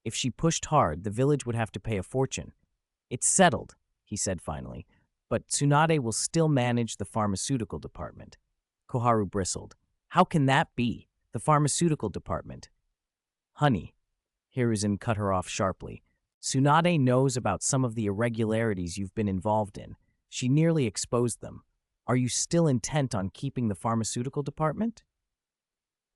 If she pushed hard, the village would have to pay a fortune. "It's settled," he said finally, "but Tsunade will still manage the pharmaceutical department." Koharu bristled. "How can that be? The pharmaceutical department?" "Honey," Hiruzen cut her off sharply, "Tsunade knows about some of the irregularities you've been involved in. She nearly exposed them. Are you still intent on keeping the pharmaceutical department?"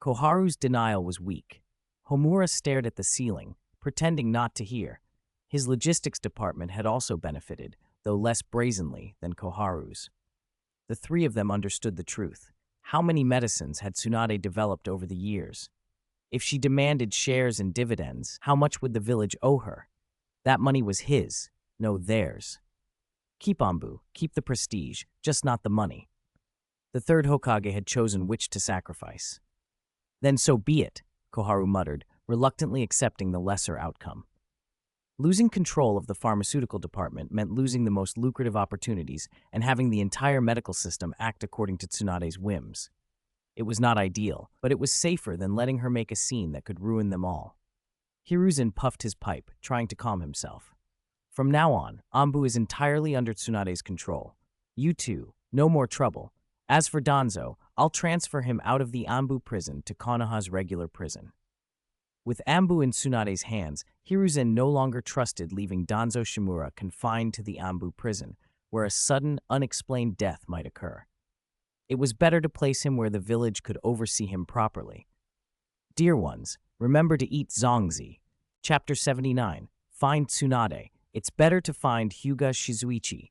Koharu's denial was weak. Homura stared at the ceiling, pretending not to hear. His logistics department had also benefited, though less brazenly than Koharu's. The three of them understood the truth. How many medicines had Tsunade developed over the years? If she demanded shares and dividends, how much would the village owe her? That money was his, no theirs. "Keep Anbu, keep the prestige, just not the money." The third Hokage had chosen which to sacrifice. "Then so be it," Koharu muttered, reluctantly accepting the lesser outcome. Losing control of the pharmaceutical department meant losing the most lucrative opportunities and having the entire medical system act according to Tsunade's whims. It was not ideal, but it was safer than letting her make a scene that could ruin them all. Hiruzen puffed his pipe, trying to calm himself. From now on, Anbu is entirely under Tsunade's control. You two, no more trouble. As for Danzo, I'll transfer him out of the Anbu prison to Konoha's regular prison. With Anbu in Tsunade's hands, Hiruzen no longer trusted leaving Danzo Shimura confined to the Anbu prison, where a sudden, unexplained death might occur. It was better to place him where the village could oversee him properly. Dear ones, remember to eat zongzi. Chapter 79, Find Tsunade. It's better to find Hyuga Shizuoichi.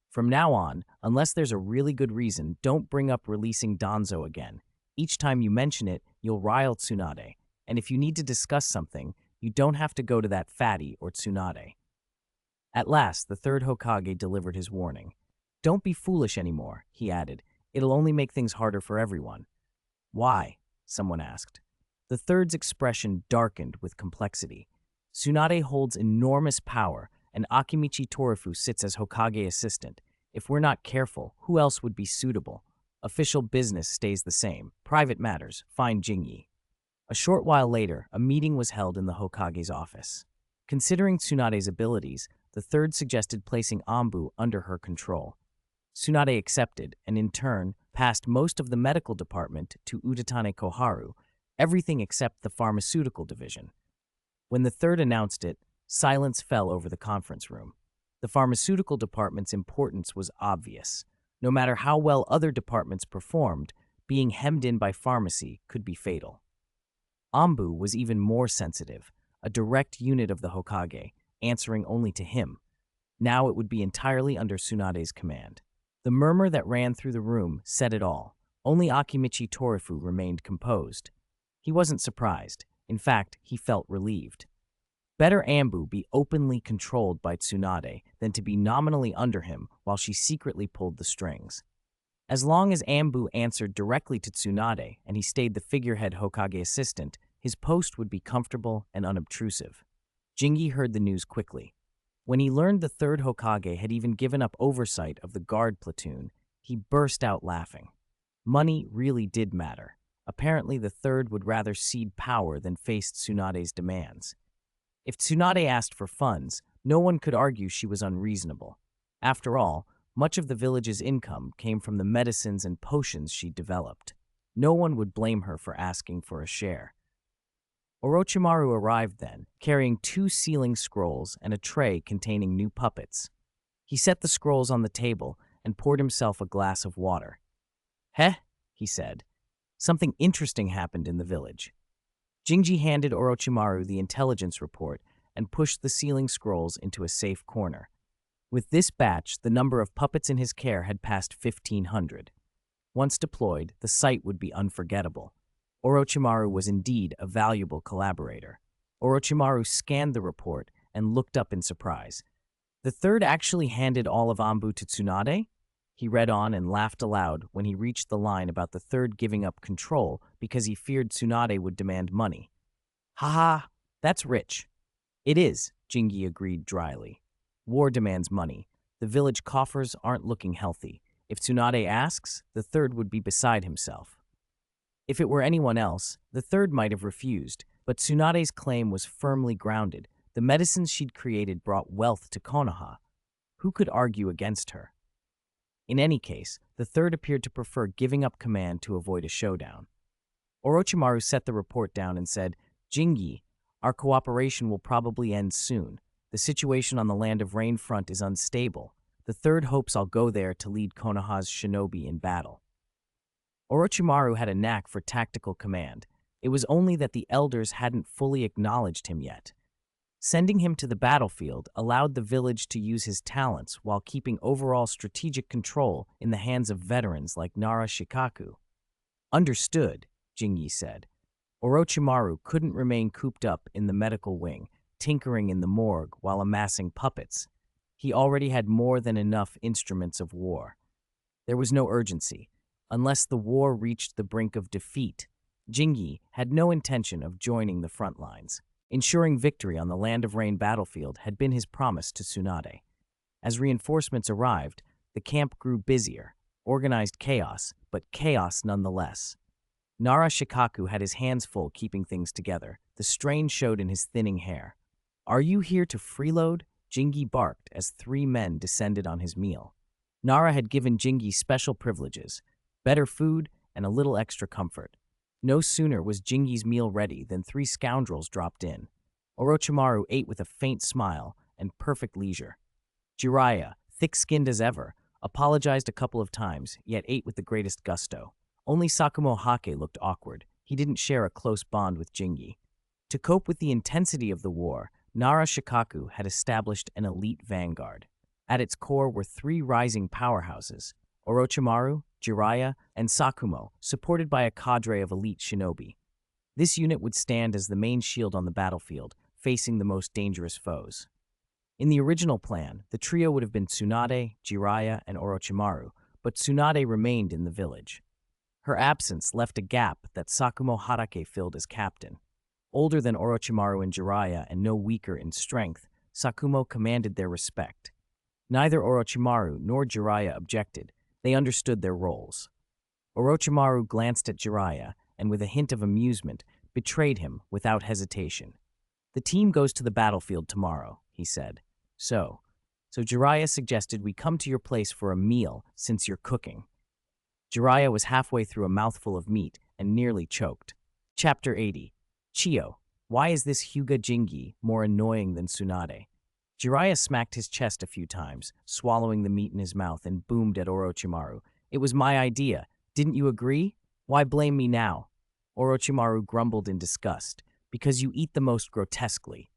From now on, unless there's a really good reason, don't bring up releasing Danzo again. Each time you mention it, you'll rile Tsunade. And if you need to discuss something, you don't have to go to that fatty or Tsunade. At last, the third Hokage delivered his warning. Don't be foolish anymore, he added. It'll only make things harder for everyone. Why? Someone asked. The third's expression darkened with complexity. Tsunade holds enormous power, and Akimichi Torufu sits as Hokage assistant. If we're not careful, who else would be suitable? Official business stays the same. Private matters, find Jingyi. A short while later, a meeting was held in the Hokage's office. Considering Tsunade's abilities, the third suggested placing Anbu under her control. Tsunade accepted, and in turn, passed most of the medical department to Utatane Koharu, everything except the pharmaceutical division. When the third announced it, silence fell over the conference room. The pharmaceutical department's importance was obvious. No matter how well other departments performed, being hemmed in by pharmacy could be fatal. Anbu was even more sensitive, a direct unit of the Hokage, answering only to him. Now it would be entirely under Tsunade's command. The murmur that ran through the room said it all. Only Akimichi Torufu remained composed. He wasn't surprised. In fact, he felt relieved. Better Anbu be openly controlled by Tsunade than to be nominally under him while she secretly pulled the strings. As long as Anbu answered directly to Tsunade and he stayed the figurehead Hokage assistant, his post would be comfortable and unobtrusive. Jingyi heard the news quickly. When he learned the third Hokage had even given up oversight of the guard platoon, he burst out laughing. Money really did matter. Apparently, the third would rather cede power than face Tsunade's demands. If Tsunade asked for funds, no one could argue she was unreasonable. After all, much of the village's income came from the medicines and potions she'd developed. No one would blame her for asking for a share. Orochimaru arrived then, carrying 2 sealing scrolls and a tray containing new puppets. He set the scrolls on the table and poured himself a glass of water. "Heh," he said. Something interesting happened in the village. Jingyi handed Orochimaru the intelligence report and pushed the sealing scrolls into a safe corner. With this batch, the number of puppets in his care had passed 1,500. Once deployed, the sight would be unforgettable. Orochimaru was indeed a valuable collaborator. Orochimaru scanned the report and looked up in surprise. The third actually handed all of Anbu to Tsunade? He read on and laughed aloud when he reached the line about the third giving up control because he feared Tsunade would demand money. "Ha, that's rich." "It is," Jingyi agreed dryly. "War demands money. The village coffers aren't looking healthy. If Tsunade asks, the third would be beside himself." If it were anyone else, the third might have refused, but Tsunade's claim was firmly grounded. The medicines she'd created brought wealth to Konoha. Who could argue against her? In any case, the third appeared to prefer giving up command to avoid a showdown. Orochimaru set the report down and said, "Jingyi, our cooperation will probably end soon. The situation on the Land of Rain front is unstable. The third hopes I'll go there to lead Konoha's shinobi in battle." Orochimaru had a knack for tactical command. It was only that the elders hadn't fully acknowledged him yet. Sending him to the battlefield allowed the village to use his talents while keeping overall strategic control in the hands of veterans like Nara Shikaku. "Understood," Jingyi said. Orochimaru couldn't remain cooped up in the medical wing, tinkering in the morgue while amassing puppets. He already had more than enough instruments of war. There was no urgency. Unless the war reached the brink of defeat, Jingyi had no intention of joining the front lines. Ensuring victory on the Land of Rain battlefield had been his promise to Tsunade. As reinforcements arrived, the camp grew busier, organized chaos, but chaos nonetheless. Nara Shikaku had his hands full keeping things together. The strain showed in his thinning hair. "Are you here to freeload?" Jingi barked as 3 men descended on his meal. Nara had given Jingi special privileges, better food, and a little extra comfort. No sooner was Jingi's meal ready than 3 scoundrels dropped in. Orochimaru ate with a faint smile and perfect leisure. Jiraiya, thick-skinned as ever, apologized a couple of times, yet ate with the greatest gusto. Only Sakumo Hake looked awkward. He didn't share a close bond with Jingi. To cope with the intensity of the war, Nara Shikaku had established an elite vanguard. At its core were 3 rising powerhouses, Orochimaru, Jiraiya, and Sakumo, supported by a cadre of elite shinobi. This unit would stand as the main shield on the battlefield, facing the most dangerous foes. In the original plan, the trio would have been Tsunade, Jiraiya, and Orochimaru, but Tsunade remained in the village. Her absence left a gap that Sakumo Hatake filled as captain. Older than Orochimaru and Jiraiya and no weaker in strength, Sakumo commanded their respect. Neither Orochimaru nor Jiraiya objected. They understood their roles. Orochimaru glanced at Jiraiya and, with a hint of amusement, betrayed him without hesitation. "The team goes to the battlefield tomorrow," he said. So Jiraiya suggested we come to your place for a meal since you're cooking." Jiraiya was halfway through a mouthful of meat and nearly choked. Chapter 80. Chiyo, why is this Hyuga Jingi more annoying than Tsunade? Jiraiya smacked his chest a few times, swallowing the meat in his mouth, and boomed at Orochimaru. "It was my idea. Didn't you agree? Why blame me now?" Orochimaru grumbled in disgust. "Because you eat the most grotesquely."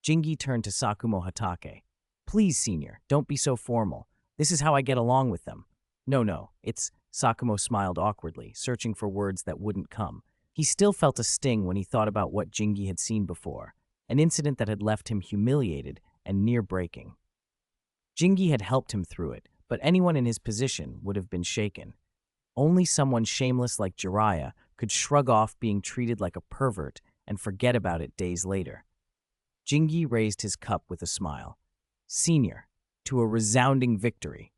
Jingi turned to Sakumo Hatake. "Please, senior, don't be so formal. This is how I get along with them." No, it's..." Sakumo smiled awkwardly, searching for words that wouldn't come. He still felt a sting when he thought about what Jingi had seen before, an incident that had left him humiliated and near breaking. Jingi had helped him through it, but anyone in his position would have been shaken. Only someone shameless like Jiraiya could shrug off being treated like a pervert and forget about it days later. Jingi raised his cup with a smile. "Senior, to a resounding victory."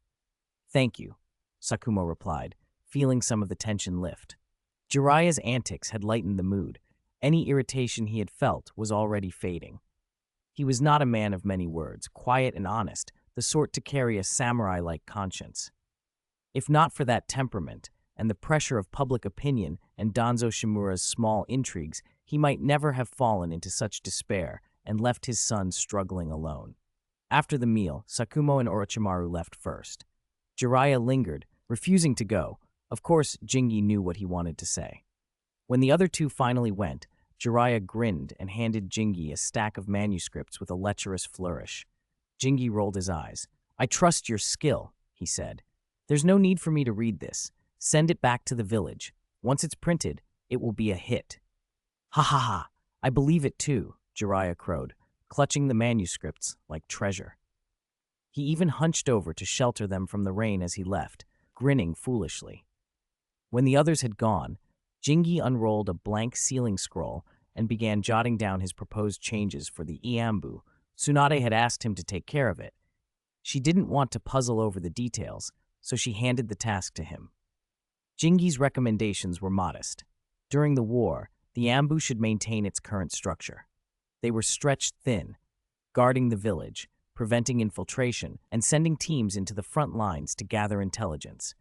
"Thank you," Sakumo replied, feeling some of the tension lift. Jiraiya's antics had lightened the mood. Any irritation he had felt was already fading. He was not a man of many words, quiet and honest, the sort to carry a samurai-like conscience. If not for that temperament and the pressure of public opinion and Danzo Shimura's small intrigues, he might never have fallen into such despair and left his son struggling alone. After the meal, Sakumo and Orochimaru left first. Jiraiya lingered, refusing to go. Of course, Jingi knew what he wanted to say. When the other 2 finally went, Jiraiya grinned and handed Jingi a stack of manuscripts with a lecherous flourish. Jingi rolled his eyes. "I trust your skill," he said. "There's no need for me to read this. Send it back to the village. Once it's printed, it will be a hit." "Ha ha ha, I believe it too," Jiraiya crowed, clutching the manuscripts like treasure. He even hunched over to shelter them from the rain as he left, grinning foolishly. When the others had gone, Jingi unrolled a blank sealing scroll and began jotting down his proposed changes for the Iambu. Tsunade had asked him to take care of it. She didn't want to puzzle over the details, so she handed the task to him. Jingi's recommendations were modest. During the war, the Iambu should maintain its current structure. They were stretched thin, guarding the village, preventing infiltration, and sending teams into the front lines to gather intelligence.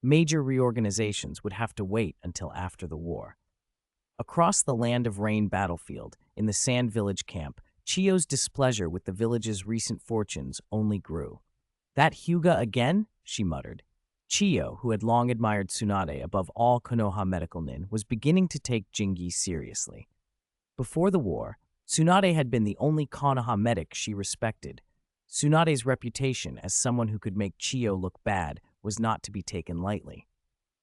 Major reorganizations would have to wait until after the war. Across the Land of Rain battlefield, in the Sand Village camp, Chiyo's displeasure with the village's recent fortunes only grew. "That Hyuga again?" she muttered. Chiyo, who had long admired Tsunade above all Konoha medical nin, was beginning to take Jingi seriously. Before the war, Tsunade had been the only Konoha medic she respected. Tsunade's reputation as someone who could make Chiyo look bad was not to be taken lightly.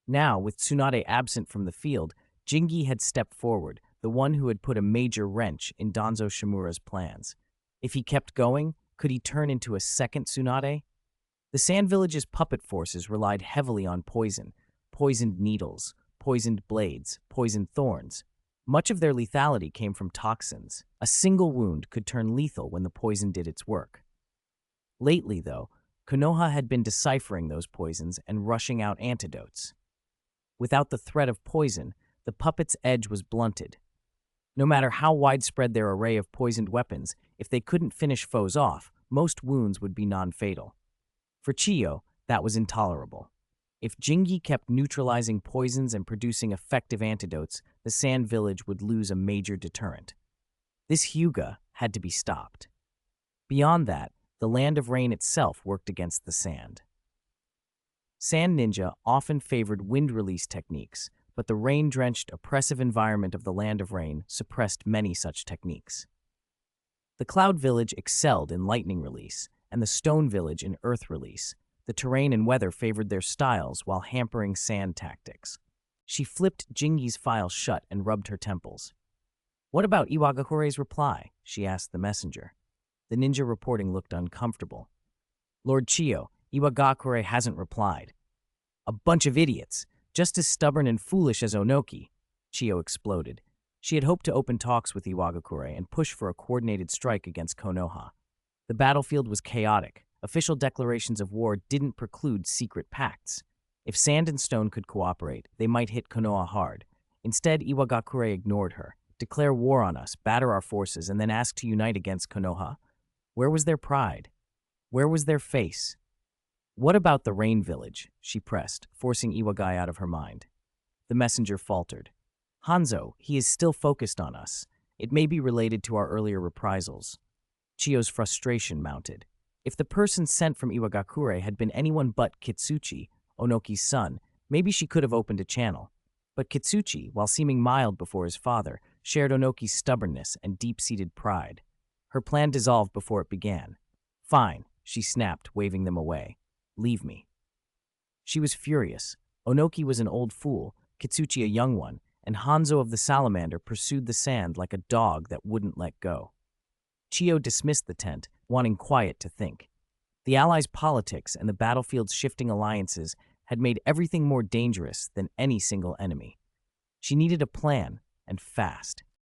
Now, with Tsunade absent from the field, Jingi had stepped forward, the one who had put a major wrench in Danzo Shimura's plans. If he kept going, could he turn into a second Tsunade? The Sand Village's puppet forces relied heavily on poison, poisoned needles, poisoned blades, poisoned thorns. Much of their lethality came from toxins. A single wound could turn lethal when the poison did its work. Lately, though, Konoha had been deciphering those poisons and rushing out antidotes. Without the threat of poison, the puppet's edge was blunted. No matter how widespread their array of poisoned weapons, if they couldn't finish foes off, most wounds would be non-fatal. For Chiyo, that was intolerable. If Jingi kept neutralizing poisons and producing effective antidotes, the Sand Village would lose a major deterrent. This Hyuga had to be stopped. Beyond that, the Land of Rain itself worked against the sand. Sand ninja often favored wind release techniques, but the rain-drenched, oppressive environment of the Land of Rain suppressed many such techniques. The Cloud Village excelled in lightning release, and the Stone Village in earth release. The terrain and weather favored their styles while hampering sand tactics. She flipped Jingi's file shut and rubbed her temples. "What about Iwagakure's reply?" she asked the messenger. The ninja reporting looked uncomfortable. "Lord Chiyo, Iwagakure hasn't replied." "A bunch of idiots, just as stubborn and foolish as Onoki," Chiyo exploded. She had hoped to open talks with Iwagakure and push for a coordinated strike against Konoha. The battlefield was chaotic. Official declarations of war didn't preclude secret pacts. If Sand and Stone could cooperate, they might hit Konoha hard. Instead, Iwagakure ignored her. Declare war on us, batter our forces, and then ask to unite against Konoha? Where was their pride? Where was their face? "What about the Rain Village?" she pressed, forcing Iwagai out of her mind. The messenger faltered. "Hanzo, he is still focused on us. It may be related to our earlier reprisals." Chiyo's frustration mounted. If the person sent from Iwagakure had been anyone but Kitsuchi, Onoki's son, maybe she could have opened a channel. But Kitsuchi, while seeming mild before his father, shared Onoki's stubbornness and deep-seated pride. Her plan dissolved before it began. "Fine," she snapped, waving them away. "Leave me." She was furious. Onoki was an old fool, Kitsuchi a young one, and Hanzo of the Salamander pursued the sand like a dog that wouldn't let go. Chiyo dismissed the tent, wanting quiet to think. The Allies' politics and the battlefield's shifting alliances had made everything more dangerous than any single enemy. She needed a plan, and fast.